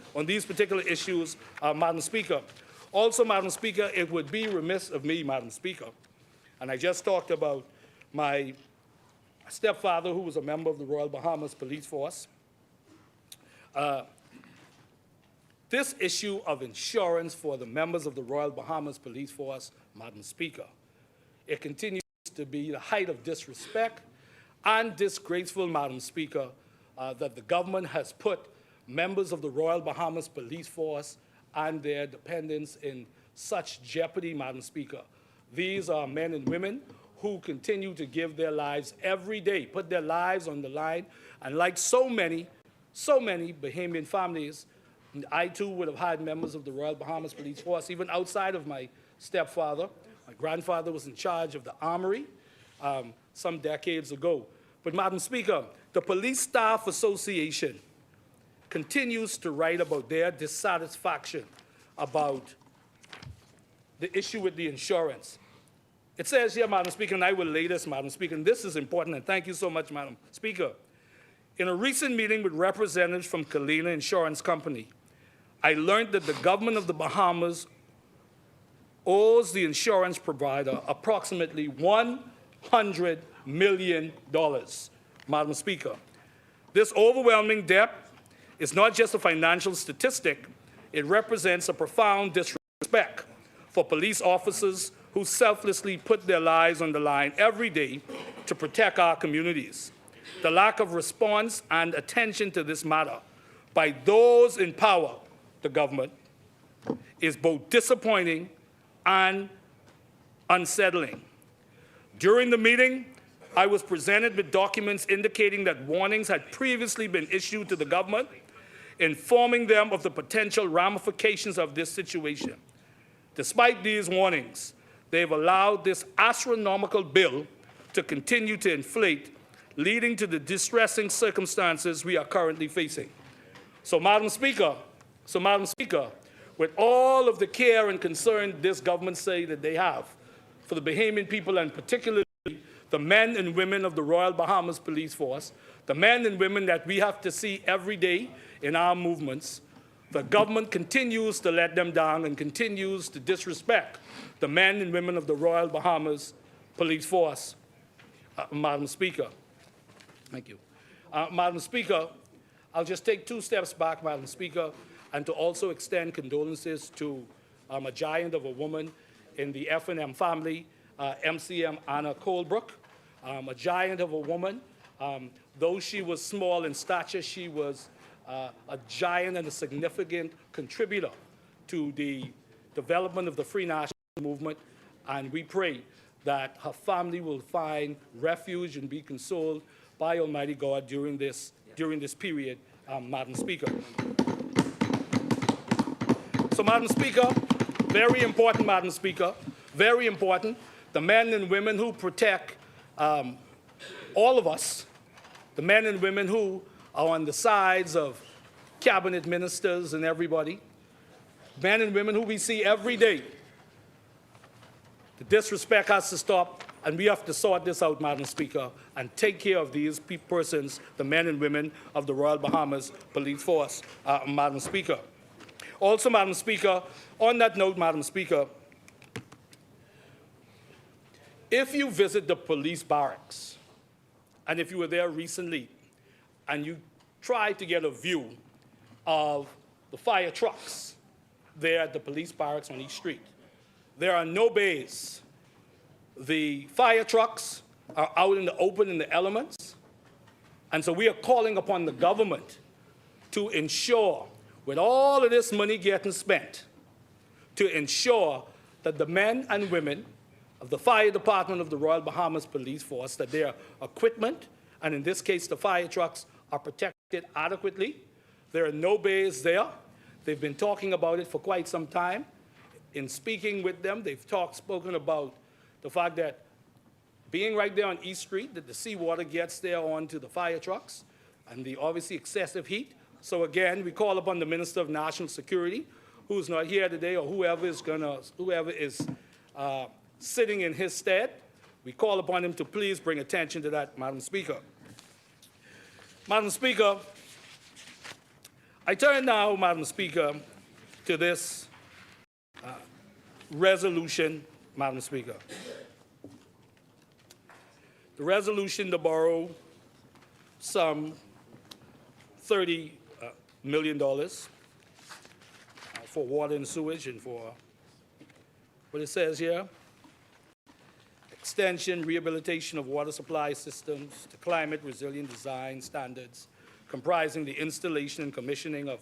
issues, Madam Speaker. Also, Madam Speaker, it would be remiss of me, Madam Speaker, and I just talked about my stepfather, who was a member of the Royal Bahamas Police Force. This issue of insurance for the members of the Royal Bahamas Police Force, Madam Speaker, it continues to be the height of disrespect and disgraceful, Madam Speaker, that the government has put members of the Royal Bahamas Police Force and their dependents in such jeopardy, Madam Speaker. These are men and women who continue to give their lives every day, put their lives on the line, and like so many Bahamian families, I, too, would have had members of the Royal Bahamas Police Force, even outside of my stepfather. My grandfather was in charge of the armory some decades ago. But, Madam Speaker, the Police Staff Association continues to write about their dissatisfaction about the issue with the insurance. It says here, Madam Speaker, and I will lay this, Madam Speaker, and this is important, and thank you so much, Madam Speaker. In a recent meeting with representatives from Kalina Insurance Company, I learned that the government of the Bahamas owes the insurance provider approximately $100 million, Madam Speaker. This overwhelming debt is not just a financial statistic, it represents a profound disrespect for police officers who selflessly put their lives on the line every day to protect our communities. The lack of response and attention to this matter by those in power, the government, is both disappointing and unsettling. During the meeting, I was presented with documents indicating that warnings had previously been issued to the government, informing them of the potential ramifications of this situation. Despite these warnings, they've allowed this astronomical bill to continue to inflate, leading to the distressing circumstances we are currently facing. So, Madam Speaker, with all of the care and concern this government say that they have for the Bahamian people, and particularly the men and women of the Royal Bahamas Police Force, the men and women that we have to see every day in our movements, the government continues to let them down and continues to disrespect the men and women of the Royal Bahamas Police Force. Madam Speaker, thank you. Madam Speaker, I'll just take 2 steps back, Madam Speaker, and to also extend condolences to a giant of a woman in the F&M family, MCM Anna Colebrook, a giant of a woman. Though she was small in stature, she was a giant and a significant contributor to the development of the Free National Movement, and we pray that her family will find refuge and be consoled by Almighty God during this period, Madam Speaker. So, Madam Speaker, very important, Madam Speaker, very important, the men and women who protect all of us, the men and women who are on the sides of cabinet ministers and everybody, men and women who we see every day. The disrespect has to stop, and we have to sort this out, Madam Speaker, and take care of these persons, the men and women of the Royal Bahamas Police Force, Madam Speaker. Also, Madam Speaker, on that note, Madam Speaker, if you visit the police barracks, and if you were there recently, and you try to get a view of the fire trucks there at the police barracks on East Street, there are no bays. The fire trucks are out in the open in the elements, and so we are calling upon the government to ensure, with all of this money getting spent, to ensure that the men and women of the fire department of the Royal Bahamas Police Force, that their equipment, and in this case the fire trucks, are protected adequately. There are no bays there. They've been talking about it for quite some time. In speaking with them, they've spoken about the fact that being right there on East Street, that the seawater gets there onto the fire trucks, and the obviously excessive heat. So again, we call upon the Minister of National Security, who's not here today, or whoever is sitting in his stead. We call upon him to please bring attention to that, Madam Speaker. Madam Speaker, I turn now, Madam Speaker, to this resolution, Madam Speaker. The resolution to borrow some $30 million for water and sewage, and for what it says here, extension, rehabilitation of water supply systems to climate resilient design standards, comprising the installation and commissioning of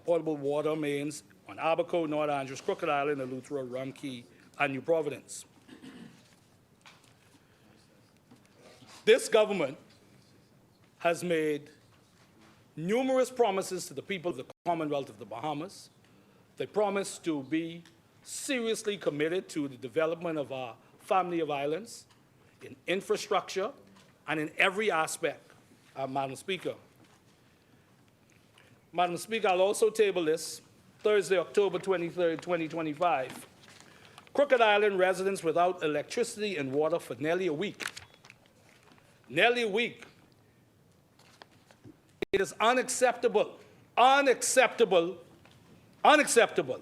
potable water mains on Abaco, North Andrews, Crooked Island, Eleuthera, Rum Cay, and New Providence. This government has made numerous promises to the people of the Commonwealth of the Bahamas. They promised to be seriously committed to the development of our family of islands in infrastructure and in every aspect, Madam Speaker. Madam Speaker, I'll also table this Thursday, October 23rd, 2025. Crooked Island residents without electricity and water for nearly a week. Nearly a week. It is unacceptable, unacceptable, unacceptable.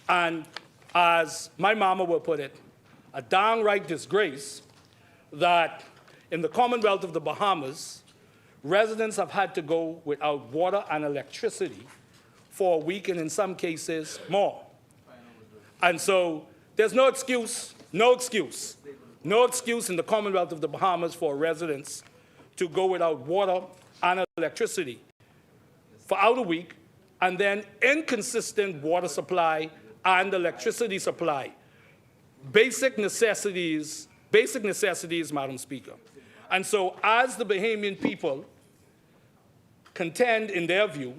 And as my mama will put it, a downright disgrace that in the Commonwealth of the Bahamas, residents have had to go without water and electricity for a week, and in some cases, more. And so there's no excuse, no excuse, no excuse in the Commonwealth of the Bahamas for residents to go without water and electricity for out a week, and then inconsistent water supply and electricity supply. Basic necessities, Madam Speaker. And so as the Bahamian people contend, in their view,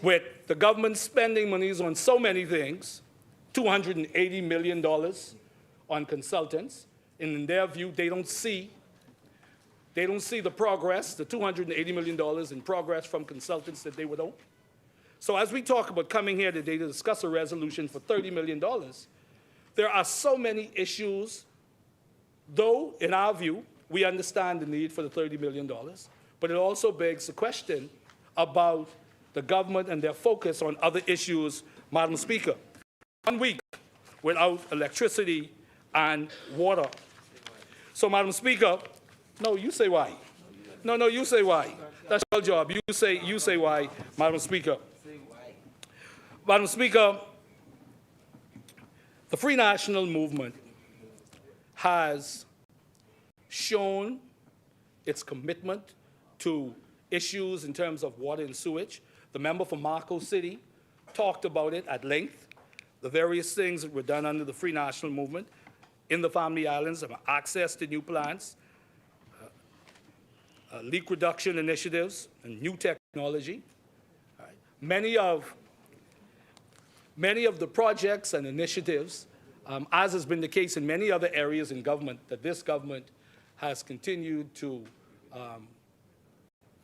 with the government spending monies on so many things, $280 million on consultants, and in their view, they don't see the progress, the $280 million in progress from consultants that they would owe. So as we talk about coming here today to discuss a resolution for $30 million, there are so many issues, though, in our view, we understand the need for the $30 million, but it also begs the question about the government and their focus on other issues, Madam Speaker. 1 week without electricity and water. So, Madam Speaker, no, you say why. No, you say why. That's your job. You say why, Madam Speaker. Madam Speaker, the Free National Movement has shown its commitment to issues in terms of water and sewage. The member for Marco City talked about it at length, the various things that were done under the Free National Movement in the Family Islands, access to new plants, leak reduction initiatives, and new technology. Right. Many of the projects and initiatives, as has been the case in many other areas in government, that this government has continued to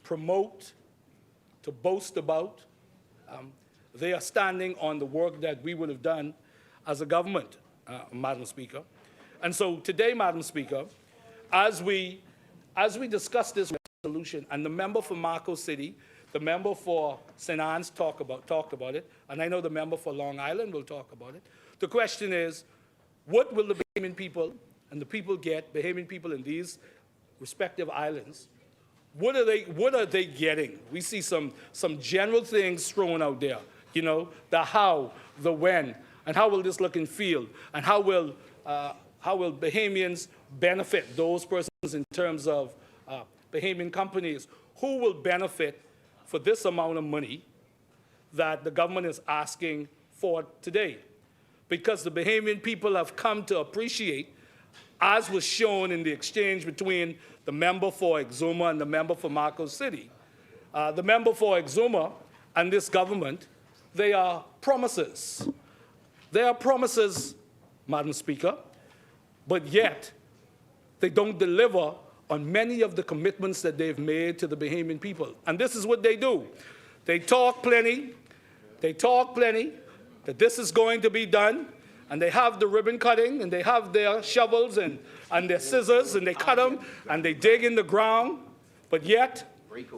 promote, to boast about. They are standing on the work that we would have done as a government, Madam Speaker. And so today, Madam Speaker, as we discuss this resolution, and the member for Marco City, the member for St. Anne's talked about it, and I know the member for Long Island will talk about it. The question is, what will the Bahamian people and the people get, Bahamian people in these respective islands, what are they getting? We see some general things thrown out there, you know, the how, the when, and how will this look and feel, and how will Bahamians benefit, those persons in terms of Bahamian companies, who will benefit for this amount of money that the government is asking for today? Because the Bahamian people have come to appreciate, as was shown in the exchange between the member for Exuma and the member for Marco City. The member for Exuma and this government, they are promises. They are promises, Madam Speaker, but yet they don't deliver on many of the commitments that they've made to the Bahamian people. And this is what they do. They talk plenty that this is going to be done, and they have the ribbon cutting, and they have their shovels and their scissors, and they cut them, and they dig in the ground, but yet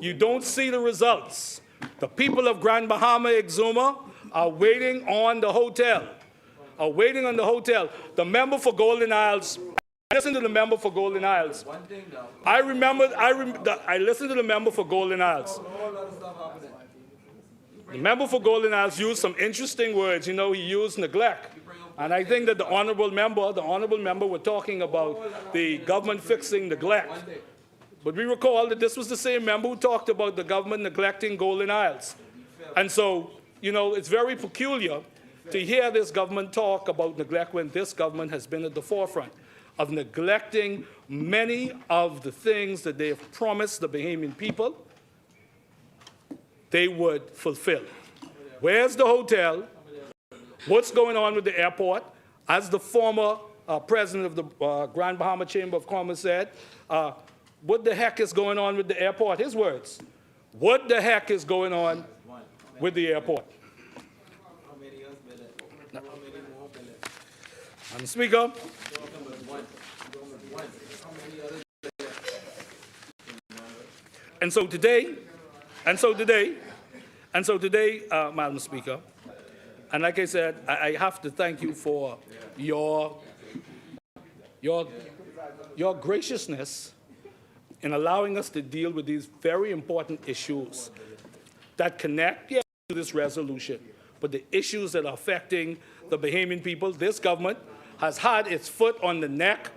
you don't see the results. The people of Grand Bahama, Exuma, are waiting on the hotel, The member for Golden Isles, listen to the member for Golden Isles. I listened to the member for Golden Isles. The member for Golden Isles used some interesting words. You know, he used neglect. And I think that the honorable member were talking about the government fixing neglect. But we recall that this was the same member who talked about the government neglecting Golden Isles. And so, you know, it's very peculiar to hear this government talk about neglect when this government has been at the forefront of neglecting many of the things that they have promised the Bahamian people. they would fulfill. Where's the hotel? What's going on with the airport? As the former president of the Grand Bahama Chamber of Commerce said, what the heck is going on with the airport? His words. What the heck is going on with the airport? Madam Speaker. And so today, Madam Speaker, and like I said, I have to thank you for your graciousness in allowing us to deal with these very important issues that connect to this resolution, but the issues that are affecting the Bahamian people. This government has had its foot on the neck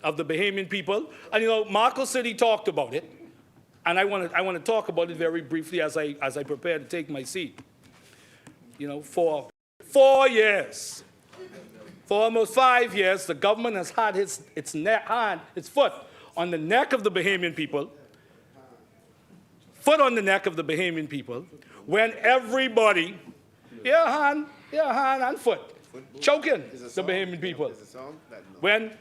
of the Bahamian people. And you know, Marco City talked about it, and I want to talk about it very briefly as I prepare to take my seat. You know, for 4 years, for almost 5 years, the government has had its foot on the neck of the Bahamian people, when everybody, hand and foot, choking the Bahamian people. When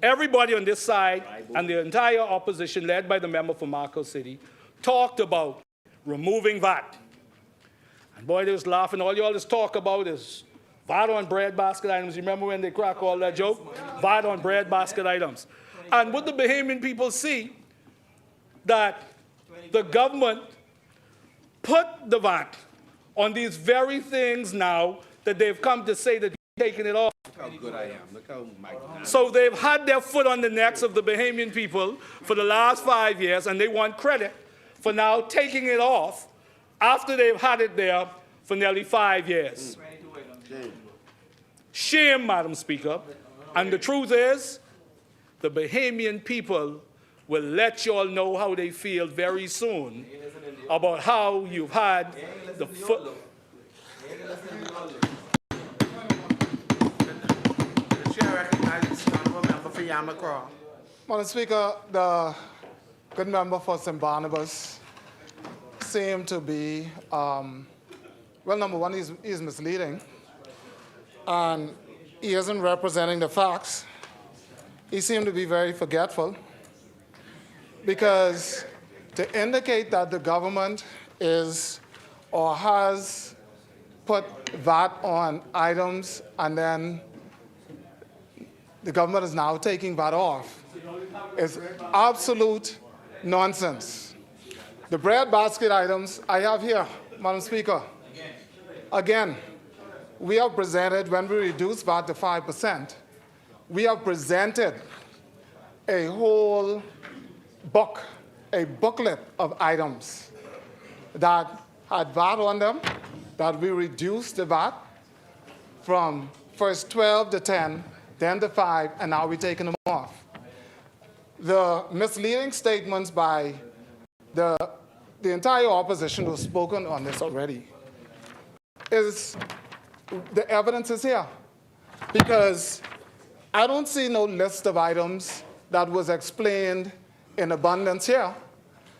everybody on this side and the entire opposition, led by the member for Marco City, talked about removing VAT. And boy, they was laughing. All you all just talk about is VAT on bread basket items. You remember when they crack all that joke? VAT on bread basket items. And would the Bahamian people see that the government put the VAT on these very things now that they've come to say that they're taking it off? Look how good I am. Look how So they've had their foot on the necks of the Bahamian people for the last 5 years, and they want credit for now taking it off after they've had it there for nearly 5 years. Shame, Madam Speaker. And the truth is, the Bahamian people will let you all know how they feel very soon about how you've had the foot. The chair recognizes the honourable member for Yamacraw. Madam Speaker, the good member for St. Barnabas seemed to be, well, number one, he's misleading, and he isn't representing the facts. He seemed to be very forgetful, because to indicate that the government is or has put VAT on items and then the government is now taking VAT off is absolute nonsense. The bread basket items I have here, Madam Speaker. Again, we have presented, when we reduced VAT to 5%, we have presented a whole book, a booklet of items that had VAT on them, that we reduced the VAT from first 12 to 10, then to 5, and now we're taking them off. The misleading statements by the entire opposition who's spoken on this already is, the evidence is here. Because I don't see no list of items that was explained in abundance here.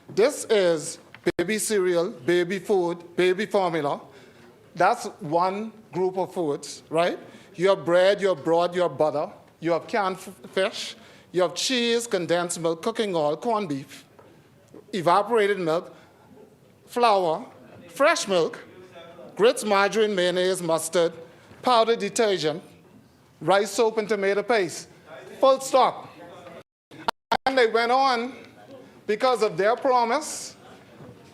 This is baby cereal, baby food, baby formula. That's one group of foods, right? You have bread, you have broad, you have butter, you have canned fish, you have cheese, condensed milk, cooking oil, corned beef, evaporated milk, flour, fresh milk, grits, margarine, mayonnaise, mustard, powdered detergent, rice soap, and tomato paste. Full stop. And they went on, because of their promise,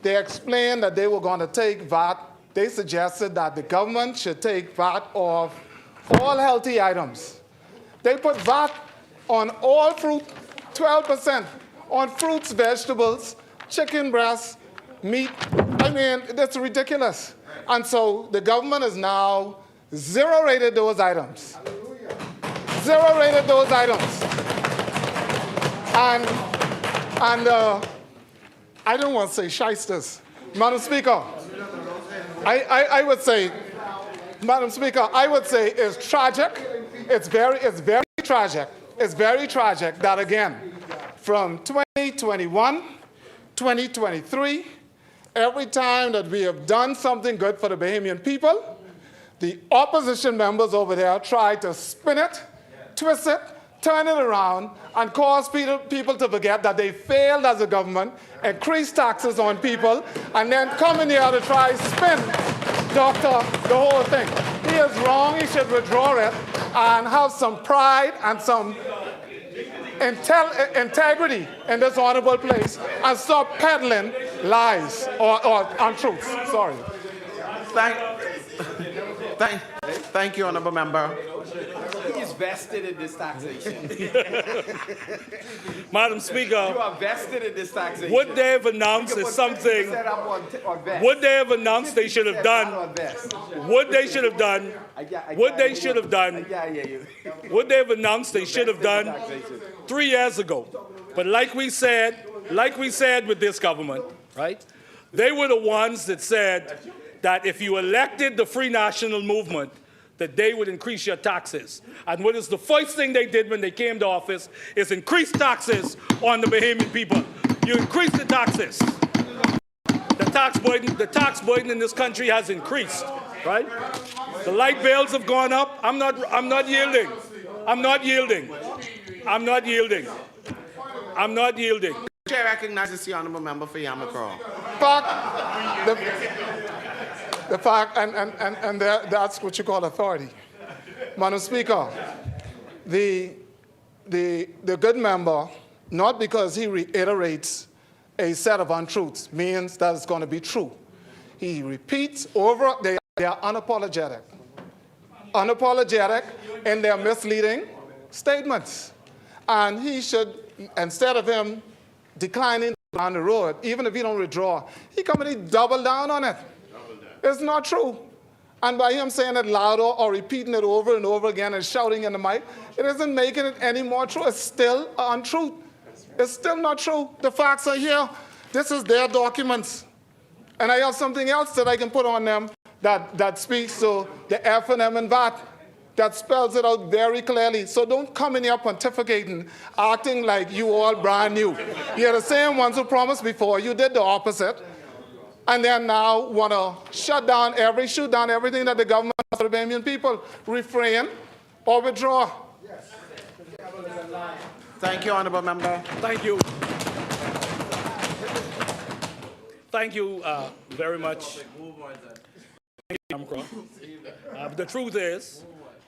they explained that they were going to take VAT. They suggested that the government should take VAT off all healthy items. They put VAT on all fruit, 12%, on fruits, vegetables, chicken breasts, meat. I mean, that's ridiculous. And so the government has now zero-rated those items. Zero-rated those items. And I don't want to say shysters. Madam Speaker, I would say, Madam Speaker, I would say it's tragic. It's very tragic. It's very tragic that, again, from 2021, 2023, every time that we have done something good for the Bahamian people, the opposition members over there try to spin it, twist it, turn it around, and cause people to forget that they failed as a government, increase taxes on people, and then come in here to try spin doctor the whole thing. He is wrong. He should withdraw it and have some pride and some integrity in this honorable place and stop peddling lies or untruths. Sorry. Thank you, honorable member. He's vested in this taxation. Madam Speaker, You are vested in this taxation. what they have announced is something, what they have announced they should have done, what they should have done, what they should have done, what they have announced they should have done 3 years ago. But like we said with this government, right? They were the ones that said that if you elected the Free National Movement, that they would increase your taxes. And what is the first thing they did when they came to office is increase taxes on the Bahamian people. You increase the taxes. The tax burden in this country has increased, right? The light bills have gone up. I'm not yielding. I'm not yielding. I'm not yielding. I'm not yielding. The chair recognizes the honorable member for Yamacraw. The fact, and that's what you call authority. Madam Speaker, the good member, not because he reiterates a set of untruths, means that it's going to be true. He repeats over, they are unapologetic. Unapologetic in their misleading statements. And he should, instead of him declining down the road, even if he don't withdraw, he come and he double down on it. It's not true. And by him saying it louder or repeating it over and over again and shouting in the mic, it isn't making it any more true. It's still untruth. It's still not true. The facts are here. This is their documents. And I have something else that I can put on them that speaks to the F&M and VAT, that spells it out very clearly. So don't come in here pontificating, acting like you all brand new. You're the same ones who promised before. You did the opposite. And then now want to shoot down everything that the government does for the Bahamian people. Refrain or withdraw. Thank you, honorable member. Thank you. Thank you very much.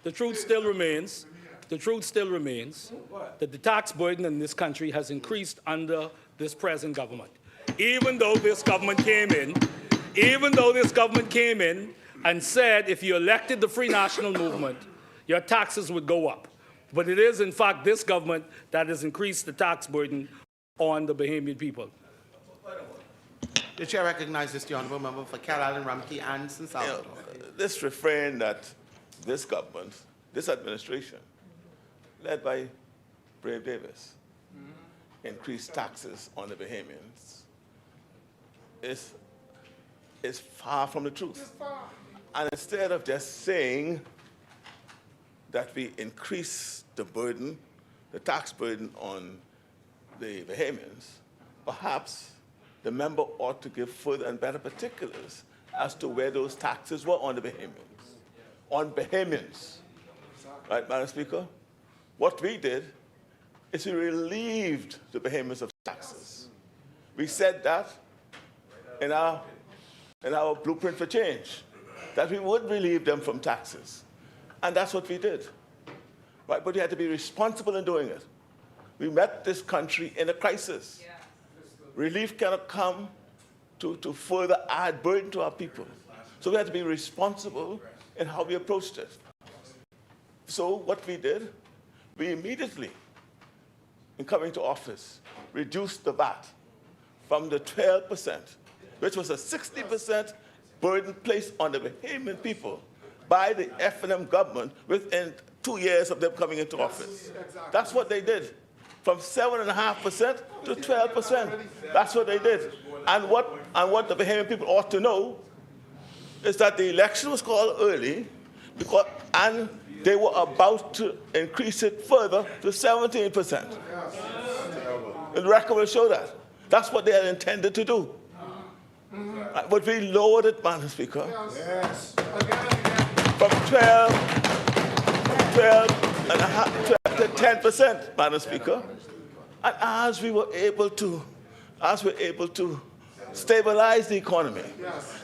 The truth still remains that the tax burden in this country has increased under this present government. Even though this government came in and said if you elected the Free National Movement, your taxes would go up. But it is, in fact, this government that has increased the tax burden on the Bahamian people. The chair recognizes the honorable member for Cal Island, Ramkey, and San Salvador. This refrain that this government, this administration, led by Brave Davis, increased taxes on the Bahamians is far from the truth. And instead of just saying that we increase the burden, the tax burden on the Bahamians, perhaps the member ought to give further and better particulars as to where those taxes were on the Bahamians. On Bahamians. Right, Madam Speaker? What we did is we relieved the Bahamians of taxes. We said that in our blueprint for change, that we would relieve them from taxes. And that's what we did. Right? But we had to be responsible in doing it. We met this country in a crisis. Yeah. Relief cannot come to further add burden to our people. So we had to be responsible in how we approached it. So what we did, we immediately, in coming to office, reduced the VAT from the 12%, which was a 60% burden placed on the Bahamian people by the F&M government within 2 years of them coming into office. That's what they did. From 7.5% to 12%. That's what they did. And what the Bahamian people ought to know is that the election was called early and they were about to increase it further to 17%. The record will show that. That's what they had intended to do. But we lowered it, Madam Speaker, Yes. from 12 and a half to 10%, Madam Speaker. And as we were able to stabilize the economy,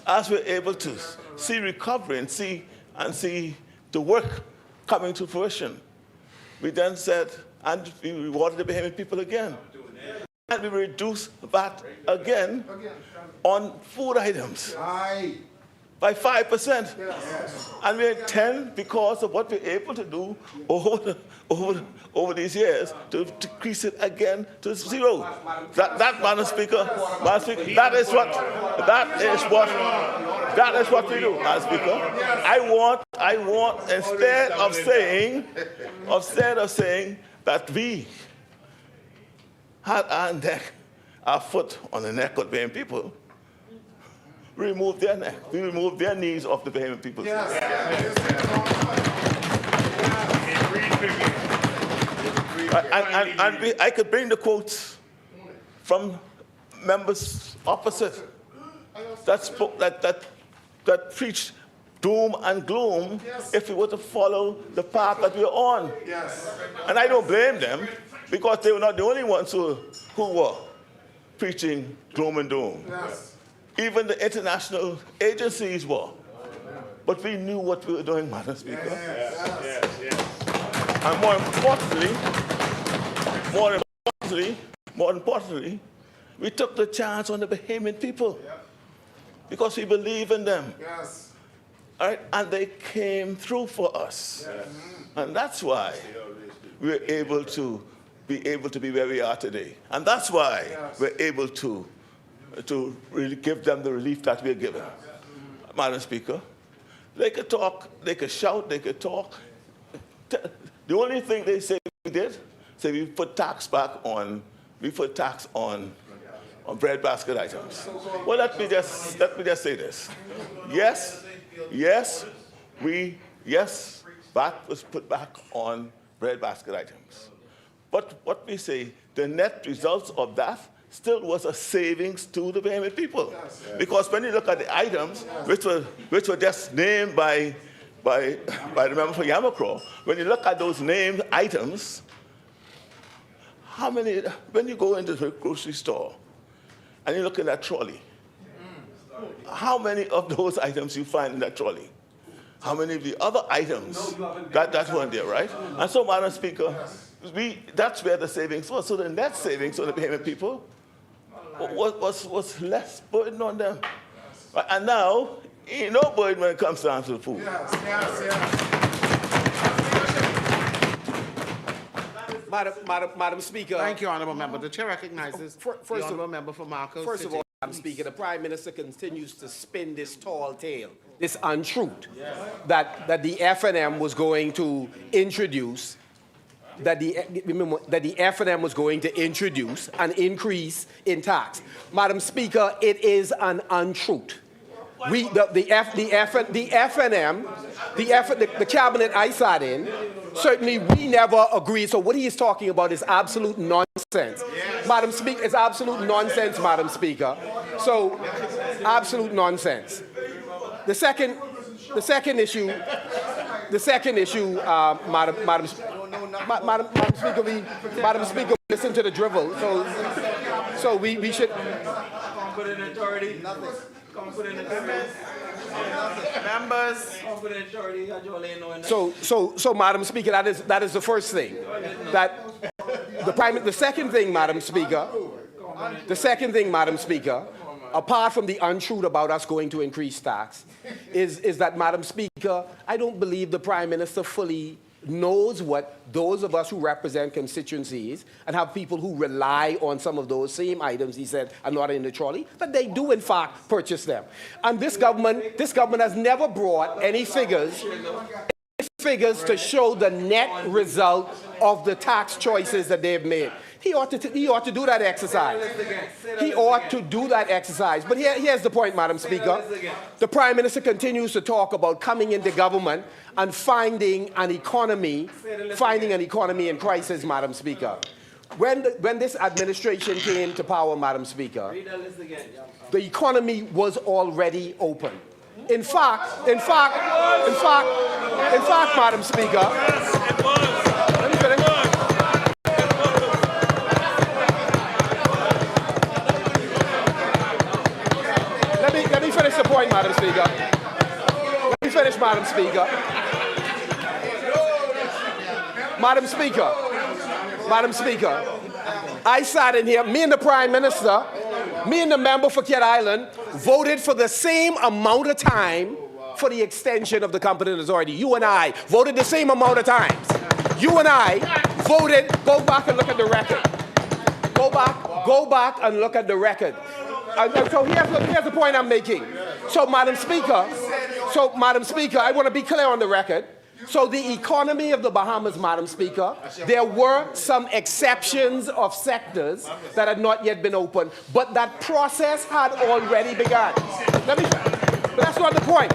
as we're able to see recovery and see the work coming to fruition, we then said, and we rewarded the Bahamian people again. And we reduced VAT again on food items by 5%. And we're at 10 because of what we're able to do over these years to decrease it again to 0. That, Madam Speaker, that is what we do, Madam Speaker. I want instead of saying that we had our foot on the neck of the Bahamian people, remove their neck. We remove their knees off the Bahamian people. I could bring the quotes from members opposite that preached doom and gloom if we were to follow the path that we're on. And I don't blame them, because they were not the only ones who were preaching gloom and doom. Even the international agencies were. But we knew what we were doing, Madam Speaker. And more importantly, we took the chance on the Bahamian people because we believe in them. All right? And they came through for us. And that's why we're able to be where we are today. And that's why we're able to really give them the relief that we're giving. Madam Speaker, they could talk, they could shout, they could talk. The only thing they say we did, say we put tax on bread basket items. Well, let me just say this. Yes, VAT was put back on bread basket items. But what we say, the net results of that still was a savings to the Bahamian people. Because when you look at the items, which were just named by the member for Yamakro, when you look at those named items, how many, when you go into the grocery store and you look in that trolley, how many of those items you find in that trolley? How many of the other items that weren't there, right? And so, Madam Speaker, that's where the savings was. So the net savings on the Bahamian people was less burden on them. And now, ain't no burden when it comes down to the food. Madam Speaker. Thank you, Honourable Member. The Chair recognizes the Honourable Member for Marcos. First of all, Madam Speaker, the Prime Minister continues to spin this tall tale, this untruth, that the FNM was going to introduce, that the FNM was going to introduce an increase in tax. Madam Speaker, it is an untruth. The cabinet I sat in, certainly we never agreed. So what he is talking about is absolute nonsense. Madam Speaker, it's absolute nonsense, Madam Speaker. So, absolute nonsense. The second issue, Madam Speaker, listen to the drivel. So we should. So, Madam Speaker, that is the first thing. The second thing, Madam Speaker, apart from the untruth about us going to increase tax, is that, Madam Speaker, I don't believe the Prime Minister fully knows what those of us who represent constituencies and have people who rely on some of those same items he said are not in the trolley, that they do in fact purchase them. And this government has never brought any figures to show the net result of the tax choices that they've made. He ought to do that exercise. He ought to do that exercise. But here's the point, Madam Speaker. The Prime Minister continues to talk about coming into government and finding an economy in crisis, Madam Speaker. when this administration came to power, Madam Speaker, the economy was already open. In fact, Madam Speaker, let me finish. Let me finish the point, Madam Speaker. Let me finish, Madam Speaker. Madam Speaker, I sat in here, me and the Prime Minister, me and the member for Kent Island voted for the same amount of time for the extension of the competent authority. You and I voted the same amount of times. You and I voted, go back and look at the record. Go back and look at the record. So here's the point I'm making. So, Madam Speaker, I want to be clear on the record. So the economy of the Bahamas, Madam Speaker, there were some exceptions of sectors that had not yet been opened, but that process had already begun. But that's not the point.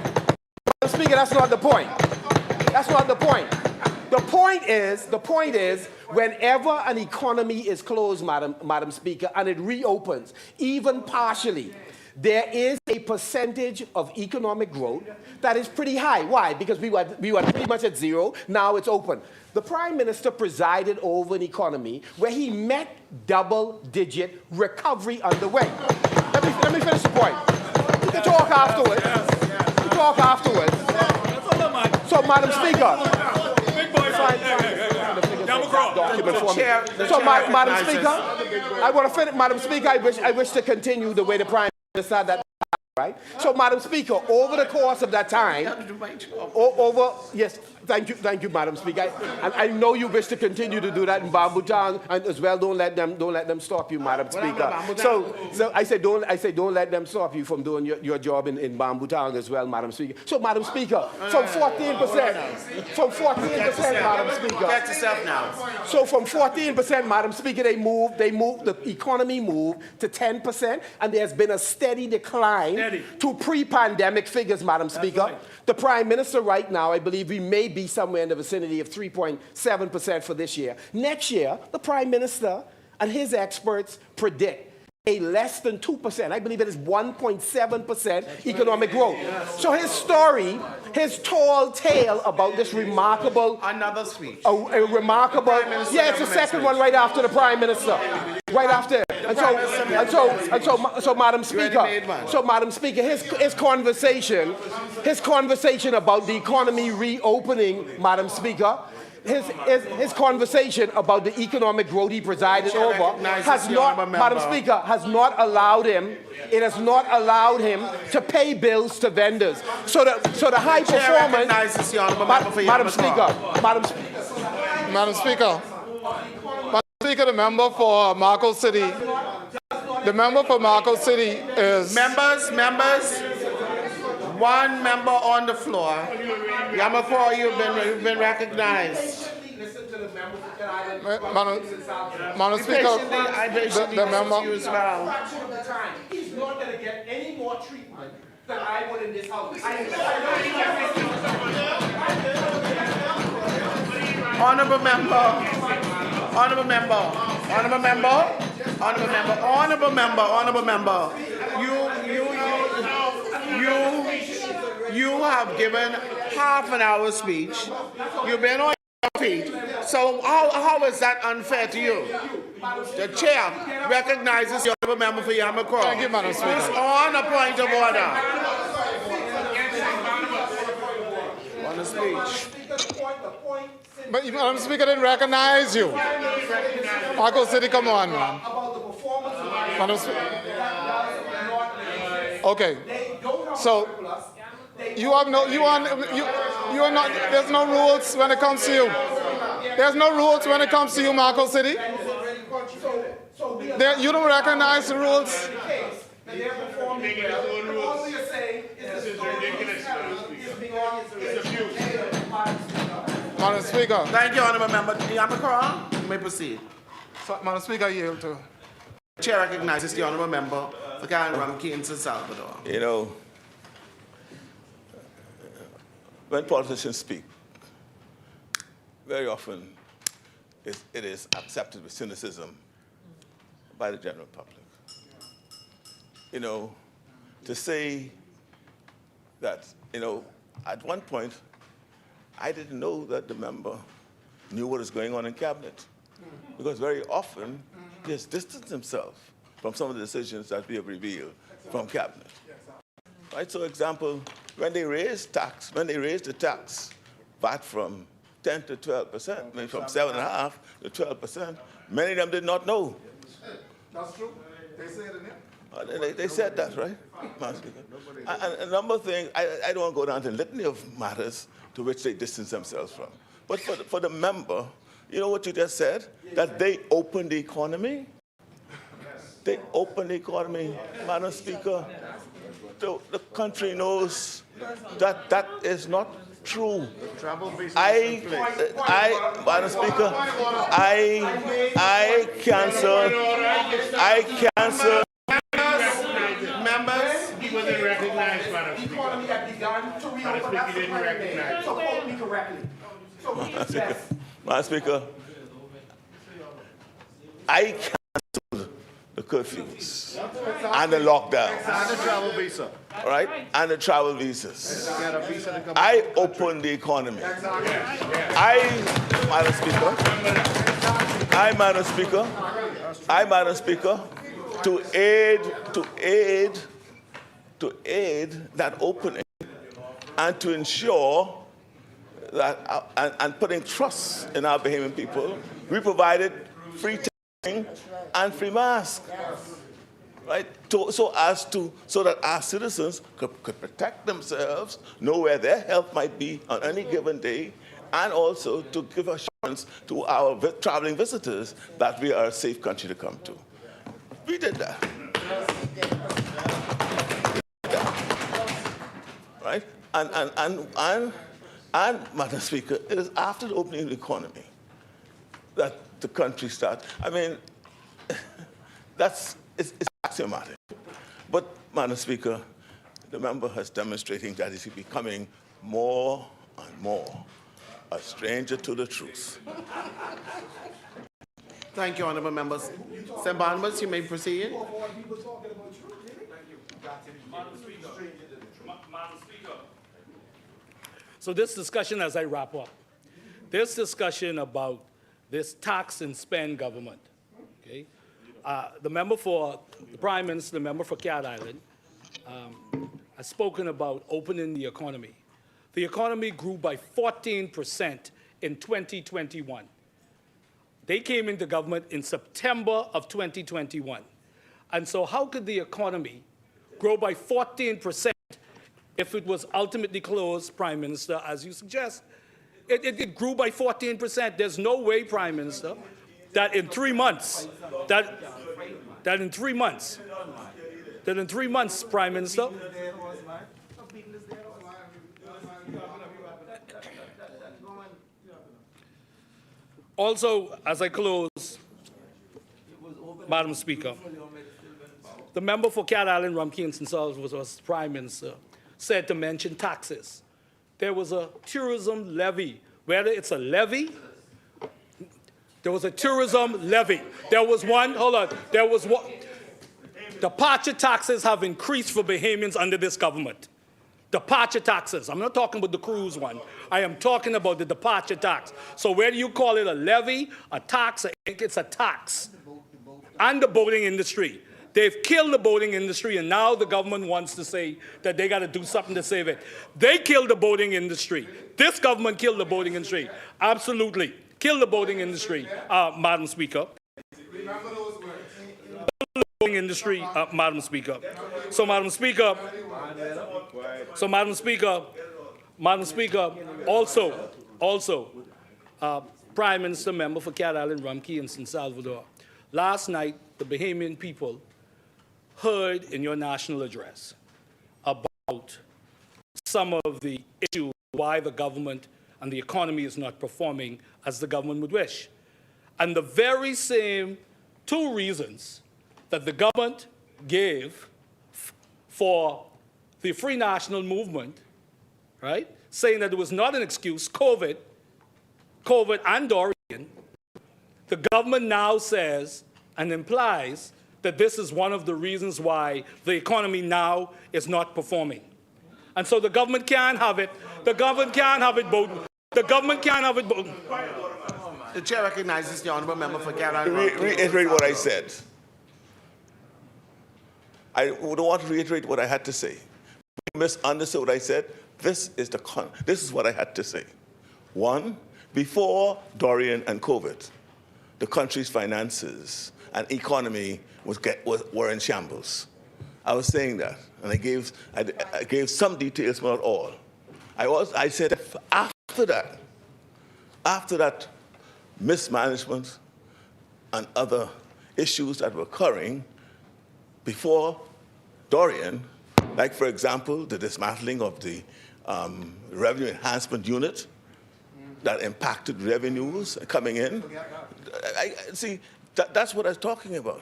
Madam Speaker, that's not the point. That's not the point. The point is, whenever an economy is closed, Madam Speaker, and it reopens, even partially, there is a percentage of economic growth that is pretty high. Why? Because we were pretty much at zero. Now it's open. The Prime Minister presided over an economy where he met double-digit recovery underway. Let me finish the point. We can talk afterwards. So, Madam Speaker. Madam Speaker, I want to finish. Madam Speaker, I wish to continue the way the Prime Minister that. Right? So, Madam Speaker, over the course of that time, yes, thank you, Madam Speaker. And I know you wish to continue to do that in Bamboo Town, and as well, don't let them stop you, Madam Speaker. So I say don't let them stop you from doing your job in Bamboo Town as well, Madam Speaker. So, Madam Speaker, from 14%, Madam Speaker. Get yourself now. So from 14%, Madam Speaker, the economy moved to 10%, and there's been a steady decline to pre-pandemic figures, Madam Speaker. Right. The Prime Minister right now, I believe we may be somewhere in the vicinity of 3.7% for this year. Next year, the Prime Minister and his experts predict a less than 2%. I believe it is 1.7% economic growth. So his story, his tall tale about this remarkable... Another speech. A remarkable... Yeah, it's the second one right after the Prime Minister. Right after. And so, Madam Speaker, his conversation about the economy reopening, Madam Speaker, his conversation about the economic growth he presided over has not, Madam Speaker, has not allowed him. It has not allowed him to pay bills to vendors. So the high performance. Madam Speaker, the member for Marco City. The member for Marco City is... Members, one member on the floor. Yamakor, you've been recognized. Madam Speaker, the member... He's not going to get any more treatment than I would in this house. Honorable member. You have given half an hour speech. You've been on your feet. So how is that unfair to you? The chair recognizes the honorable member for Yamakor. Thank you, Madam Speaker. Who's on a point of order. On a speech. But Madam Speaker didn't recognize you. Marco City, come on, man. Madam Speaker. Okay. So you are not. There's no rules when it comes to you. There's no rules when it comes to you, Marco City. You don't recognize the rules. Madam Speaker. Thank you, Honorable Member. Yamakor, you may proceed. So, Madam Speaker, I yield to. The chair recognizes the Honorable Member for Karen Rumkey in San Salvador. You know, when politicians speak, very often it is accepted with cynicism by the general public. You know, to say that, you know, at one point, I didn't know that the member knew what was going on in cabinet, because very often he has distanced himself from some of the decisions that we have revealed from cabinet. Right, so example, when they raised the tax, VAT from 10 to 12%, I mean from 7.5 to 12%, many of them did not know. That's true. They say it in it. They said that, right? And a number of things, I don't want to go down to a litany of matters to which they distance themselves from. But for the member, you know what you just said? That they opened the economy? They opened the economy, Madam Speaker. The country knows that that is not true. Travel visa Madam Speaker, I cancel. Members, He wasn't recognized, Madam the Speaker. economy had begun to reopen. That's the didn't correct name. recognize. So quote me correctly. So yes. Madam Speaker, I canceled the curfews and the lockdowns. And the travel visa. All right, and the travel visas. I opened the economy. Madam Speaker, to aid that opening and to ensure that, and putting trust in our Bahamian people, we provided free testing and free masks. Right? So that our citizens could protect themselves, know where their health might be on any given day, and also to give assurance to our traveling visitors that we are a safe country to come to. We did that. Right? And Madam Speaker, it is after the opening of the economy that the country starts. I mean, it's axiomatic. But, Madam Speaker, the member has demonstrating that he's becoming more and more a stranger to the truth. Thank you, honorable members. Senator Barnabas, you may proceed. So this discussion, as I wrap up, this discussion about this tax and spend government, okay? The member for the Prime Minister, the member for Cat Island, has spoken about opening the economy. The economy grew by 14% in 2021. They came into government in September of 2021. And so how could the economy grow by 14% if it was ultimately closed, Prime Minister, as you suggest? It grew by 14%. There's no way, Prime Minister, that in 3 months, that in 3 months, Prime Minister, also, as I close, Madam Speaker, the member for Cat Island, Rumkey and St. Saul's was Prime Minister, said to mention taxes. There was a tourism levy. Whether it's a levy, there was a tourism levy. There was one, hold on, there was one. Departure taxes have increased for Bahamians under this government. Departure taxes. I'm not talking about the cruise one. I am talking about the departure tax. So whether you call it a levy, a tax, it's a tax. And the boating industry. They've killed the boating industry, and now the government wants to say that they got to do something to save it. They killed the boating industry. This government killed the boating industry. Absolutely. Killed the boating industry, Madam Speaker. Remember those words. The boating industry, Madam Speaker. So, Madam Speaker, also, Prime Minister, member for Cat Island, Rumkey, and San Salvador. Last night, the Bahamian people heard in your national address about some of the issues why the government and the economy is not performing as the government would wish. And the very same 2 reasons that the government gave for the Free National Movement, right, saying that it was not an excuse, COVID and Dorian, The government now says and implies that this is one of the reasons why the economy now is not performing. And so the government can't have it. The government can't have it both. The government can't have it both. The chair recognizes the honourable member for Guyana. Reiterate what I said. I don't want to reiterate what I had to say. You misunderstood what I said. This is what I had to say. One, before Dorian and COVID, the country's finances and economy were in shambles. I was saying that, and I gave some details, but not all. I said after that mismanagement and other issues that were occurring before Dorian, like, for example, the dismantling of the revenue enhancement unit that impacted revenues coming in. See, that's what I was talking about.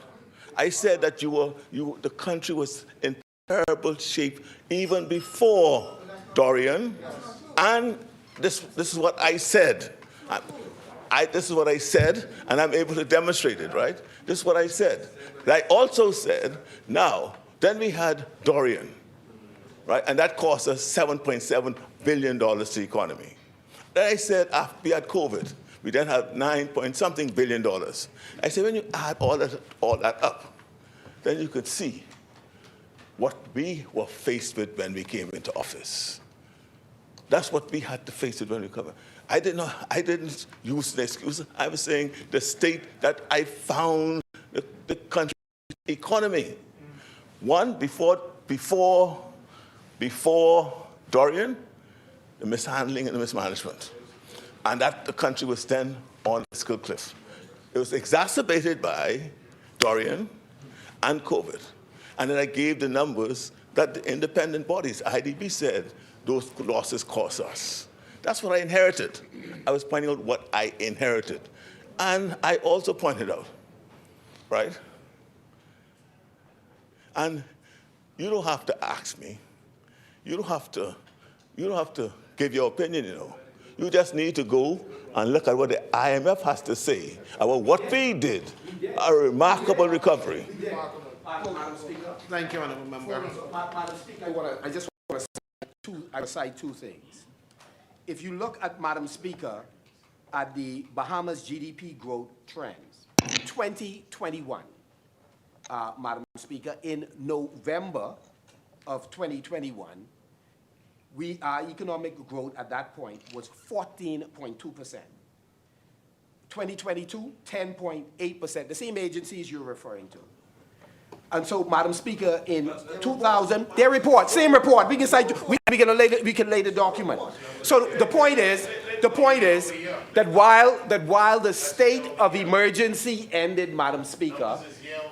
I said that the country was in terrible shape even before Dorian, and this is what I said. This is what I said, and I'm able to demonstrate it, right? This is what I said. I also said, now, then we had Dorian, right? And that cost us $7.7 billion to the economy. Then I said, after we had COVID, we then had $9-point-something billion. I said, when you add all that up, then you could see what we were faced with when we came into office. That's what we had to face with when we came. I didn't use an excuse. I was saying the state that I found the country's economy. One, before Dorian, the mishandling and the mismanagement. And that the country was then on a fiscal cliff. It was exacerbated by Dorian and COVID. And then I gave the numbers that the independent bodies, IDB, said those losses cost us. That's what I inherited. I was pointing out what I inherited. And I also pointed out, right? And you don't have to ask me. You don't have to give your opinion, you know. You just need to go and look at what the IMF has to say about what we did, a remarkable recovery. Thank you, honourable member. Madam Speaker, I just want to cite two things. If you look at, Madam Speaker, at the Bahamas GDP growth trends, 2021, Madam Speaker, in November of 2021, our economic growth at that point was 14.2%. 2022, 10.8%, the same agencies you're referring to. And so, Madam Speaker, in 2000, their report, same report, we can cite, we can lay the document. So the point is that while the state of emergency ended, Madam Speaker,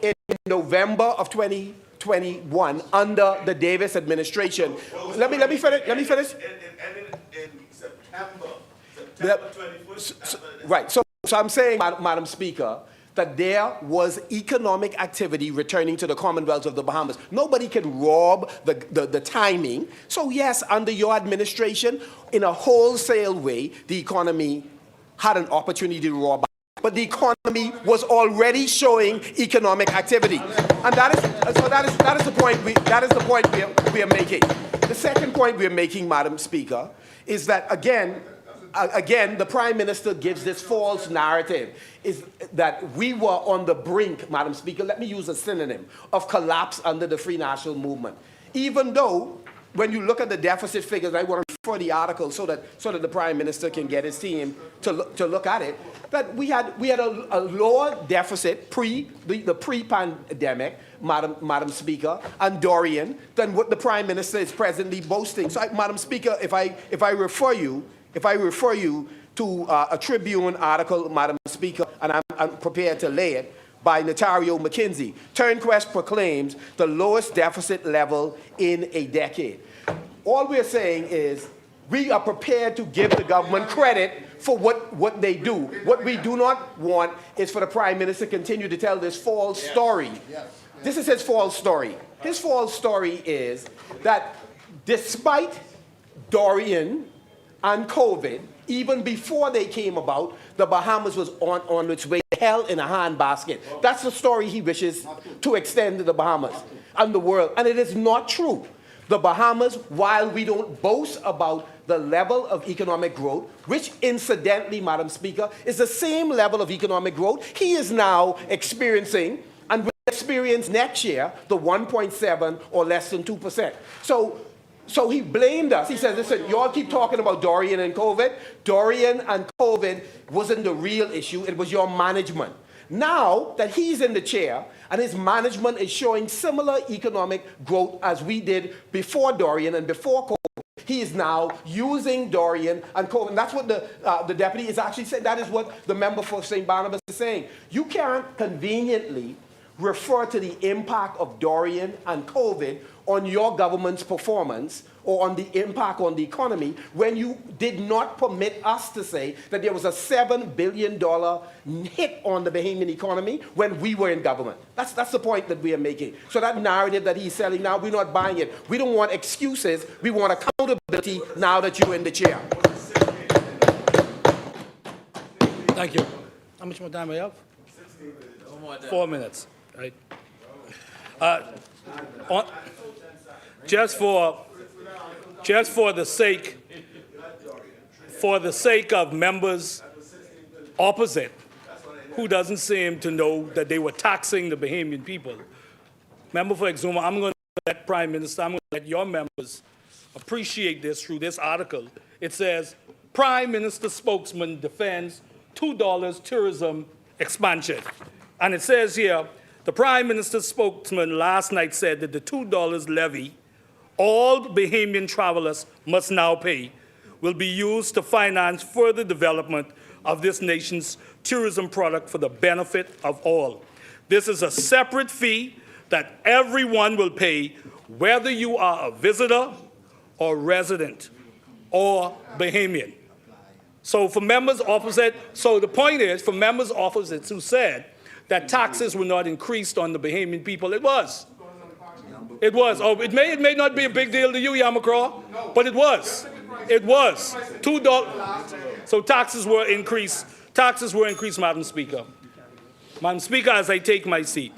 in November of 2021 under the Davis administration. Let me finish. Let me finish. In September 21st. Right. So I'm saying, Madam Speaker, that there was economic activity returning to the Commonwealth of the Bahamas. Nobody can rob the timing. So yes, under your administration, in a wholesale way, the economy had an opportunity to rob. But the economy was already showing economic activity, and that is the point we are making. The second point we are making, Madam Speaker, is that again, the Prime Minister gives this false narrative, is that we were on the brink, Madam Speaker, let me use a synonym, of collapse under the Free National Movement. Even though, when you look at the deficit figures, I want to refer the article so that the Prime Minister can get his team to look at it, that we had a lower deficit the pre-pandemic, Madam Speaker, and Dorian, than what the Prime Minister is presently boasting. So, Madam Speaker, if I refer you to a Tribune article, Madam Speaker, and I'm prepared to lay it, by Notario McKinsey, Turnquest proclaims the lowest deficit level in a decade. All we're saying is we are prepared to give the government credit for what they do. What we do not want is for the Prime Minister to continue to tell this false story. This is his false story. His false story is that despite Dorian and COVID, even before they came about, the Bahamas was on its way to hell in a handbasket. That's the story he wishes to extend to the Bahamas and the world. And it is not true. The Bahamas, while we don't boast about the level of economic growth, which incidentally, Madam Speaker, is the same level of economic growth he is now experiencing and will experience next year, the 1.7 or less than 2%. So he blamed us. He said, listen, you all keep talking about Dorian and COVID. Dorian and COVID wasn't the real issue. It was your management. Now that he's in the chair and his management is showing similar economic growth as we did before Dorian and before COVID, he is now using Dorian and COVID. And that's what the deputy is actually saying. That is what the member for St. Barnabas is saying. You can't conveniently refer to the impact of Dorian and COVID on your government's performance or on the impact on the economy when you did not permit us to say that there was a $7 billion hit on the Bahamian economy when we were in government. That's the point that we are making. So that narrative that he's selling now, we're not buying it. We don't want excuses. We want accountability now that you're in the chair. Thank you. How much more time do I have? 4 minutes. Right. Just for the sake of members opposite who doesn't seem to know that they were taxing the Bahamian people. Member for Exuma, I'm going to let Prime Minister, I'm going to let your members appreciate this through this article. It says, Prime Minister spokesman defends $2 tourism expansion. And it says here, the Prime Minister's spokesman last night said that the $2 levy all Bahamian travelers must now pay will be used to finance further development of this nation's tourism product for the benefit of all. This is a separate fee that everyone will pay, whether you are a visitor or resident or Bahamian. So for members opposite, so the point is, for members opposite who said that taxes were not increased on the Bahamian people, it was. It was. Oh, it may not be a big deal to you, Yamacraw, but it was. It was. $2. So taxes were increased. Taxes were increased, Madam Speaker. Madam Speaker, as I take my seat,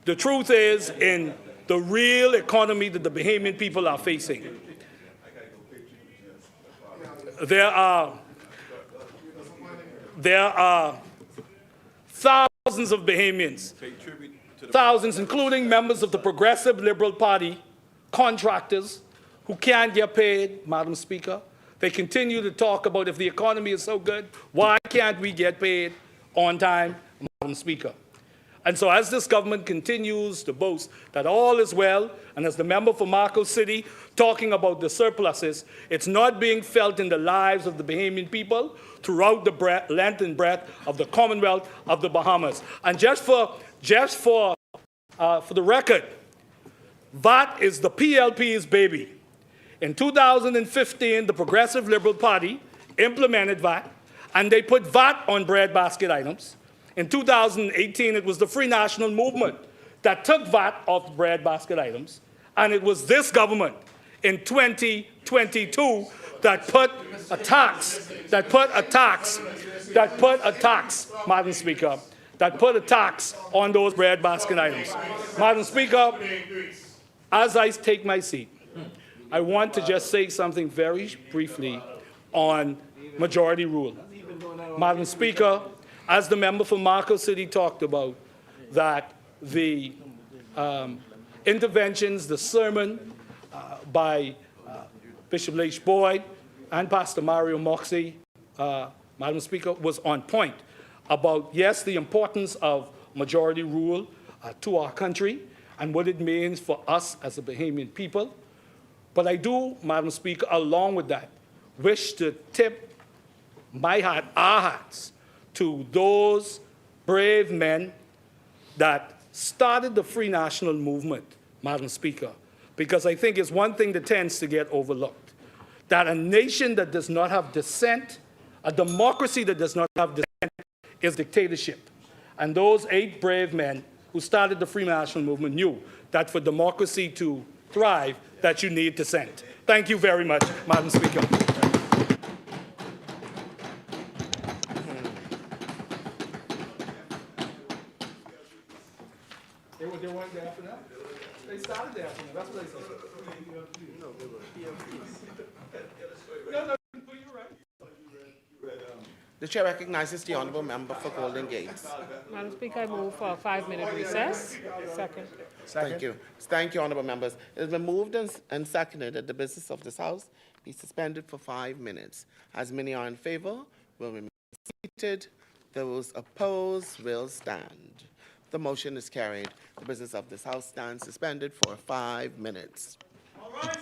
the truth is, in the real economy that the Bahamian people are facing, there are thousands of Bahamians, thousands, including members of the Progressive Liberal Party, contractors who can't get paid, Madam Speaker. They continue to talk about if the economy is so good, why can't we get paid on time, Madam Speaker? And so as this government continues to boast that all is well, and as the member for Marco City talking about the surpluses, it's not being felt in the lives of the Bahamian people throughout the length and breadth of the Commonwealth of the Bahamas. And just for the record, VAT is the PLP's baby. In 2015, the Progressive Liberal Party implemented VAT, and they put VAT on breadbasket items. In 2018, it was the Free National Movement that took VAT off breadbasket items, and it was this government in 2022 that put a tax, Madam Speaker, that put a tax on those breadbasket items. Madam Speaker, as I take my seat, I want to just say something very briefly on majority rule. Madam Speaker, as the member for Marco City talked about, that the interventions, the sermon by Bishop Leach Boyd and Pastor Mario Moxie, Madam Speaker, was on point about, yes, the importance of majority rule to our country and what it means for us as a Bahamian people. But I do, Madam Speaker, along with that, wish to tip my hat, our hats, to those brave men that started the Free National Movement, Madam Speaker, because I think it's one thing that tends to get overlooked, that a nation that does not have dissent, a democracy that does not have dissent, is dictatorship. And those 8 brave men who started the Free National Movement knew that for democracy to thrive, that you need dissent. Thank you very much, Madam Speaker. They weren't there after that? They started there after that, that's what they said. No, they were No, you're right. The chair recognizes the honorable member for Golden Gates. Madam Speaker, I move for a 5-minute recess. Second. Thank you. Thank you, honorable members. It has been moved and seconded that the business of this House be suspended for 5 minutes. As many are in favor, will remain seated. Those opposed will stand. The motion is carried. The business of this House stands suspended for 5 minutes. All right.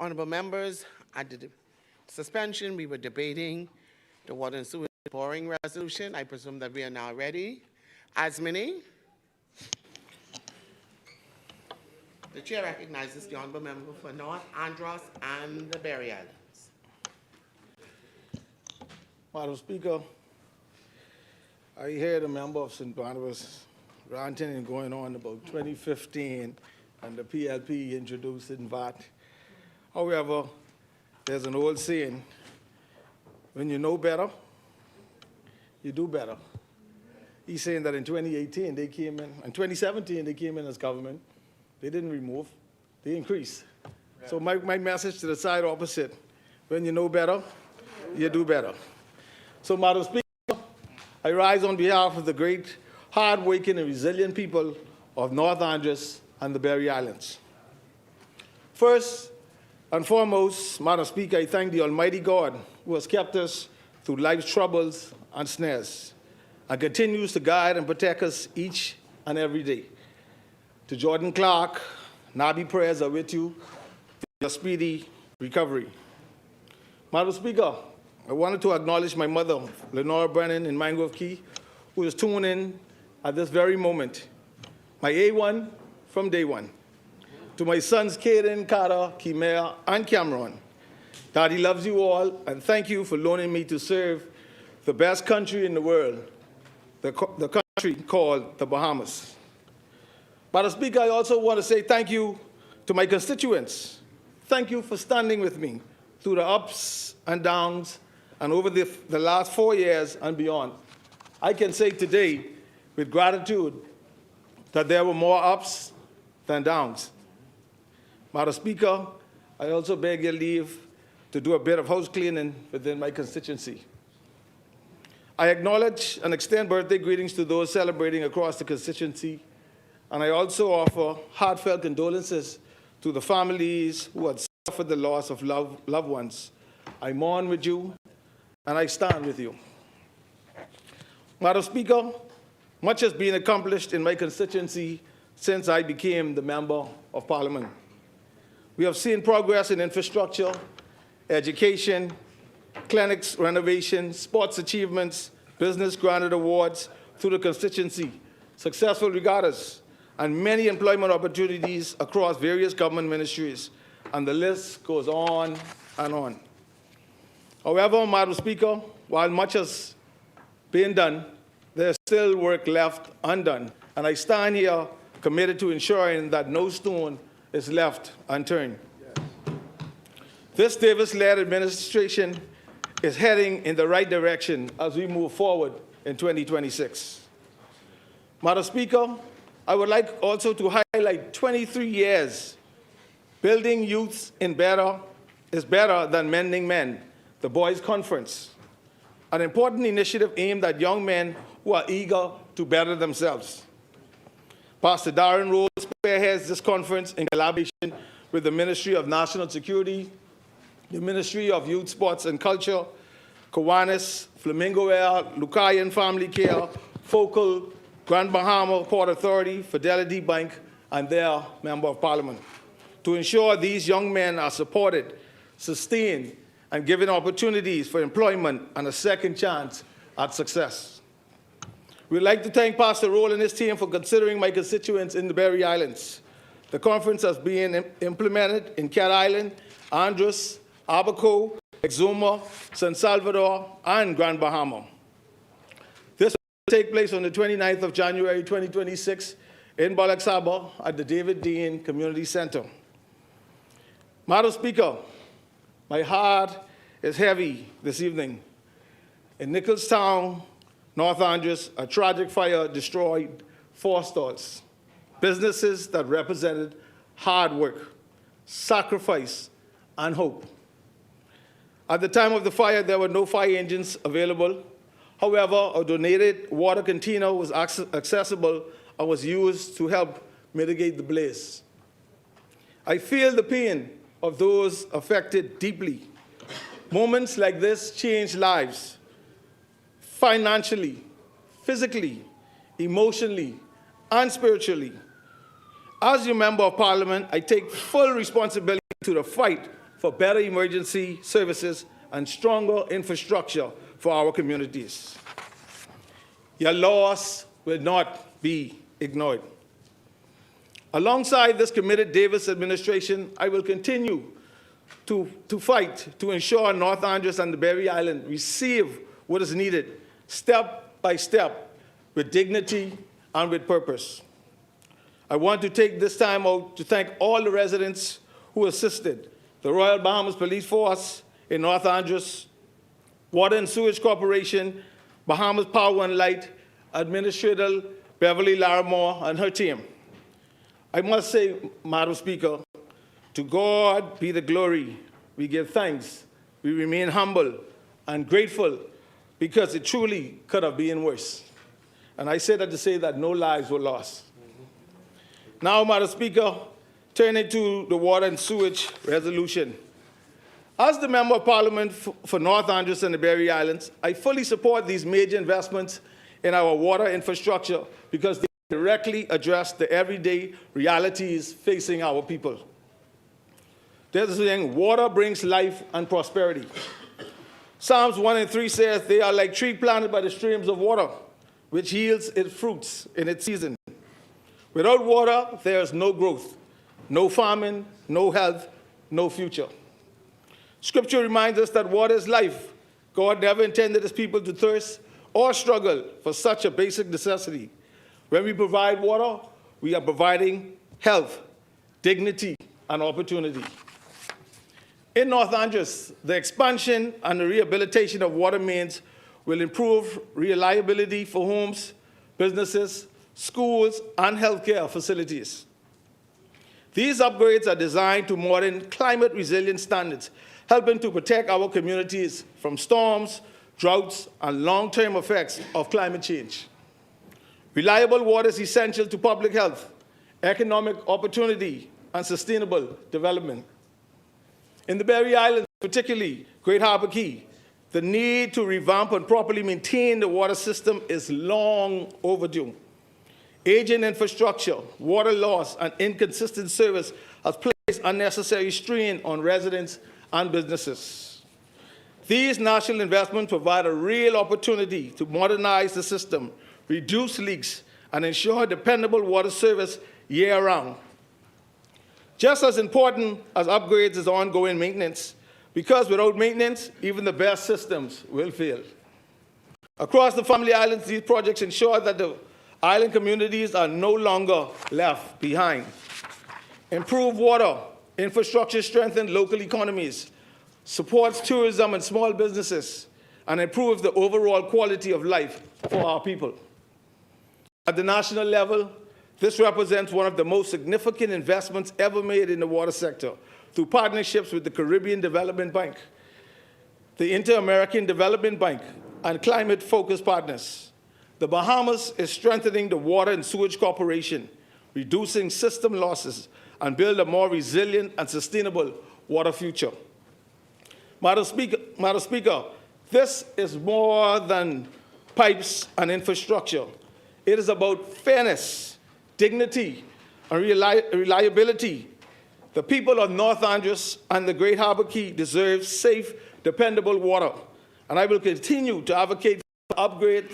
Honorable members, at the suspension, we were debating the water and sewer pouring resolution. I presume that we are now ready. As many. The chair recognizes the honorable member for North Andros and the Berry Islands. Madam Speaker, I heard a member of St. Barnabas ranting and going on about 2015 and the PLP introducing VAT. However, there's an old saying, when you know better, you do better. He's saying that in 2018 they came in 2017 they came in as government. They didn't remove, they increased. Yeah. So my message to the side opposite, when you know better, you do better. So, Madam Speaker, I rise on behalf of the great, hard-working and resilient people of North Andros and the Berry Islands. First and foremost, Madam Speaker, I thank the Almighty God who has kept us through life's troubles and snares and continues to guide and protect us each and every day. To Jordan Clark, Nabi prayers are with you for your speedy recovery. Madam Speaker, I wanted to acknowledge my mother, Lenora Brennan in Mangrove Key, who is tuned in at this very moment. My A1 from day one. To my sons, Caden, Carter, Kimea, and Cameron. Daddy loves you all, and thank you for loaning me to serve the best country in the world, the country called the Bahamas. Madam Speaker, I also want to say thank you to my constituents. Thank you for standing with me through the ups and downs and over the last 4 years and beyond. I can say today with gratitude that there were more ups than downs. Madam Speaker, I also beg your leave to do a bit of house cleaning within my constituency. I acknowledge and extend birthday greetings to those celebrating across the constituency, and I also offer heartfelt condolences to the families who had suffered the loss of loved ones. I mourn with you, and I stand with you. Madam Speaker, much has been accomplished in my constituency since I became the Member of Parliament. We have seen progress in infrastructure, education, clinics renovation, sports achievements, business granted awards through the constituency, successful regattas, and many employment opportunities across various government ministries, and the list goes on and on. However, Madam Speaker, while much has been done, there's still work left undone, and I stand here committed to ensuring that no stone is left unturned. Yes. This Davis-led administration is heading in the right direction as we move forward in 2026. Madam Speaker, I would like also to highlight 23 years. Building youth is better than mending men, the Boys Conference, an important initiative aimed at young men who are eager to better themselves. Pastor Darren Rose spearheads this conference in collaboration with the Ministry of National Security, the Ministry of Youth, Sports and Culture, Kiwanis, Flamingo Air, Lucayan Family Care, Focal, Grand Bahama Port Authority, Fidelity Bank, and their Member of Parliament, to ensure these young men are supported, sustained, and given opportunities for employment and a second chance at success. We'd like to thank Pastor Roll and his team for considering my constituents in the Berry Islands. The conference has been implemented in Cat Island, Andros, Abaco, Exuma, San Salvador, and Grand Bahama. This will take place on the 29th of January 2026 in Balaxaba at the David Dean Community Center. Madam Speaker, my heart is heavy this evening. In Nicholstown, North Andros, a tragic fire destroyed 4 stores, businesses that represented hard work, sacrifice, and hope. At the time of the fire, there were no fire engines available. However, a donated water container was accessible and was used to help mitigate the blaze. I feel the pain of those affected deeply. Moments like this change lives, financially, physically, emotionally, and spiritually. As your Member of Parliament, I take full responsibility to the fight for better emergency services and stronger infrastructure for our communities. Your loss will not be ignored. Alongside this committed Davis administration, I will continue to fight to ensure North Andros and the Berry Island receive what is needed step by step with dignity and with purpose. I want to take this time out to thank all the residents who assisted the Royal Bahamas Police Force in North Andros, Water and Sewage Corporation, Bahamas Power and Light, Administrator Beverly Larimore and her team. I must say, Madam Speaker, to God be the glory. We give thanks. We remain humble and grateful because it truly could have been worse. And I say that to say that no lives were lost. Now, Madam Speaker, turning to the water and sewage resolution. As the Member of Parliament for North Andros and the Berry Islands, I fully support these major investments in our water infrastructure because they directly address the everyday realities facing our people. There's a saying, water brings life and prosperity. Psalms 1:3 says, they are like tree planted by the streams of water, which yields its fruits in its season. Without water, there is no growth, no farming, no health, no future. Scripture reminds us that water is life. God never intended his people to thirst or struggle for such a basic necessity. When we provide water, we are providing health, dignity, and opportunity. In North Andros, the expansion and the rehabilitation of water mains will improve reliability for homes, businesses, schools, and healthcare facilities. These upgrades are designed to modern climate-resilient standards, helping to protect our communities from storms, droughts, and long-term effects of climate change. Reliable water is essential to public health, economic opportunity, and sustainable development. In the Berry Islands, particularly Great Harbor Key, the need to revamp and properly maintain the water system is long overdue. Aging infrastructure, water loss, and inconsistent service has placed unnecessary strain on residents and businesses. These national investments provide a real opportunity to modernize the system, reduce leaks, and ensure dependable water service year-round. Just as important as upgrades is ongoing maintenance, because without maintenance, even the best systems will fail. Across the Family Islands, these projects ensure that the island communities are no longer left behind. Improved water infrastructure strengthens local economies, supports tourism and small businesses, and improves the overall quality of life for our people. At the national level, this represents one of the most significant investments ever made in the water sector through partnerships with the Caribbean Development Bank, the Inter-American Development Bank, and climate-focused partners. The Bahamas is strengthening the Water and Sewage Corporation, reducing system losses, and build a more resilient and sustainable water future. Madam Speaker, this is more than pipes and infrastructure. It is about fairness, dignity, and reliability. The people of North Andros and the Great Harbor Key deserve safe, dependable water, and I will continue to advocate for upgrade,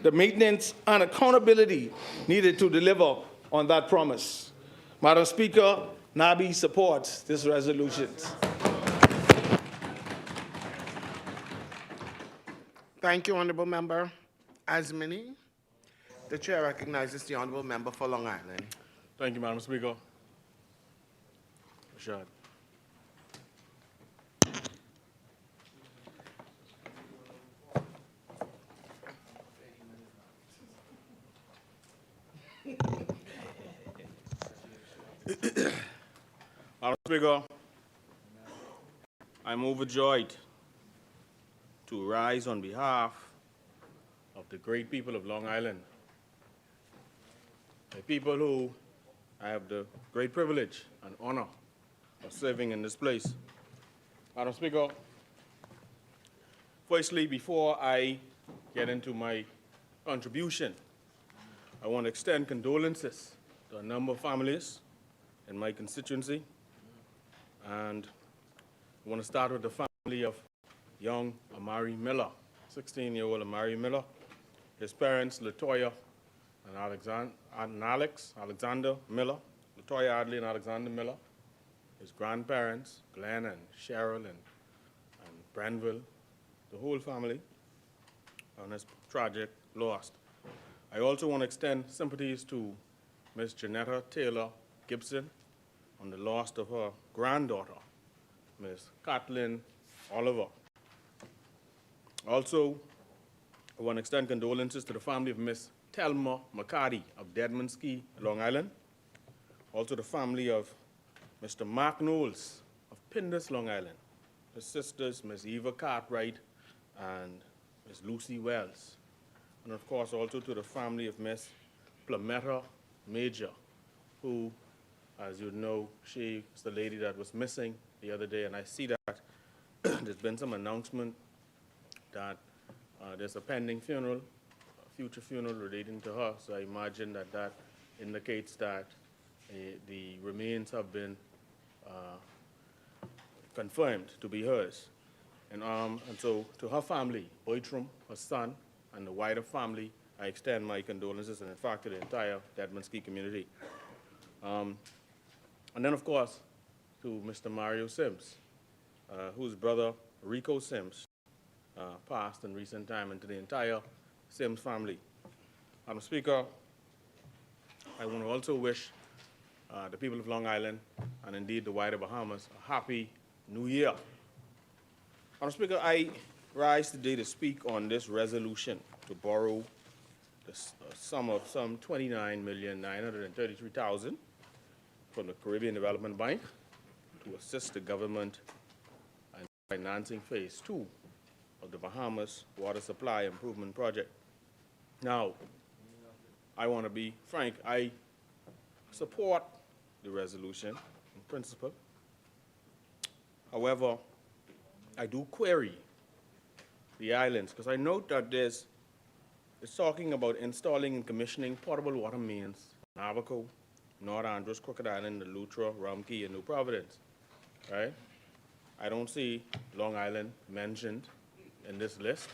the maintenance, and accountability needed to deliver on that promise. Madam Speaker, NABI supports this resolution. Thank you, Honourable Member Asmini. The Chair recognizes the Honourable Member for Long Island. Thank you, Madam Speaker. Rashad. Madam Speaker, I'm overjoyed to rise on behalf of the great people of Long Island, the people who I have the great privilege and honor of serving in this place. Madam Speaker, firstly, before I get into my contribution, I want to extend condolences to a number of families in my constituency and I want to start with the family of young Amari Miller, 16-year-old Amari Miller. His parents, Latoya and Alexander Miller, Latoya Adley and Alexander Miller. His grandparents, Glenn and Cheryl and Brandville, the whole family on this tragic loss. I also want to extend sympathies to Miss Janetta Taylor Gibson on the loss of her granddaughter, Miss Kathleen Oliver. Also, I want to extend condolences to the family of Miss Thelma McCarty of Deadmanski, Long Island. Also the family of Mr. Mark Knowles of Pindus, Long Island. His sisters, Miss Eva Cartwright and Miss Lucy Wells. And of course also to the family of Miss Plumetta Major, who, as you know, she is the lady that was missing the other day, and I see that there's been some announcement that there's a pending funeral, a future funeral relating to her, so I imagine that that indicates that the remains have been confirmed to be hers. And so to her family, Bertram, her son, and the wider family, I extend my condolences, and in fact to the entire Deadmanski community. And then, of course, to Mr. Mario Sims, whose brother, Rico Sims, passed in recent time, and to the entire Sims family. Madam Speaker, I want to also wish the people of Long Island, and indeed the wider Bahamas, a happy New Year. Madam Speaker, I rise today to speak on this resolution to borrow the sum of some $29,933,000 from the Caribbean Development Bank to assist the government in financing phase 2 of the Bahamas Water Supply Improvement Project. Now, I want to be frank, I support the resolution in principle. However, I do query the islands, because I note that it's talking about installing and commissioning potable water mains in Abaco, North Andros, Crooked Island, Eleuthera, Rumkey, and New Providence, right? I don't see Long Island mentioned in this list,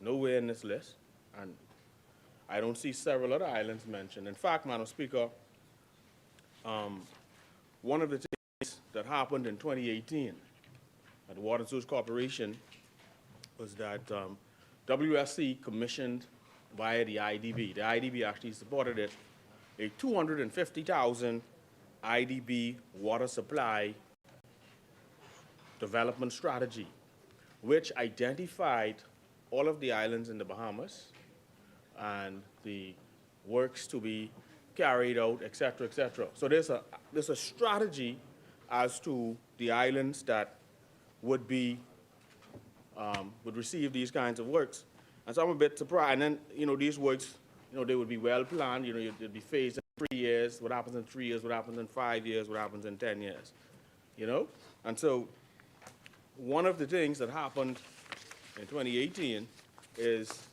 nowhere in this list, and I don't see several other islands mentioned. In fact, Madam Speaker, one of the things that happened in 2018 at the Water and Sewage Corporation was that WSC commissioned via the IDB. The IDB actually supported it, a $250,000 IDB water supply development strategy, which identified all of the islands in the Bahamas and the works to be carried out, et cetera, et cetera. So there's a strategy as to the islands that would be would receive these kinds of works. And so I'm a bit surprised. And then, these works, they would be well planned. They'd be phased in 3 years. What happens in 3 years? What happens in 5 years? What happens in 10 years? And so one of the things that happened in 2018 is,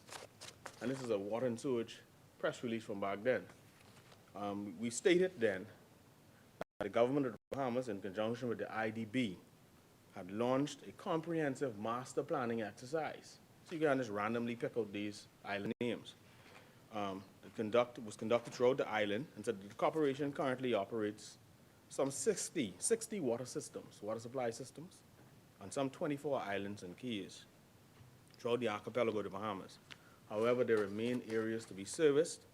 and this is a water and sewage press release from back then, we stated then that the government of the Bahamas, in conjunction with the IDB, had launched a comprehensive master planning exercise. So you can just randomly pick out these island names. It was conducted throughout the island, and so the corporation currently operates some 60 water systems, water supply systems, on some 24 islands and keys throughout the archipelago of the Bahamas. However, there remain areas to be serviced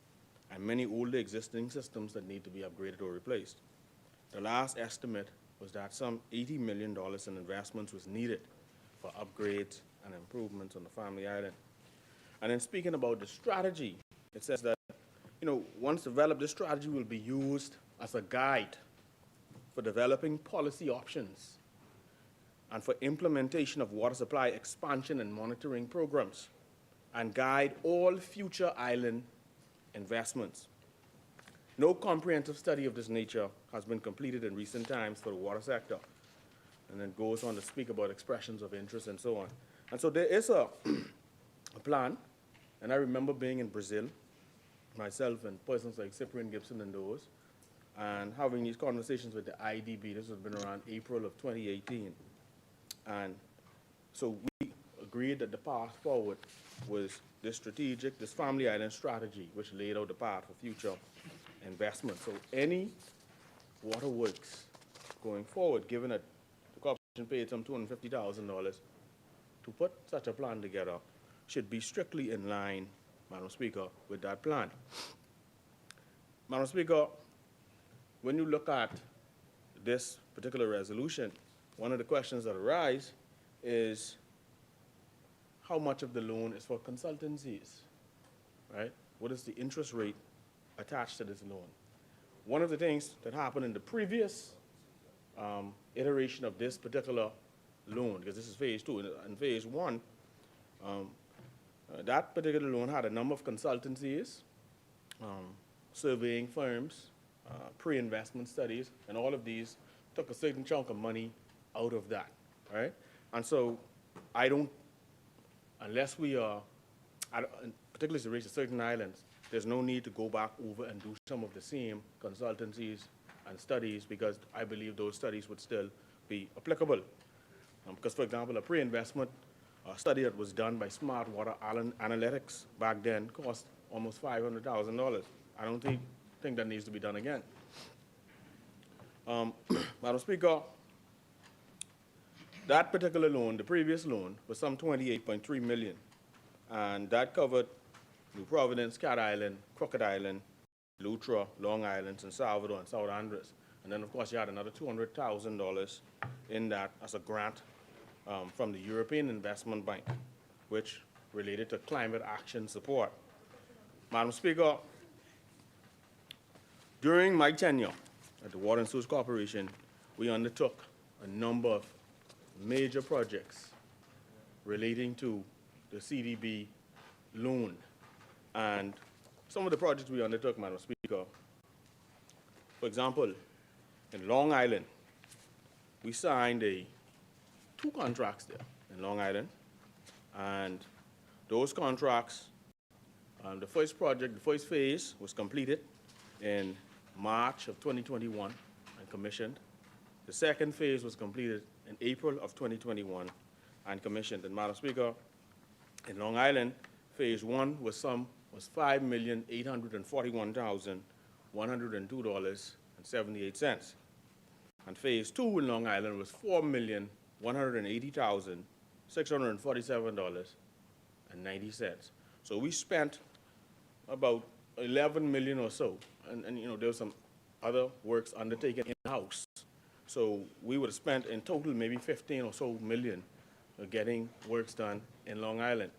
and many older existing systems that need to be upgraded or replaced. The last estimate was that some $80 million in investments was needed for upgrades and improvements on the Family Island. And then speaking about the strategy, it says that, once developed, this strategy will be used as a guide for developing policy options and for implementation of water supply expansion and monitoring programs, and guide all future island investments. No comprehensive study of this nature has been completed in recent times for the water sector, and then goes on to speak about expressions of interest and so on. And so there is a plan, and I remember being in Brazil, myself and persons like Cyprian Gibson and those, and having these conversations with the IDB. This has been around April of 2018. And so we agreed that the path forward was this Family Island strategy, which laid out the path for future investment. So any waterworks going forward, given that the corporation paid some $250,000 to put such a plan together, should be strictly in line, Madam Speaker, with that plan. Madam Speaker, when you look at this particular resolution, one of the questions that arise is how much of the loan is for consultancies, right? What is the interest rate attached to this loan? One of the things that happened in the previous iteration of this particular loan, because this is phase 2, and phase 1, that particular loan had a number of consultancies, surveying firms, pre-investment studies, and all of these took a certain chunk of money out of that, right? And so I don't, unless we are, particularly as it relates to certain islands, there's no need to go back over and do some of the same consultancies and studies, because I believe those studies would still be applicable. Because, for example, a pre-investment study that was done by Smart Water Analytics back then cost almost $500,000. I don't think that needs to be done again. Madam Speaker, that particular loan, the previous loan, was some $28.3 million, and that covered New Providence, Cat Island, Crooked Island, Lutra, Long Island, San Salvador, and South Andres. And then, of course, you had another $200,000 in that as a grant from the European Investment Bank, which related to climate action support. Madam Speaker, during my tenure at the Water and Sewage Corporation, we undertook a number of major projects relating to the CDB loan. And some of the projects we undertook, Madam Speaker, for example, in Long Island, we signed 2 contracts there in Long Island. And those contracts, the first project, the first phase was completed in March of 2021 and commissioned. The second phase was completed in April of 2021 and commissioned. And Madam Speaker, in Long Island, phase 1 was $5,841,102.78. And phase 2 in Long Island was $4,180,647.90. So we spent about $11 million or so, and you know, there was some other works undertaken in-house. So we would have spent in total maybe 15 or so million getting works done in Long Island.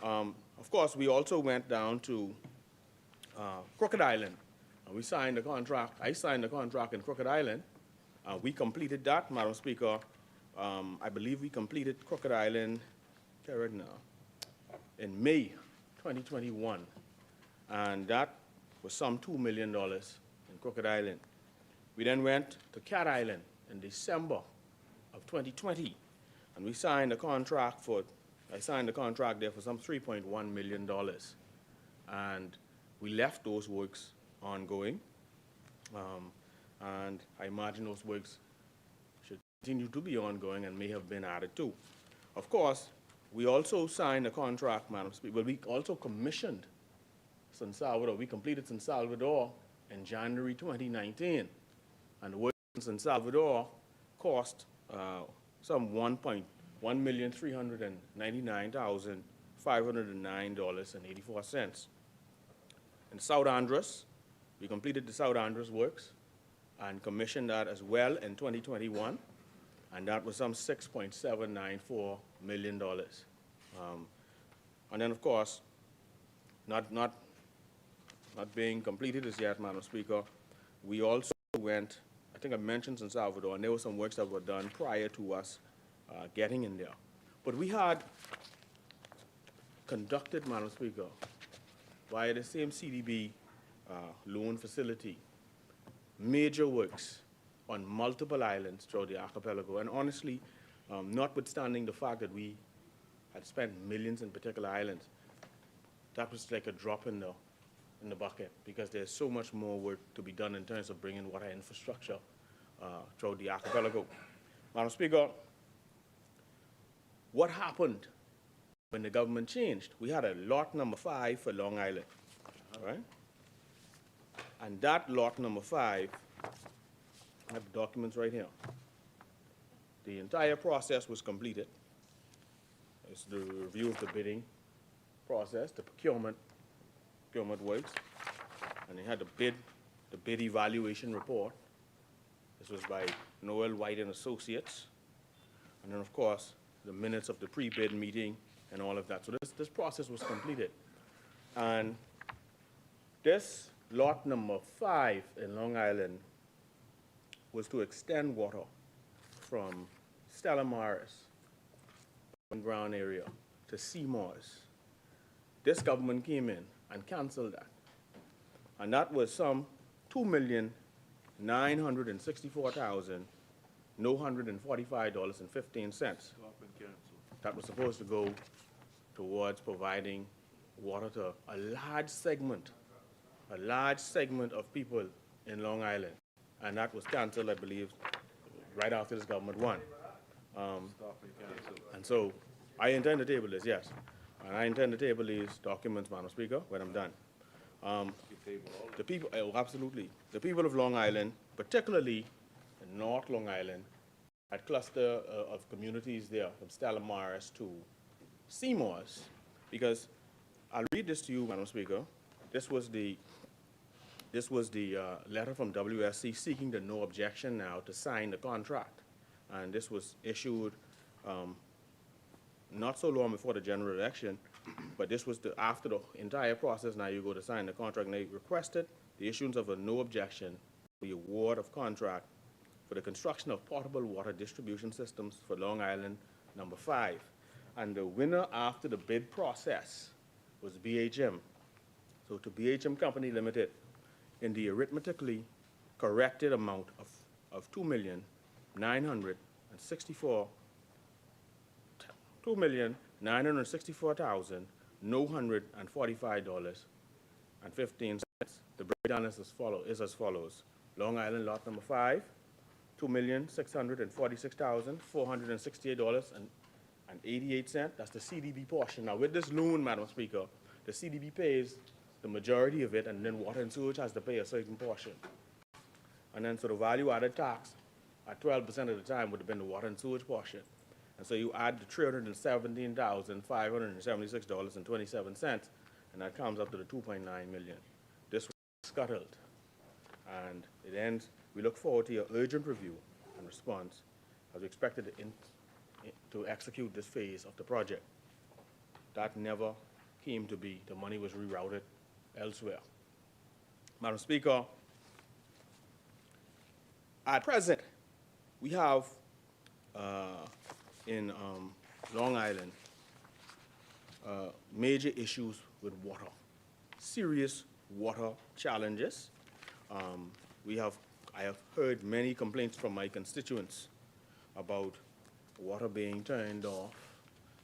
Of course, we also went down to Crooked Island. We signed a contract. I signed a contract in Crooked Island. We completed that, Madam Speaker. I believe we completed Crooked Island right now in May 2021. And that was some $2 million in Crooked Island. We then went to Cat Island in December of 2020. And we signed a contract I signed a contract there for some $3.1 million. And we left those works ongoing. And I imagine those works should continue to be ongoing and may have been added to. Of course, we also signed a contract, Madam Speaker, but we also commissioned San Salvador. We completed San Salvador in January 2019. And the work in San Salvador cost some $1,399,509.84. In South Andres, we completed the South Andres works and commissioned that as well in 2021, and that was some $6.794 million. And then, of course, not being completed as yet, Madam Speaker, we also went, I think I mentioned San Salvador, and there were some works that were done prior to us getting in there. But we had conducted, Madam Speaker, via the same CDB loan facility, major works on multiple islands throughout the archipelago. And honestly, notwithstanding the fact that we had spent millions in particular islands, that was like a drop in the bucket, because there's so much more work to be done in terms of bringing water infrastructure throughout the archipelago. Madam Speaker, what happened when the government changed? We had a lot number 5 for Long Island, all right? And that lot number 5, I have the documents right here. The entire process was completed. It's the review of the bidding process, the procurement works, and they had the bid evaluation report. This was by Noel White and Associates. And then, of course, the minutes of the pre-bid meeting and all of that. So this process was completed. And this lot number 5 in Long Island was to extend water from Stella Maris, Brown area, to Seymour's. This government came in and canceled that. And that was some $2,964,945.15. That was supposed to go towards providing water to a large segment of people in Long Island. And that was canceled, I believe, right after this government won. And so I intend to table this, yes. And I intend to table these documents, Madam Speaker, when I'm done. The people, absolutely. The people of Long Island, particularly in North Long Island, that cluster of communities there, from Stella Maris to Seymour's, because I'll read this to you, Madam Speaker. This was the letter from WSC seeking the no objection now to sign the contract. And this was issued not so long before the general election, but this was after the entire process. Now you go to sign the contract, and they requested the issuance of a no objection for the award of contract for the construction of potable water distribution systems for Long Island number 5. And the winner after the bid process was BHM. So to BHM Company Limited, in the arithmetically corrected amount of $2,964,945.15. The breakdown is as follows. Long Island lot number 5, $2,646,468.88. That's the CDB portion. Now with this loan, Madam Speaker, the CDB pays the majority of it, and then Water and Sewage has to pay a certain portion. And then so the value-added tax at 12% of the time would have been the Water and Sewage portion. And so you add the $317,576.27, and that comes up to the $2.9 million. This was scuttled, and it ends. We look forward to your urgent review and response as we expected to execute this phase of the project. That never came to be. The money was rerouted elsewhere. Madam Speaker, at present, we have in Long Island major issues with water, serious water challenges. I have heard many complaints from my constituents about water being turned off.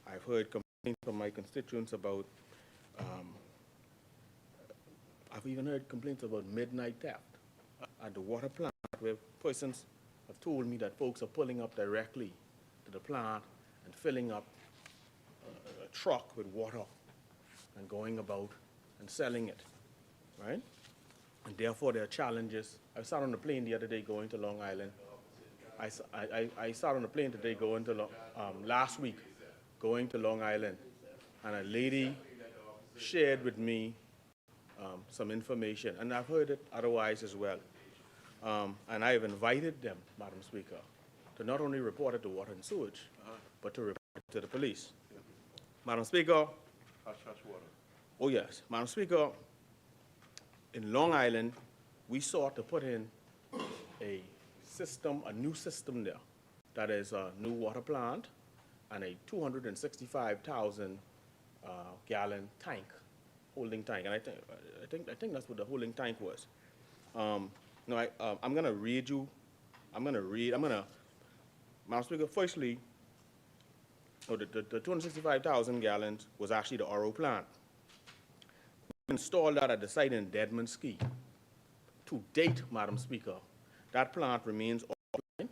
I've heard complaints from my constituents about I've even heard complaints about midnight theft at the water plant, where persons have told me that folks are pulling up directly to the plant and filling up a truck with water and going about and selling it, right? And therefore, there are challenges. I sat on a plane the other day going to Long Island. I sat on a plane today going to last week going to Long Island, and a lady shared with me some information, and I've heard it otherwise as well. And I have invited them, Madam Speaker, to not only report it to Water and Sewage, but to report it to the police. Madam Speaker. Hush, water. Oh, yes. Madam Speaker, in Long Island, we sought to put in a new system there. That is a new water plant and a 265,000 gallon tank, holding tank. And I think that's what the holding tank was. I'm going to read you. Madam Speaker, firstly, the 265,000 gallons was actually the RO plant. We installed that at the site in Deadman Ski. To date, Madam Speaker, that plant remains offline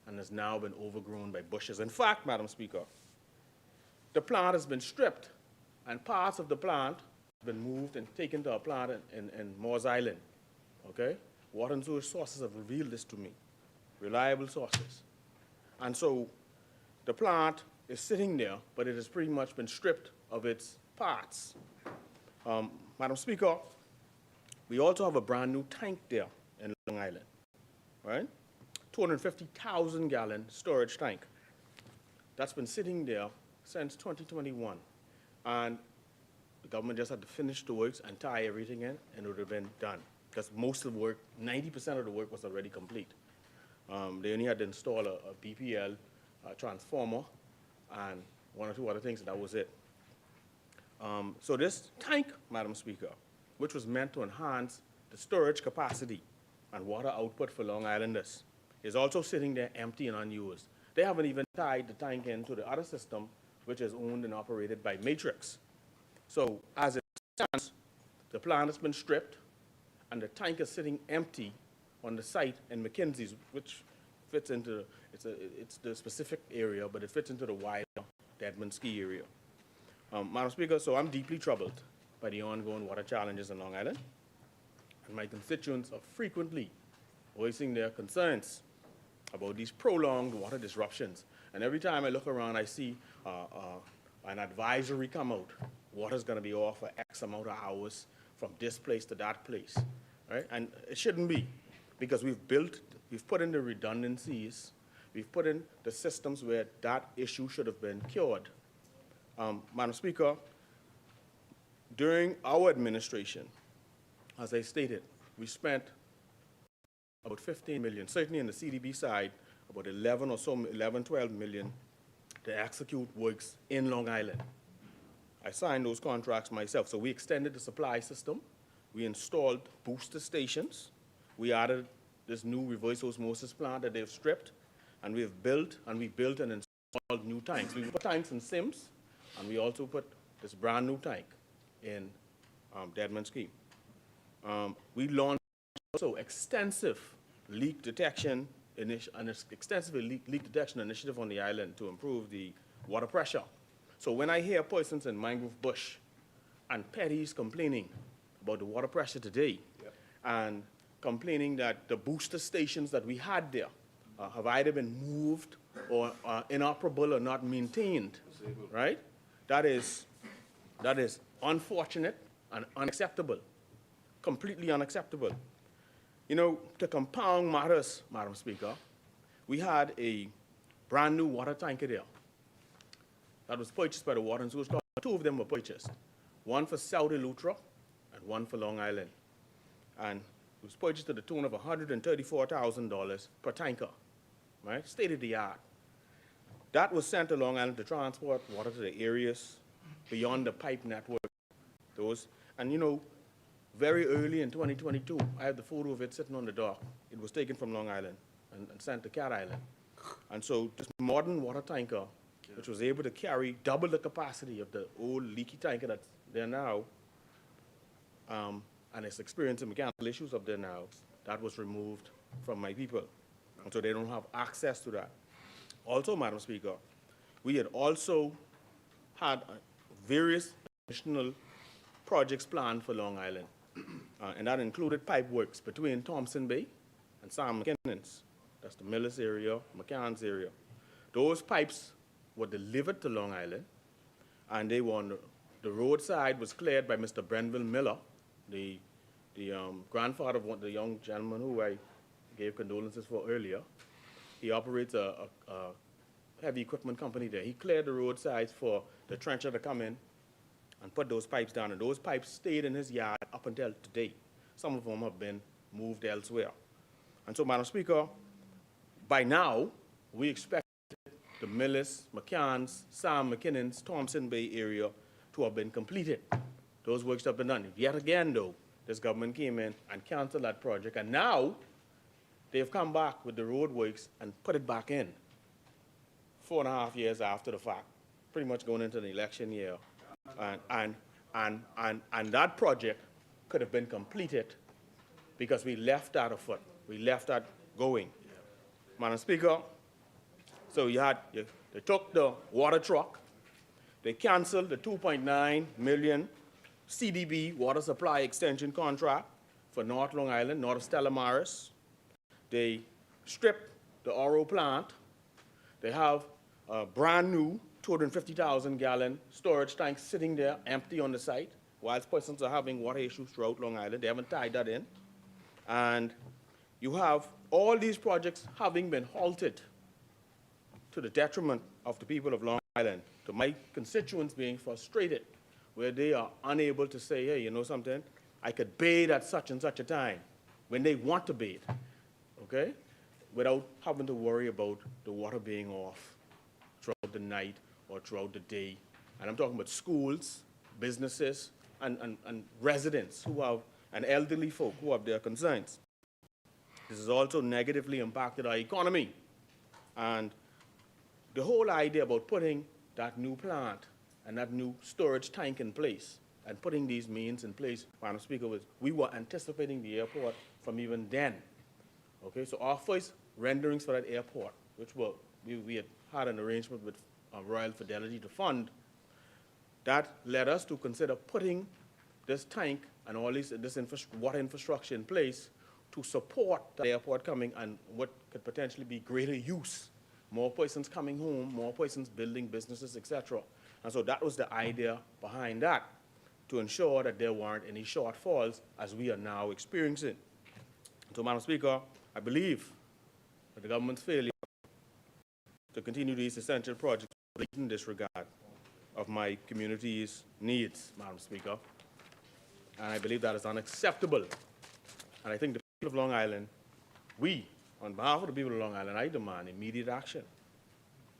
and has now been overgrown by bushes. In fact, Madam Speaker, the plant has been stripped, and parts of the plant have been moved and taken to a plant in Moores Island, okay? Water and sewage sources have revealed this to me, reliable sources. And so the plant is sitting there, but it has pretty much been stripped of its parts. Madam Speaker, we also have a brand new tank there in Long Island, right? 250,000 gallon storage tank. That's been sitting there since 2021. And the government just had to finish the works and tie everything in, and it would have been done. Because most of the work, 90% of the work was already complete. They only had to install a BPL transformer and one or two other things, and that was it. So this tank, Madam Speaker, which was meant to enhance the storage capacity and water output for Long Islanders, is also sitting there empty and unused. They haven't even tied the tank into the other system, which is owned and operated by Matrix. So as it stands, the plant has been stripped, and the tank is sitting empty on the site in McKinsey's, which fits into, it's the specific area, but it fits into the wider Deadman Ski area. Madam Speaker, so I'm deeply troubled by the ongoing water challenges in Long Island, and my constituents are frequently voicing their concerns about these prolonged water disruptions. And every time I look around, I see an advisory come out. Water's going to be off for X amount of hours from this place to that place, right? And it shouldn't be, because we've put in the redundancies, we've put in the systems where that issue should have been cured. Madam Speaker, during our administration, as I stated, we spent about 15 million, certainly on the CDB side, about 12 million to execute works in Long Island. I signed those contracts myself. So we extended the supply system. We installed booster stations. We added this new reverse osmosis plant that they've stripped. And we built and installed new tanks. We put tanks in Sims, and we also put this brand new tank in Deadman Scheme. We launched also extensive leak detection initiative on the island to improve the water pressure. So when I hear persons in Mangrove Bush and Petty's complaining about the water pressure today, and complaining that the booster stations that we had there have either been moved or are inoperable or not maintained, right? That is unfortunate and unacceptable, completely unacceptable. You know, to compound matters, Madam Speaker, we had a brand new water tanker there that was purchased by the Water and Sewage Corporation. Two of them were purchased, one for South Eleuthera and one for Long Island. And it was purchased to the tune of $134,000 per tanker, right? State of the art. That was sent to Long Island to transport water to the areas beyond the pipe network. And you know, very early in 2022, I have the photo of it sitting on the dock. It was taken from Long Island and sent to Cat Island. And so this modern water tanker, which was able to carry double the capacity of the old leaky tanker that's there now, and it's experiencing mechanical issues up there now, that was removed from my people. And so they don't have access to that. Also, Madam Speaker, we had also had various additional projects planned for Long Island. And that included pipe works between Thompson Bay and Sam McKinnon's. That's the Millis area, McCann's area. Those pipes were delivered to Long Island, and they were the roadside was cleared by Mr. Brenville Miller, the grandfather of the young gentleman who I gave condolences for earlier. He operates a heavy equipment company there. He cleared the roadsides for the trencher to come in and put those pipes down, and those pipes stayed in his yard up until today. Some of them have been moved elsewhere. And so, Madam Speaker, by now, we expect the Millis, McCann's, Sam McKinnon's, Thompson Bay area to have been completed. Those works have been done. Yet again, though, this government came in and canceled that project, and now they've come back with the road works and put it back in 4.5 years after the fact, pretty much going into the election year. And that project could have been completed because we left that afoot. We left that going. Madam Speaker, so they took the water truck, They canceled the $2.9 million CDB water supply extension contract for North Long Island, north of Stella Maris. They stripped the RO plant. They have a brand new 250,000 gallon storage tank sitting there empty on the site, whilst persons are having water issues throughout Long Island. They haven't tied that in. And you have all these projects having been halted to the detriment of the people of Long Island, to my constituents being frustrated, where they are unable to say, hey, you know something, I could bathe at such and such a time, when they want to bathe, okay, without having to worry about the water being off throughout the night or throughout the day. And I'm talking about schools, businesses, and residents who have, and elderly folk who have their concerns. This has also negatively impacted our economy. And the whole idea about putting that new plant and that new storage tank in place and putting these means in place, Madam Speaker, was we were anticipating the airport from even then. Okay, so our first renderings for that airport, which we had an arrangement with Royal Fidelity to fund, that led us to consider putting this tank and all this water infrastructure in place to support the airport coming and what could potentially be greater use. More persons coming home, more persons building businesses, etc. And so that was the idea behind that, to ensure that there weren't any shortfalls as we are now experiencing. So, Madam Speaker, I believe that the government's failure to continue these essential projects is in disregard of my community's needs, Madam Speaker. And I believe that is unacceptable. And I think the people of Long Island, we, on behalf of the people of Long Island, I demand immediate action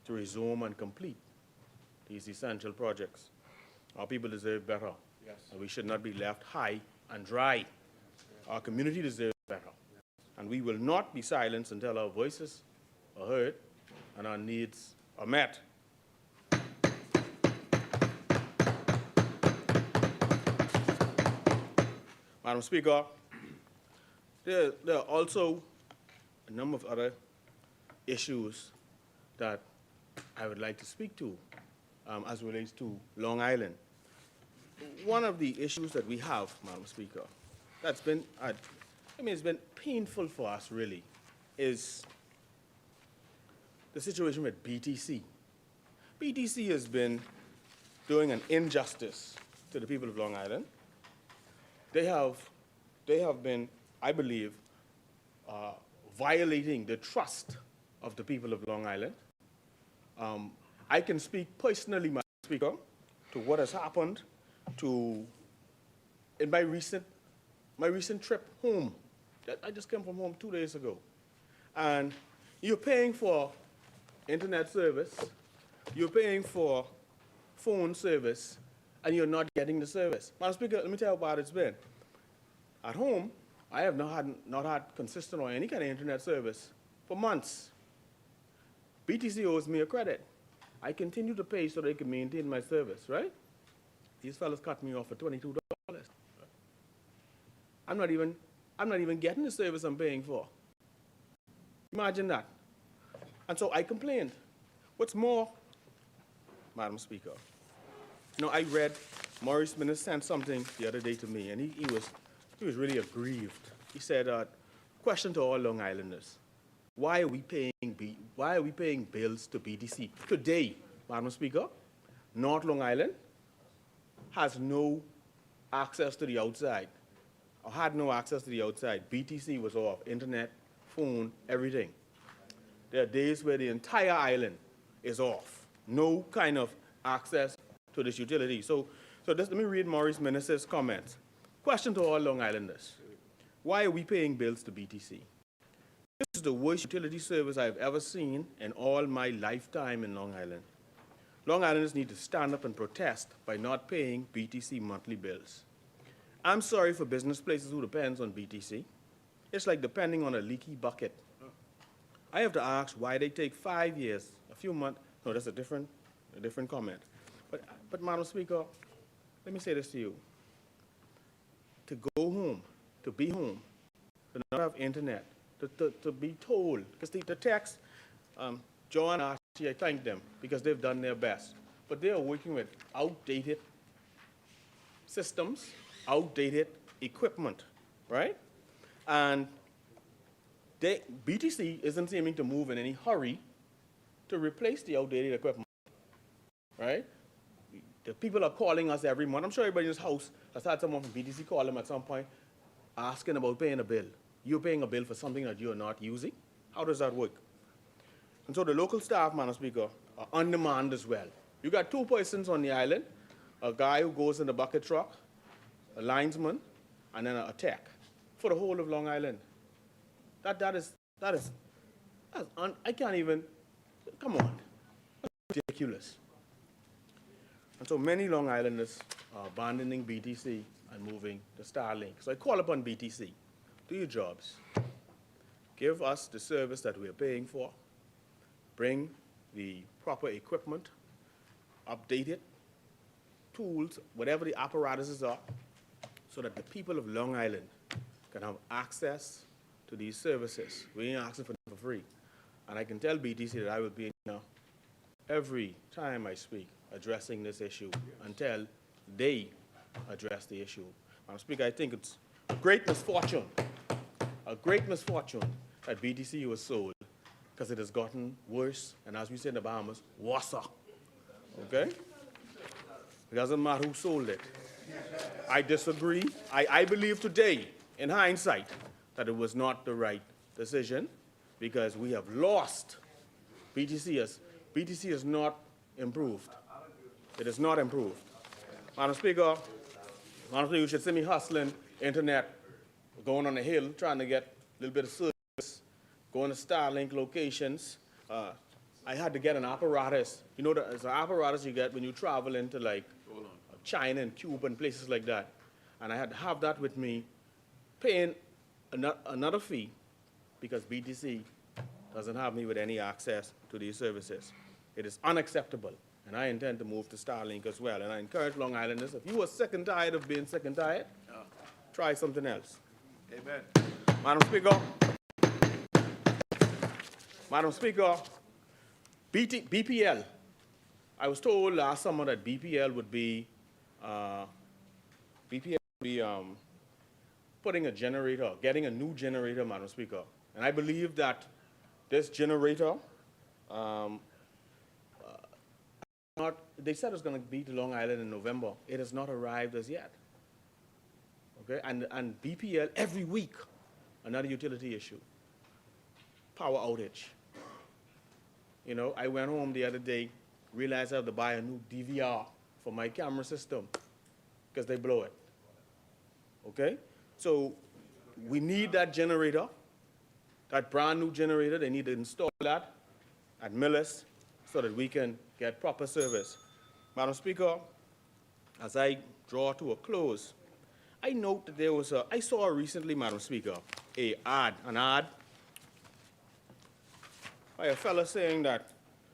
to resume and complete these essential projects. Our people deserve better. Yes. And we should not be left high and dry. Our community deserves better. And we will not be silenced until our voices are heard and our needs are met. Madam Speaker, there are also a number of other issues that I would like to speak to as it relates to Long Island. One of the issues that we have, Madam Speaker, that's been, it's been painful for us really, is the situation with BTC. BTC has been doing an injustice to the people of Long Island. They have been, I believe, violating the trust of the people of Long Island. I can speak personally, Madam Speaker, to what has happened in my recent trip home. I just came from home 2 days ago. And you're paying for internet service, you're paying for phone service, and you're not getting the service. Madam Speaker, let me tell you how bad it's been. At home, I have not had consistent or any kind of internet service for months. BTC owes me a credit. I continue to pay so they can maintain my service, right? These fellas cut me off for $22. I'm not even getting the service I'm paying for. Imagine that. And so I complained. What's more, Madam Speaker, I read Maurice Minnis sent something the other day to me, and he was really aggrieved. He said, question to all Long Islanders, why are we paying bills to BTC? Today, Madam Speaker, North Long Island has no access to the outside, or had no access to the outside. BTC was off, internet, phone, everything. There are days where the entire island is off, no kind of access to this utility. So let me read Maurice Minnis's comments. Question to all Long Islanders, why are we paying bills to BTC? This is the worst utility service I've ever seen in all my lifetime in Long Island. Long Islanders need to stand up and protest by not paying BTC monthly bills. I'm sorry for business places who depends on BTC. It's like depending on a leaky bucket. I have to ask why they take 5 years, a few months. No, that's a different comment. But Madam Speaker, let me say this to you. To go home, to be home, to not have internet, to be told, because the text, Joe and Archie, I thank them because they've done their best. but they are working with outdated systems, outdated equipment, right? And BTC isn't seeming to move in any hurry to replace the outdated equipment, right? The people are calling us every month. I'm sure everybody in this house has had someone from BTC call them at some point asking about paying a bill. You're paying a bill for something that you're not using? How does that work? And so the local staff, Madam Speaker, are on demand as well. You got 2 persons on the island, a guy who goes in the bucket truck, a linesman, and then a tech for the whole of Long Island. That's I can't even, come on, that's ridiculous. And so many Long Islanders are abandoning BTC and moving to Starlink. So I call upon BTC, do your jobs. Give us the service that we're paying for. Bring the proper equipment, updated tools, whatever the apparatuses are, so that the people of Long Island can have access to these services. We ain't asking for them for free. And I can tell BTC that I will be every time I speak addressing this issue until they address the issue. Madam Speaker, I think it's a great misfortune that BTC was sold, because it has gotten worse, and as we say in the Bahamas, worse. Okay? It doesn't matter who sold it. I disagree. I believe today, in hindsight, that it was not the right decision, because we have lost. BTC has not improved. It has not improved. Madam Speaker, you should see me hustling internet, going on the hill, trying to get a little bit of service, going to Starlink locations. I had to get an apparatus. You know, there's an apparatus you get when you travel into like China and Cuba and places like that. And I had to have that with me, paying another fee, because BTC doesn't have me with any access to these services. It is unacceptable, and I intend to move to Starlink as well. And I encourage Long Islanders, if you are sick and tired of being sick and tired, try something else. Amen. Madam Speaker, BPL. I was told last summer that BPL would be putting a generator, getting a new generator, Madam Speaker. And I believe that this generator, they said it was going to be to Long Island in November. It has not arrived as yet. Okay, and BPL every week, another utility issue, power outage. You know, I went home the other day, realized I have to buy a new DVR for my camera system because they blow it. Okay, so we need that generator, that brand new generator. They need to install that at Millis so that we can get proper service. Madam Speaker, as I draw to a close, I note that there was I saw recently, Madam Speaker, an ad by a fellow saying that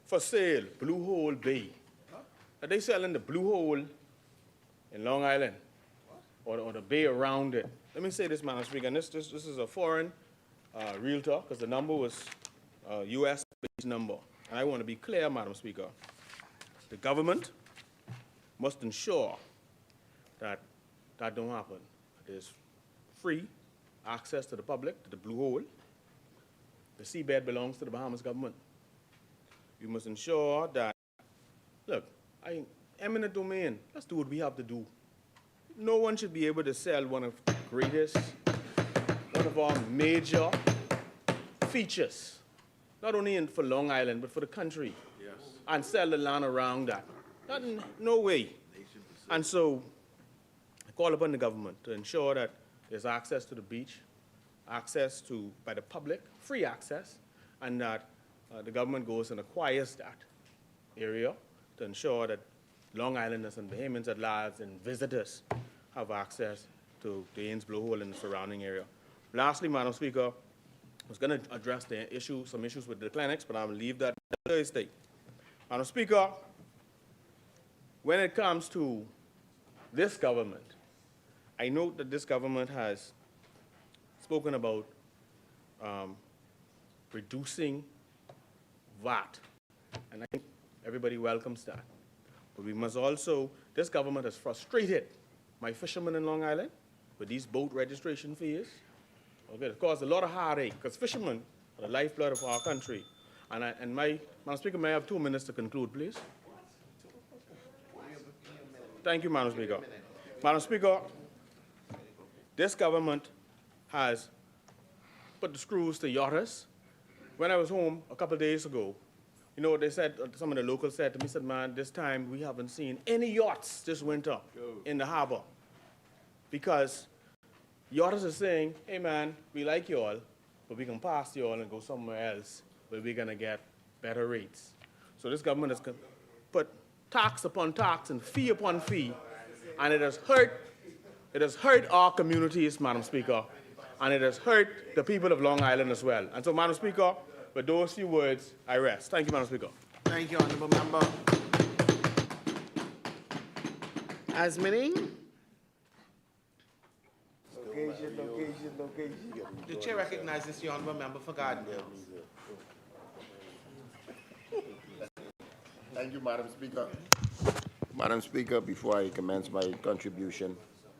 for sale, Blue Hole Bay. That they selling the Blue Hole in Long Island, or the bay around it. Let me say this, Madam Speaker, and this is a foreign realtor, because the number was a US-based number. And I want to be clear, Madam Speaker, the government must ensure that that don't happen. There's free access to the public, to the Blue Hole. The seabed belongs to the Bahamas government. You must ensure that, look, eminent domain, let's do what we have to do. No one should be able to sell one of the greatest, one of our major features, not only for Long Island, but for the country, and sell the land around that. No way. And so I call upon the government to ensure that there's access to the beach, access to, by the public, free access, and that the government goes and acquires that area to ensure that Long Islanders and Bahamians at large and visitors have access to the Ains Blue Hole and the surrounding area. Lastly, Madam Speaker, I was going to address some issues with the clinics, but I will leave that Thursday. Madam Speaker, when it comes to this government, I note that this government has spoken about reducing VAT, and I think everybody welcomes that. But we must also, this government has frustrated my fishermen in Long Island with these boat registration fees. Okay, it caused a lot of heartache, because fishermen are the lifeblood of our country. And Madam Speaker, may I have 2 minutes to conclude, please? Thank you, Madam Speaker. Madam Speaker, this government has put the screws to yachters. When I was home a couple of days ago, you know what they said, some of the locals said to me, said, man, this time we haven't seen any yachts this winter in the harbor. Because yachters are saying, hey man, we like y'all, but we can pass y'all and go somewhere else where we're gonna get better rates. So this government has put tax upon tax and fee upon fee, and it has hurt our communities, Madam Speaker, and it has hurt the people of Long Island as well. And so, Madam Speaker, with those few words, I rest. Thank you, Madam Speaker. Thank you, Honourable Member. Asmining. The chair recognizes the Honourable Member for Garden Hills. Thank you, Madam Speaker. Madam Speaker, before I commence my contribution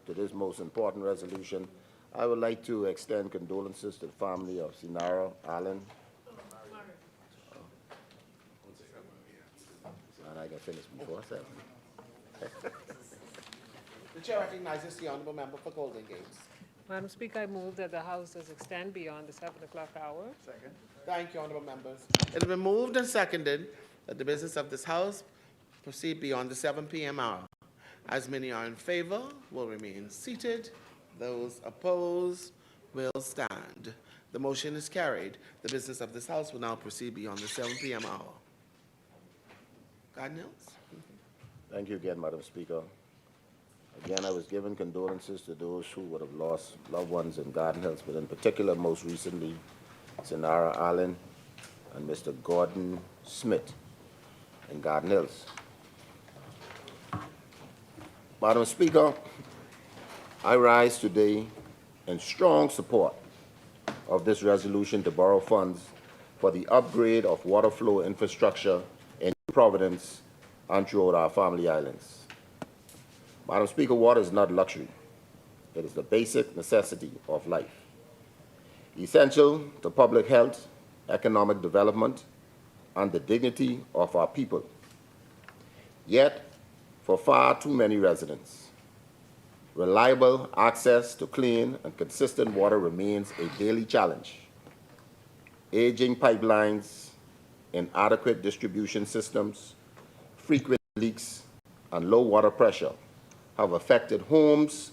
to this most important resolution, I would like to extend condolences to the family of Sinara Allen. And I can finish before 7. The chair recognizes the Honourable Member for Golden Gates. Madam Speaker, I move that the House does extend beyond the 7 o'clock hour. Second. Thank you, Honourable Members. It has been moved and seconded that the business of this House proceed beyond the 7 p.m. hour. As many are in favor, will remain seated. Those opposed will stand. The motion is carried. The business of this House will now proceed beyond the 7 p.m. hour. Garden Hills. Thank you again, Madam Speaker. Again, I was giving condolences to those who would have lost loved ones in Garden Hills, but in particular, most recently, Sinara Allen and Mr. Gordon Smith in Garden Hills. Madam Speaker, I rise today in strong support of this resolution to borrow funds for the upgrade of water flow infrastructure in Providence and throughout our family islands. Madam Speaker, water is not luxury. It is the basic necessity of life, essential to public health, economic development, and the dignity of our people. Yet, for far too many residents, reliable access to clean and consistent water remains a daily challenge. Aging pipelines, inadequate distribution systems, frequent leaks, and low water pressure have affected homes,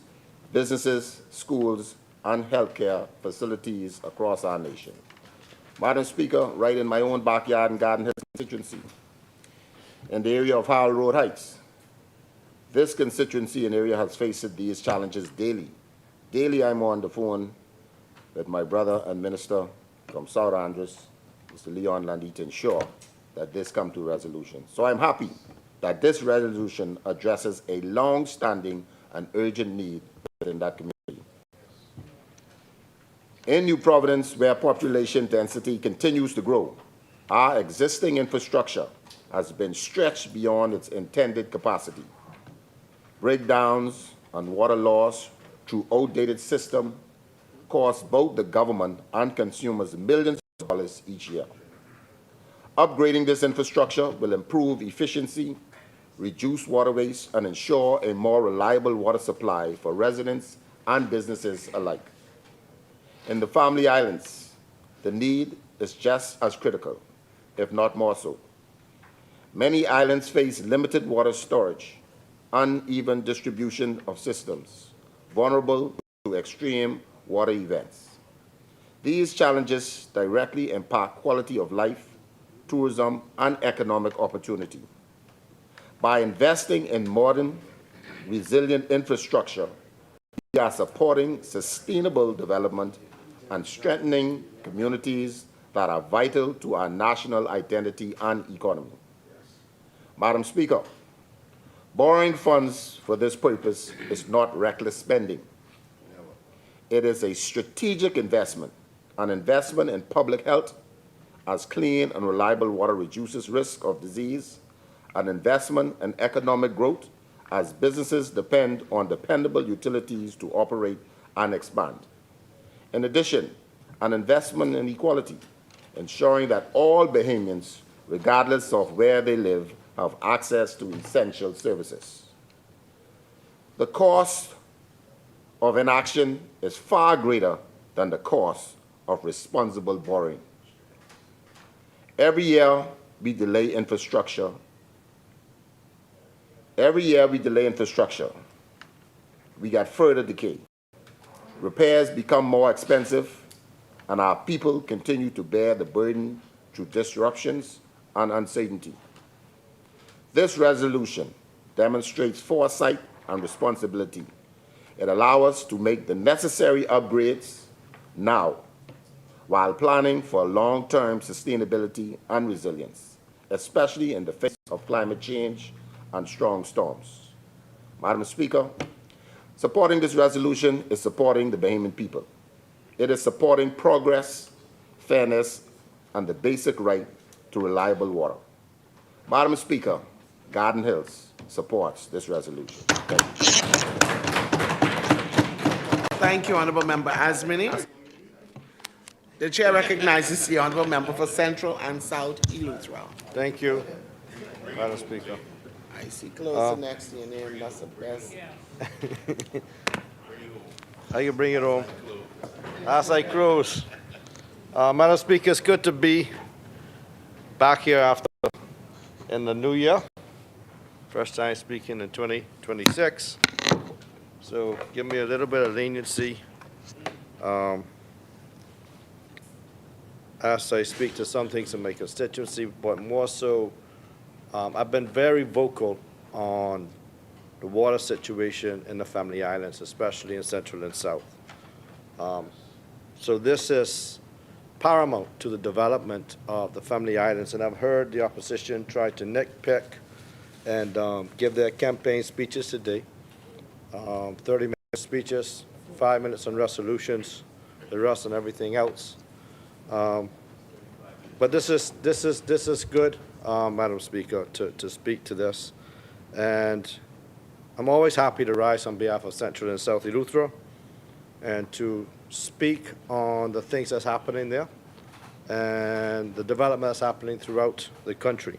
businesses, schools, and healthcare facilities across our nation. Madam Speaker, right in my own backyard in Garden Hills constituency, in the area of Howell Road Heights, this constituency and area has faced these challenges daily. Daily, I'm on the phone with my brother and minister from South Andres, Mr. Leon Landy, to ensure that this come to resolution. So I'm happy that this resolution addresses a long-standing and urgent need within that community. In New Providence, where population density continues to grow, our existing infrastructure has been stretched beyond its intended capacity. Breakdowns and water loss through outdated system cost both the government and consumers millions of dollars each year. Upgrading this infrastructure will improve efficiency, reduce water waste, and ensure a more reliable water supply for residents and businesses alike. In the family islands, the need is just as critical, if not more so. Many islands face limited water storage, uneven distribution of systems, vulnerable to extreme water events. These challenges directly impact quality of life, tourism, and economic opportunity. By investing in modern, resilient infrastructure, we are supporting sustainable development and strengthening communities that are vital to our national identity and economy. Madam Speaker, borrowing funds for this purpose is not reckless spending. It is a strategic investment, an investment in public health, as clean and reliable water reduces risk of disease and investment and economic growth as businesses depend on dependable utilities to operate and expand. In addition, an investment in equality, ensuring that all Bahamians, regardless of where they live, have access to essential services. The cost of inaction is far greater than the cost of responsible borrowing. Every year we delay infrastructure. We get further decay. Repairs become more expensive, and our people continue to bear the burden through disruptions and uncertainty. This resolution demonstrates foresight and responsibility. It allows us to make the necessary upgrades now while planning for long-term sustainability and resilience, especially in the face of climate change and strong storms. Madam Speaker, supporting this resolution is supporting the Bahamian people. It is supporting progress, fairness, and the basic right to reliable water. Madam Speaker, Garden Hills supports this resolution. Thank you. Thank you, Honourable Member Asmini. The Chair recognizes the Honourable Member for Central and South Eleuthera. Thank you, Madam Speaker. I see closer next to your name, that's the best. I can bring it home. As I close, Madam Speaker, it's good to be back here after in the new year. First time speaking in 2026. So give me a little bit of leniency as I speak to some things in my constituency, but more so, I've been very vocal on the water situation in the Family Islands, especially in Central and South. So this is paramount to the development of the Family Islands, and I've heard the opposition try to nitpick and give their campaign speeches today. 30-minute speeches, 5 minutes on resolutions, the rest on everything else. But this is good, Madam Speaker, to speak to this, and I'm always happy to rise on behalf of Central and South Eleuthera and to speak on the things that's happening there and the development that's happening throughout the country.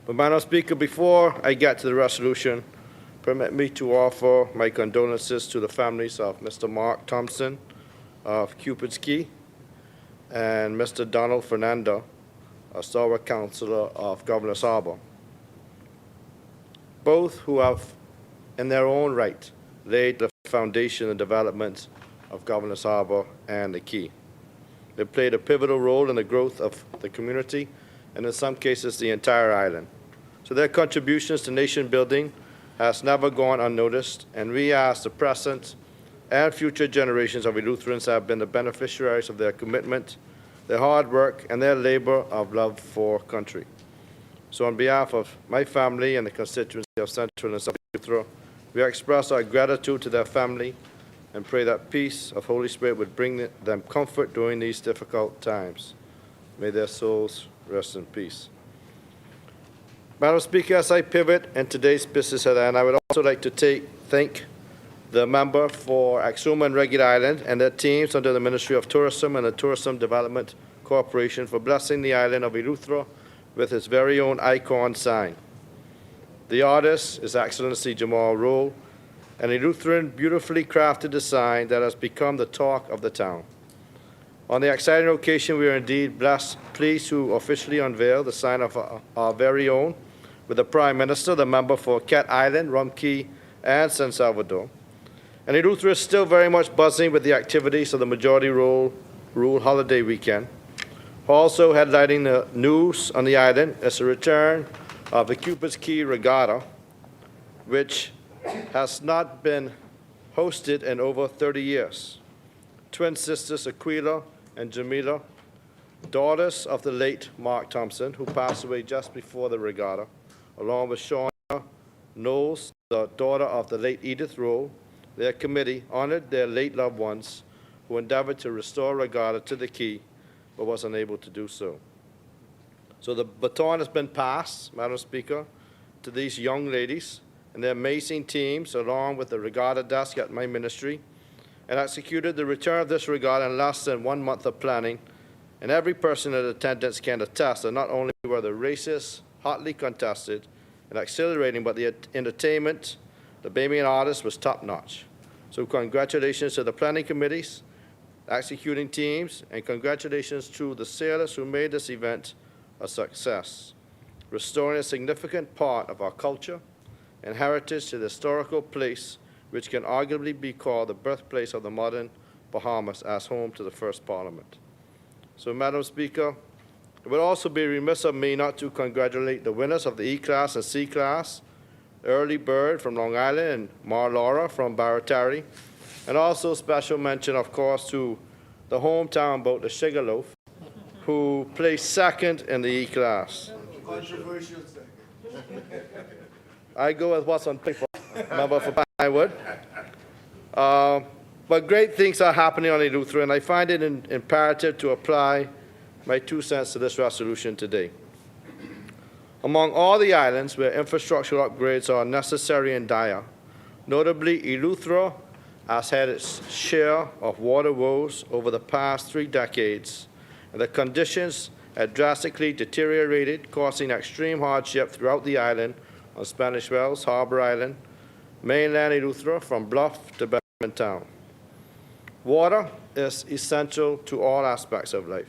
But Madam Speaker, before I get to the resolution, permit me to offer my condolences to the families of Mr. Mark Thompson of Cupid's Key and Mr. Donald Fernando, a stalwart councillor of Governor's Harbour, both who have, in their own right, laid the foundation and development of Governor's Harbour and the Key. They played a pivotal role in the growth of the community and in some cases the entire island. So their contributions to nation building has never gone unnoticed, and we as the present and future generations of Eleutherans have been the beneficiaries of their commitment, their hard work, and their labor of love for country. So on behalf of my family and the constituency of Central and South Eleuthera, we express our gratitude to their family and pray that peace of Holy Spirit would bring them comfort during these difficult times. May their souls rest in peace. Madam Speaker, as I pivot in today's business at hand, I would also like to thank the member for Axuma and Reggae Island and their teams under the Ministry of Tourism and the Tourism Development Corporation for blessing the island of Eleuthera with its very own icon sign. The artist is Excellency Jamal Roll, an Eleutheran beautifully crafted design that has become the talk of the town. On the exciting occasion, we are indeed pleased to officially unveil the sign of our very own with the Prime Minister, the member for Cat Island, Rum Key, and San Salvador. And Eleuthera is still very much buzzing with the activities of the Majority Rule holiday weekend. Also headlining the news on the island is the return of the Cupid's Key Regatta, which has not been hosted in over 30 years. Twin sisters Aquila and Jamila, daughters of the late Mark Thompson, who passed away just before the regatta, along with Shauna Knowles, the daughter of the late Edith Rowe. Their committee honored their late loved ones who endeavored to restore regatta to the Key, but was unable to do so. So the baton has been passed, Madam Speaker, to these young ladies and their amazing teams, along with the regatta desk at my ministry, and executed the return of this regatta in less than 1 month of planning. And every person in attendance can attest that not only were the races hotly contested and exhilarating, but the entertainment, the Bahamian artists, was top-notch. So congratulations to the planning committees, executing teams, and congratulations to the sailors who made this event a success, restoring a significant part of our culture and heritage to the historical place which can arguably be called the birthplace of the modern Bahamas as home to the first Parliament. So, Madam Speaker, it would also be remiss of me not to congratulate the winners of the E-Class and C-Class, Early Bird from Long Island and Mar Laura from Parliamentary, and also special mention, of course, to the hometown boat, the Sugarloaf, who placed second in the E-Class. Controversial second. I go with what's on paper, member for Pinewood. But great things are happening on Eleuthera, and I find it imperative to apply my 2 cents to this resolution today. Among all the islands where infrastructural upgrades are necessary and dire, notably Eleuthera has had its share of water woes over the past 3 decades, and the conditions have drastically deteriorated, causing extreme hardship throughout the island on Spanish Wells, Harbor Island, mainland Eleuthera, from Bluff to Bedford Town. Water is essential to all aspects of life.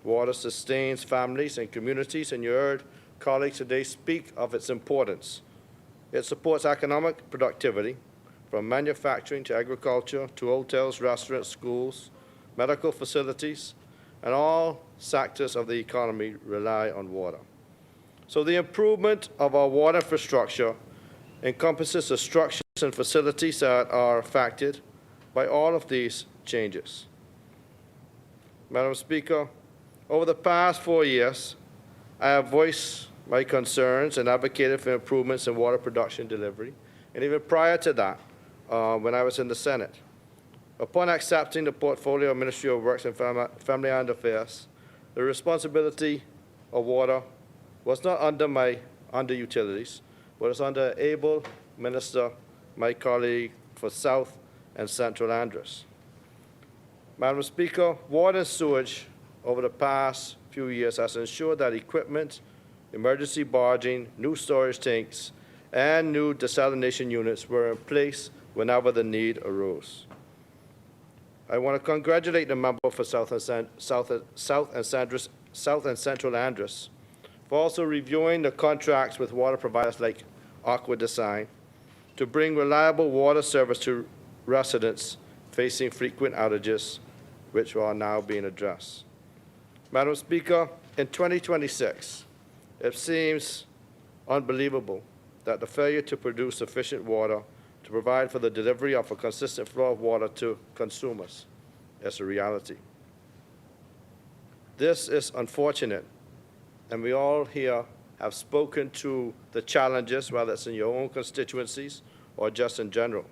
Water sustains families and communities, and you heard colleagues today speak of its importance. It supports economic productivity, from manufacturing to agriculture to hotels, restaurants, schools, medical facilities, and all sectors of the economy rely on water. So the improvement of our water infrastructure encompasses the structures and facilities that are affected by all of these changes. Madam Speaker, over the past 4 years, I have voiced my concerns and advocated for improvements in water production delivery, and even prior to that, when I was in the Senate. Upon accepting the portfolio of Ministry of Works and Family and Affairs, the responsibility of water was not under utilities, but was under able minister, my colleague for South and Central Andros. Madam Speaker, water and sewage over the past few years has ensured that equipment, emergency barging, new storage tanks, and new desalination units were in place whenever the need arose. I want to congratulate the member for South and Central Andros for also reviewing the contracts with water providers like Aqua Design to bring reliable water service to residents facing frequent outages, which are now being addressed. Madam Speaker, in 2026, it seems unbelievable that the failure to produce sufficient water to provide for the delivery of a consistent flow of water to consumers is a reality. This is unfortunate, and we all here have spoken to the challenges, whether it's in your own constituencies or just in general.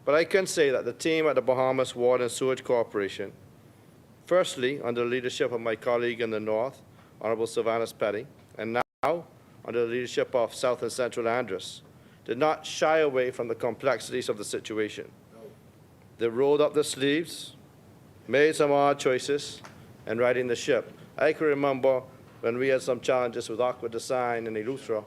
But I can say that the team at the Bahamas Water and Sewage Corporation, firstly, under the leadership of my colleague in the North, Honorable Sylvanus Petty, and now under the leadership of South and Central Andros, did not shy away from the complexities of the situation. They rolled up their sleeves, made some hard choices, and righting the ship. I can remember when we had some challenges with Aqua Design and Eleuthera.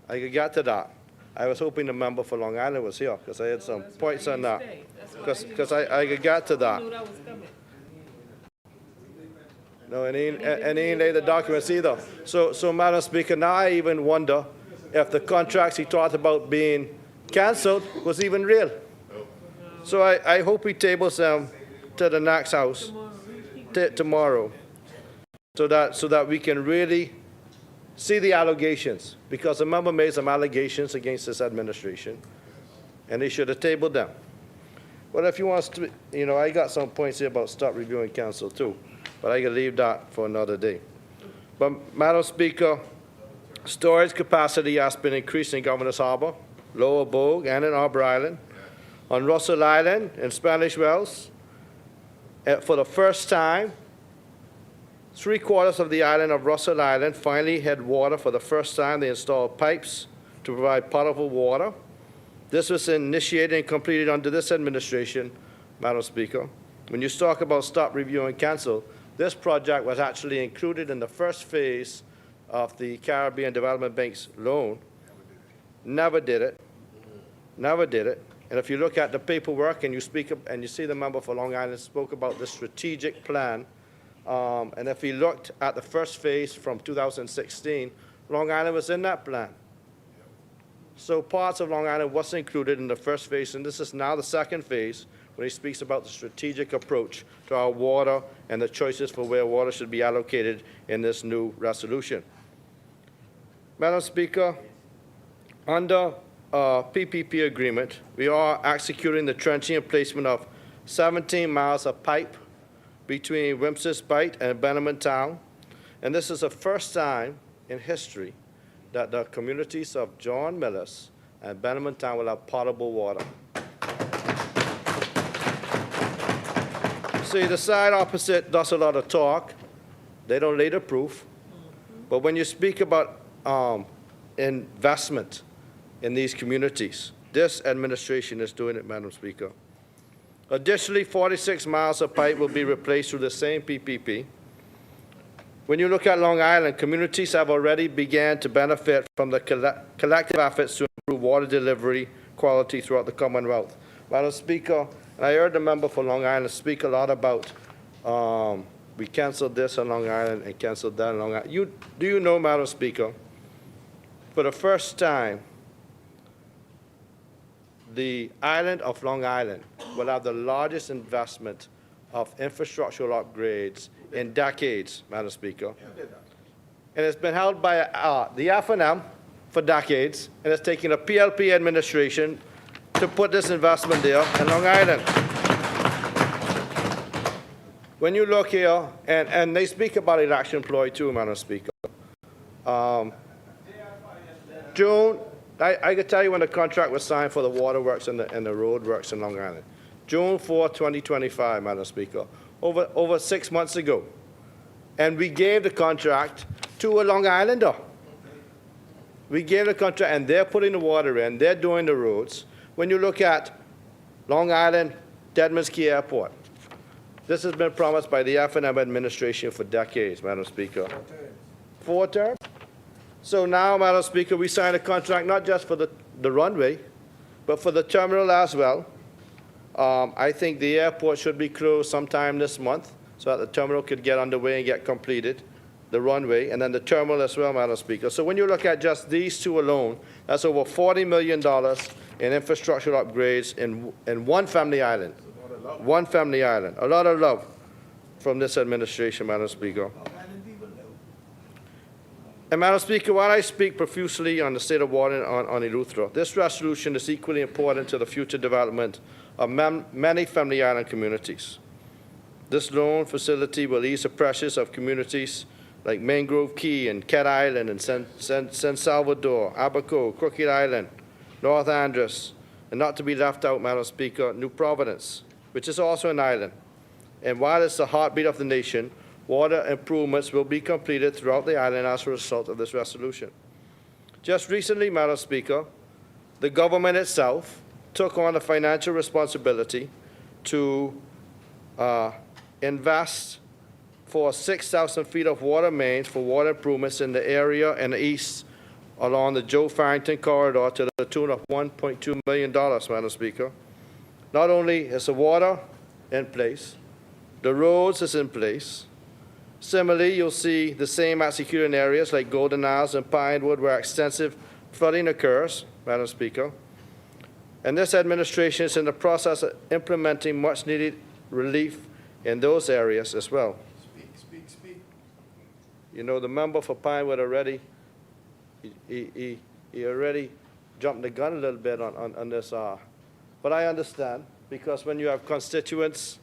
I could get to that. I was hoping the member for Long Island was here, because I had some points on that. Because I could get to that. No, and he ain't laid the documents either. So, Madam Speaker, now I even wonder if the contracts he talked about being canceled was even real. So I hope he tables them to the next house tomorrow, so that we can really see the allegations, because the member made some allegations against this administration, and they should have tabled them. But if you want to, I got some points here about stop reviewing council too, but I can leave that for another day. But Madam Speaker, storage capacity has been increased in Governor's Harbor, Lower Bogue, and in Harbor Island. On Russell Island in Spanish Wells, for the first time, 3/4 of the island of Russell Island finally had water for the first time. They installed pipes to provide potable water. This was initiated and completed under this administration, Madam Speaker. When you talk about stop, review, and cancel, this project was actually included in the first phase of the Caribbean Development Bank's loan. Never did it. Never did it. And if you look at the paperwork and you speak up, and you see the member for Long Island spoke about the strategic plan, and if you looked at the first phase from 2016, Long Island was in that plan. So parts of Long Island was included in the first phase, and this is now the second phase when he speaks about the strategic approach to our water and the choices for where water should be allocated in this new resolution. Madam Speaker, under PPP agreement, we are executing the trenching and placement of 17 miles of pipe between Wims's Bight and Benjamin Town, and this is the first time in history that the communities of John Millis and Benjamin Town will have potable water. See, the side opposite does a lot of talk. They don't lay the proof. But when you speak about investment in these communities, this administration is doing it, Madam Speaker. Additionally, 46 miles of pipe will be replaced through the same PPP. When you look at Long Island, communities have already began to benefit from the collective efforts to improve water delivery quality throughout the Commonwealth. Madam Speaker, and I heard the member for Long Island speak a lot about we canceled this on Long Island and canceled that on Long Island. Do you know, Madam Speaker, for the first time, the island of Long Island will have the largest investment of infrastructural upgrades in decades, Madam Speaker. And it's been held by the F&M for decades, and it's taken a PLP administration to put this investment there in Long Island. When you look here, and they speak about election ploy too, Madam Speaker. June, I can tell you when the contract was signed for the waterworks and the road works in Long Island. June 4, 2025, Madam Speaker, over 6 months ago. And we gave the contract to a Long Islander. We gave the contract, and they're putting the water in, they're doing the roads. When you look at Long Island, Deadman's Key Airport, this has been promised by the F&M administration for decades, Madam Speaker. 4 terms? So now, Madam Speaker, we signed a contract not just for the runway, but for the terminal as well. I think the airport should be closed sometime this month so that the terminal could get underway and get completed, the runway, and then the terminal as well, Madam Speaker. So when you look at just these two alone, that's over $40 million in infrastructure upgrades in one family island. One family island. A lot of love from this administration, Madam Speaker. And Madam Speaker, while I speak profusely on the state of water on Eleuthera, this resolution is equally important to the future development of many family island communities. This loan facility will ease the pressures of communities like Mangrove Key and Cat Island and San Salvador, Abaco, Crooked Island, North Andros, and not to be left out, Madam Speaker, New Providence, which is also an island. And while it's the heartbeat of the nation, water improvements will be completed throughout the island as a result of this resolution. Just recently, Madam Speaker, the government itself took on the financial responsibility to invest for 6,000 feet of water mains for water improvements in the area and the east along the Joe Farrington corridor to the tune of $1.2 million, Madam Speaker. Not only is the water in place, the roads is in place. Similarly, you'll see the same executed in areas like Golden Isles and Pinewood where extensive flooding occurs, Madam Speaker. And this administration is in the process of implementing much-needed relief in those areas as well. Speak. You know, the member for Pinewood already, he already jumped the gun a little bit on this. But I understand, because when you have constituents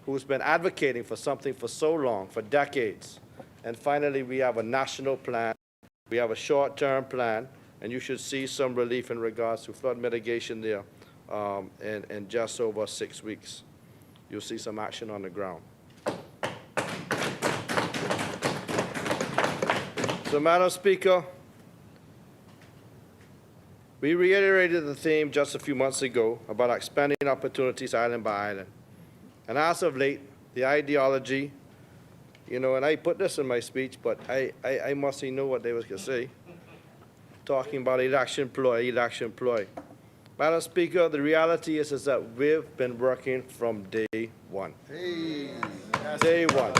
who's been advocating for something for so long, for decades, and finally we have a national plan, we have a short-term plan, and you should see some relief in regards to flood mitigation there in just over 6 weeks. You'll see some action on the ground. So, Madam Speaker, we reiterated the theme just a few months ago about expanding opportunities island by island. And as of late, the ideology, you know, and I put this in my speech, but I mustn't know what they was going to say, talking about election ploy. Madam Speaker, the reality is that we've been working from day one. Day one.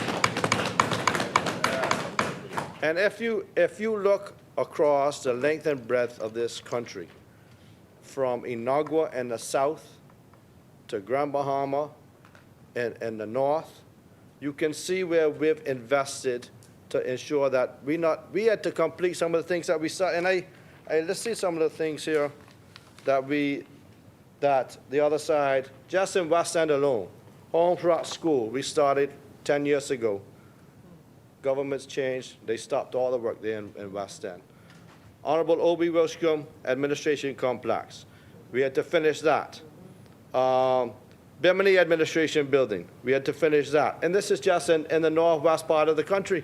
And if you look across the length and breadth of this country, from Inagua in the south to Grand Bahama in the north, you can see where we've invested to ensure that we had to complete some of the things that we saw. And let's see some of the things here that the other side, just in West End alone, Holmes Rock School, we started 10 years ago. Governments changed, they stopped all the work there in West End. Honorable O.B. Wilshcombe Administration Complex, we had to finish that. Bimini Administration Building, we had to finish that. And this is just in the northwest part of the country.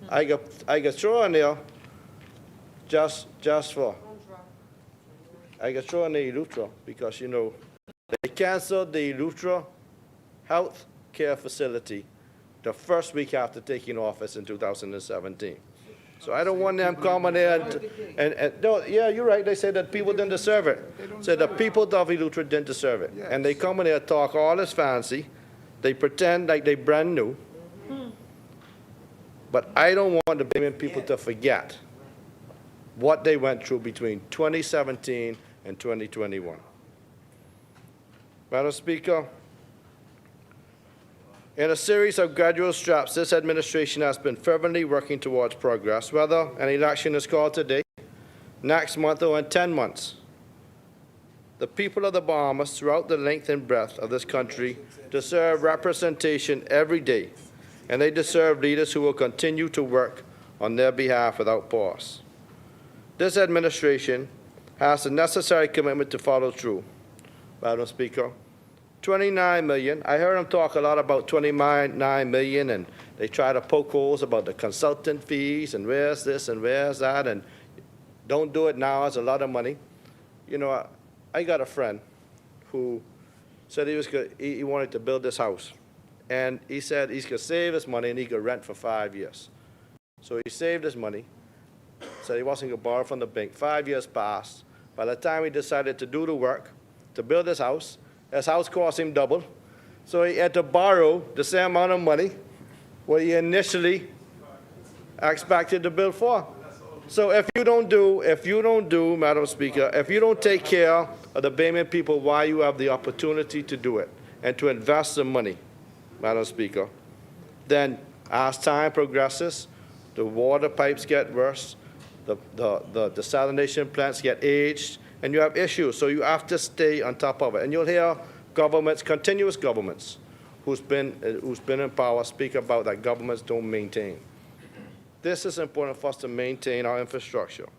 I got throw in there just for, I got throw in the Eleuthera because, you know, they canceled the Eleuthera Health Care Facility the first week after taking office in 2017. So I don't want them coming there and no, yeah, you're right. They said that people didn't deserve it. Said the people of Eleuthera didn't deserve it. And they come in there, talk all this fancy. They pretend like they brand new. But I don't want the Bahamian people to forget what they went through between 2017 and 2021. Madam Speaker, in a series of gradual steps, this administration has been fervently working towards progress, whether an election is called today, next month, or in 10 months. The people of the Bahamas throughout the length and breadth of this country deserve representation every day, and they deserve leaders who will continue to work on their behalf without pause. This administration has the necessary commitment to follow through. Madam Speaker, 29 million. I heard them talk a lot about 29 million, and they try to poke holes about the consultant fees and where's this and where's that, and don't do it now, it's a lot of money. You know, I got a friend who said he wanted to build this house, and he said he's going to save his money and he could rent for 5 years. So he saved his money, said he wasn't going to borrow from the bank. 5 years passed. By the time he decided to do the work, to build his house cost him double. So he had to borrow the same amount of money what he initially expected to build for. So if you don't do, Madam Speaker, if you don't take care of the Bahamian people while you have the opportunity to do it and to invest the money, Madam Speaker, then as time progresses, the water pipes get worse, the desalination plants get aged, and you have issues, so you have to stay on top of it. And you'll hear governments, continuous governments, who's been in power speak about that governments don't maintain. This is important for us to maintain our infrastructure.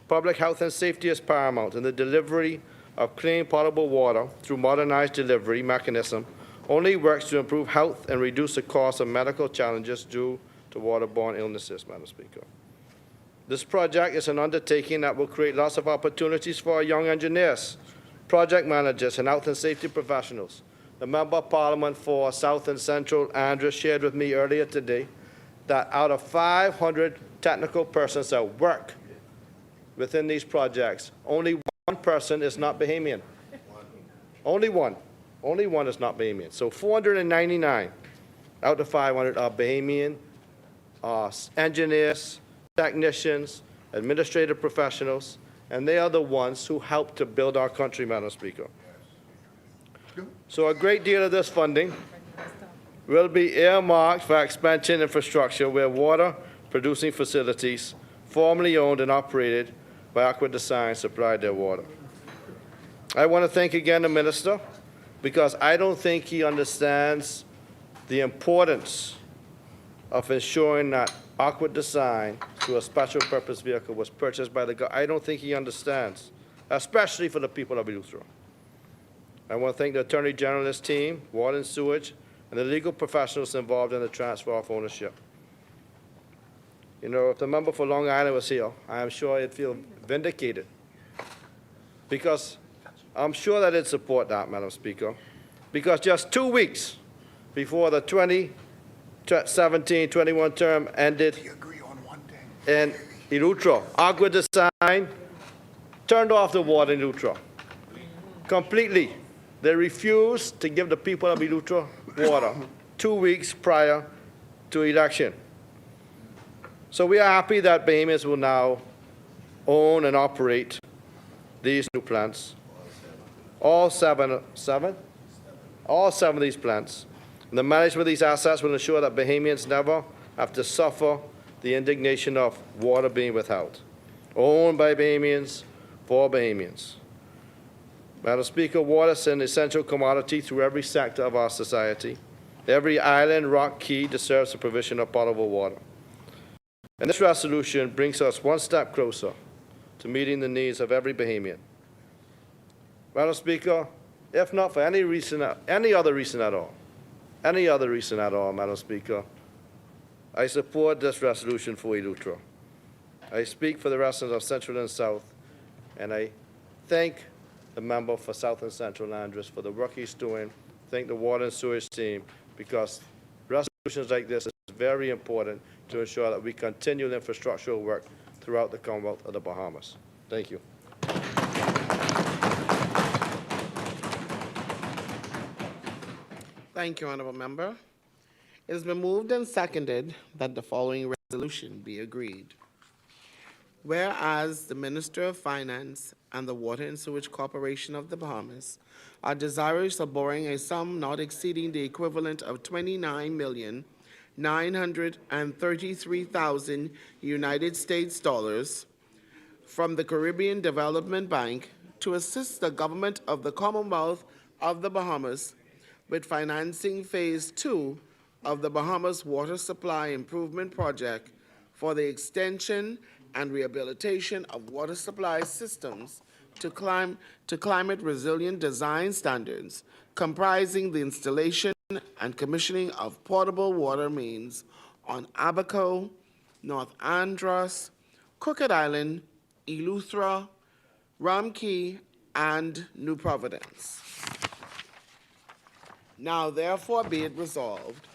Public health and safety is paramount, and the delivery of clean, potable water through modernized delivery mechanism only works to improve health and reduce the cost of medical challenges due to waterborne illnesses, Madam Speaker. This project is an undertaking that will create lots of opportunities for our young engineers, project managers, and health and safety professionals. The Member of Parliament for South and Central, Andrew, shared with me earlier today that out of 500 technical persons that work within these projects, only one person is not Bahamian. Only one. Only one is not Bahamian. So 499 out of 500 are Bahamian engineers, technicians, administrative professionals, and they are the ones who help to build our country, Madam Speaker. So a great deal of this funding will be earmarked for expansion infrastructure where water-producing facilities formerly owned and operated by Aqua Design supplied their water. I want to thank again the Minister, because I don't think he understands the importance of ensuring that Aqua Design, through a special purpose vehicle, was purchased by the government. I don't think he understands, especially for the people of Eleuthera. I want to thank the Attorney General's team, Water and Sewage, and the legal professionals involved in the transfer of ownership. You know, if the member for Long Island was here, I am sure he'd feel vindicated, because I'm sure that he'd support that, Madam Speaker, because just 2 weeks before the 2017-21 term ended in Eleuthera, Agua Design turned off the water in Eleuthera completely. They refused to give the people of Eleuthera water 2 weeks prior to election. So we are happy that Bahamians will now own and operate these new plants, all seven of these plants. And the management of these assets will ensure that Bahamians never have to suffer the indignation of water being withheld. Owned by Bahamians, for Bahamians. Madam Speaker, water is an essential commodity through every sector of our society. Every island, rock, key deserves the provision of potable water. And this resolution brings us one step closer to meeting the needs of every Bahamian. Madam Speaker, if not for any other reason at all, Madam Speaker, I support this resolution for Eleuthera. I speak for the residents of Central and South, and I thank the member for South and Central Andros for the work he's doing. Thank the water and sewage team, because resolutions like this is very important to ensure that we continue the infrastructural work throughout the Commonwealth of the Bahamas. Thank you. Thank you, Honorable Member. It has been moved and seconded that the following resolution be agreed. Whereas the Minister of Finance and the Water and Sewage Corporation of the Bahamas are desirous of borrowing a sum not exceeding the equivalent of $29,933,000 United States dollars from the Caribbean Development Bank to assist the government of the Commonwealth of the Bahamas with financing Phase 2 of the Bahamas Water Supply Improvement Project for the extension and rehabilitation of water supply systems to climate-resilient design standards, comprising the installation and commissioning of portable water mains on Abaco, North Andros, Crooked Island, Eleuthera, Rum Key, and New Providence. Now therefore be it resolved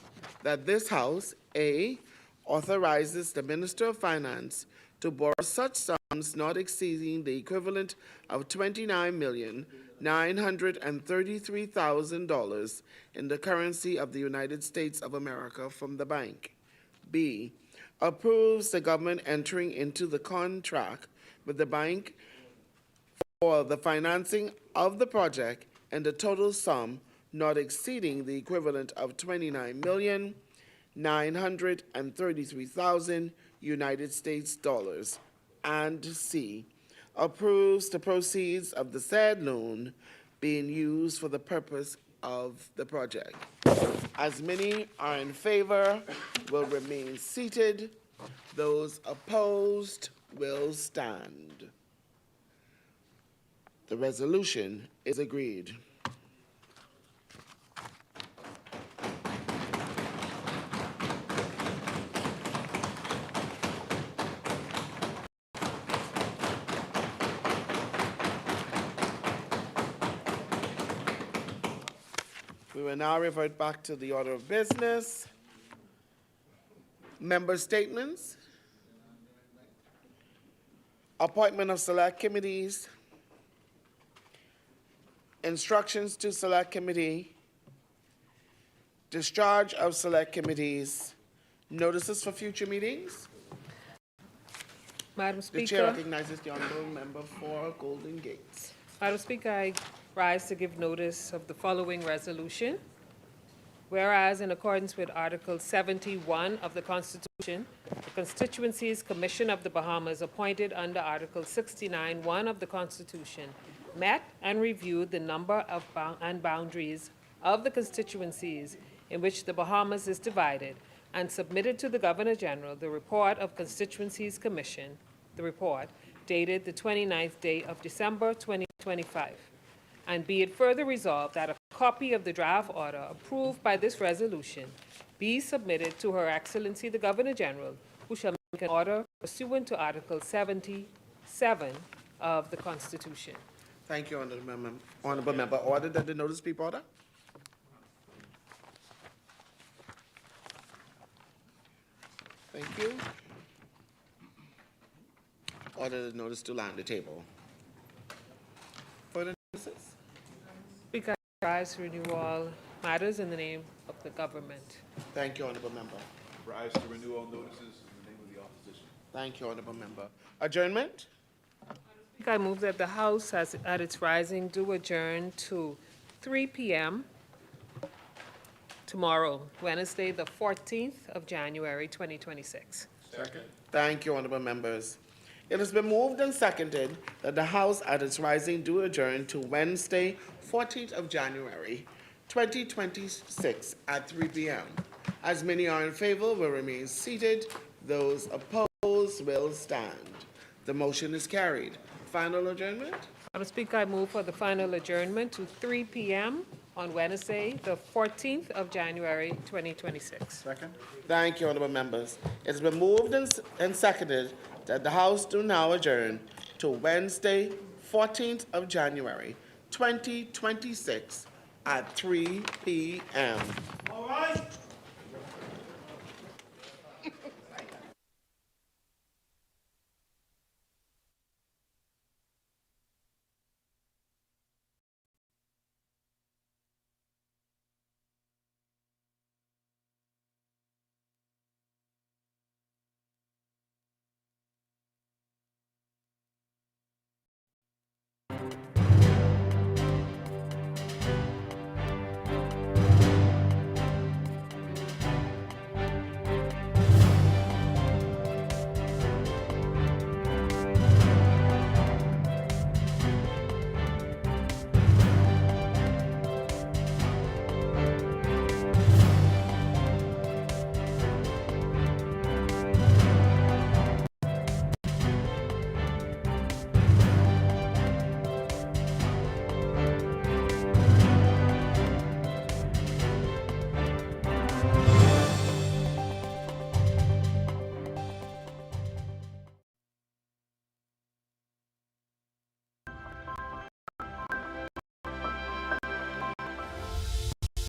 that this House, A, authorizes the Minister of Finance to borrow such sums not exceeding the equivalent of $29,933,000 in the currency of the United States of America from the bank. B, approves the government entering into the contract with the bank for the financing of the project and the total sum not exceeding the equivalent of $29,933,000 United States dollars. And C, approves the proceeds of the said loan being used for the purpose of the project. As many are in favor will remain seated. Those opposed will stand. The resolution is agreed. We will now revert back to the order of business. Member statements. Appointment of select committees. Instructions to select committee. Discharge of select committees. Notices for future meetings. Madam Speaker. The chair recognizes the honorable member for Golden Gates. Madam Speaker, I rise to give notice of the following resolution. Whereas in accordance with Article 71 of the Constitution, the Constituencies Commission of the Bahamas, appointed under Article 69(1) of the Constitution, met and reviewed the number of and boundaries of the constituencies in which the Bahamas is divided, and submitted to the Governor General the report of Constituencies Commission, the report dated the 29th day of December 2025. And be it further resolved that a copy of the draft order approved by this resolution be submitted to Her Excellency the Governor General, who shall in order pursuant to Article 77 of the Constitution. Thank you, Honorable Member. Honorable Member, ordered that the notice be brought up. Thank you. Order the notice to lie on the table. Further notices? Speaker, I rise to renew all matters in the name of the government. Thank you, Honorable Member. Rise to renew all notices in the name of the opposition. Thank you, Honorable Member. Adjournment? Speaker, I move that the House, at its rising, do adjourn to 3 p.m. tomorrow, Wednesday, the 14th of January, 2026. Second. Thank you, Honorable Members. It has been moved and seconded that the House, at its rising, do adjourn to Wednesday, 14th of January, 2026, at 3 p.m. As many are in favor, will remain seated. Those opposed will stand. The motion is carried. Final adjournment? Madam Speaker, I move for the final adjournment to 3 p.m. on Wednesday, the 14th of January, 2026. Second. Thank you, Honorable Members. It has been moved and seconded that the House do now adjourn to Wednesday, 14th of January, 2026, at 3 p.m.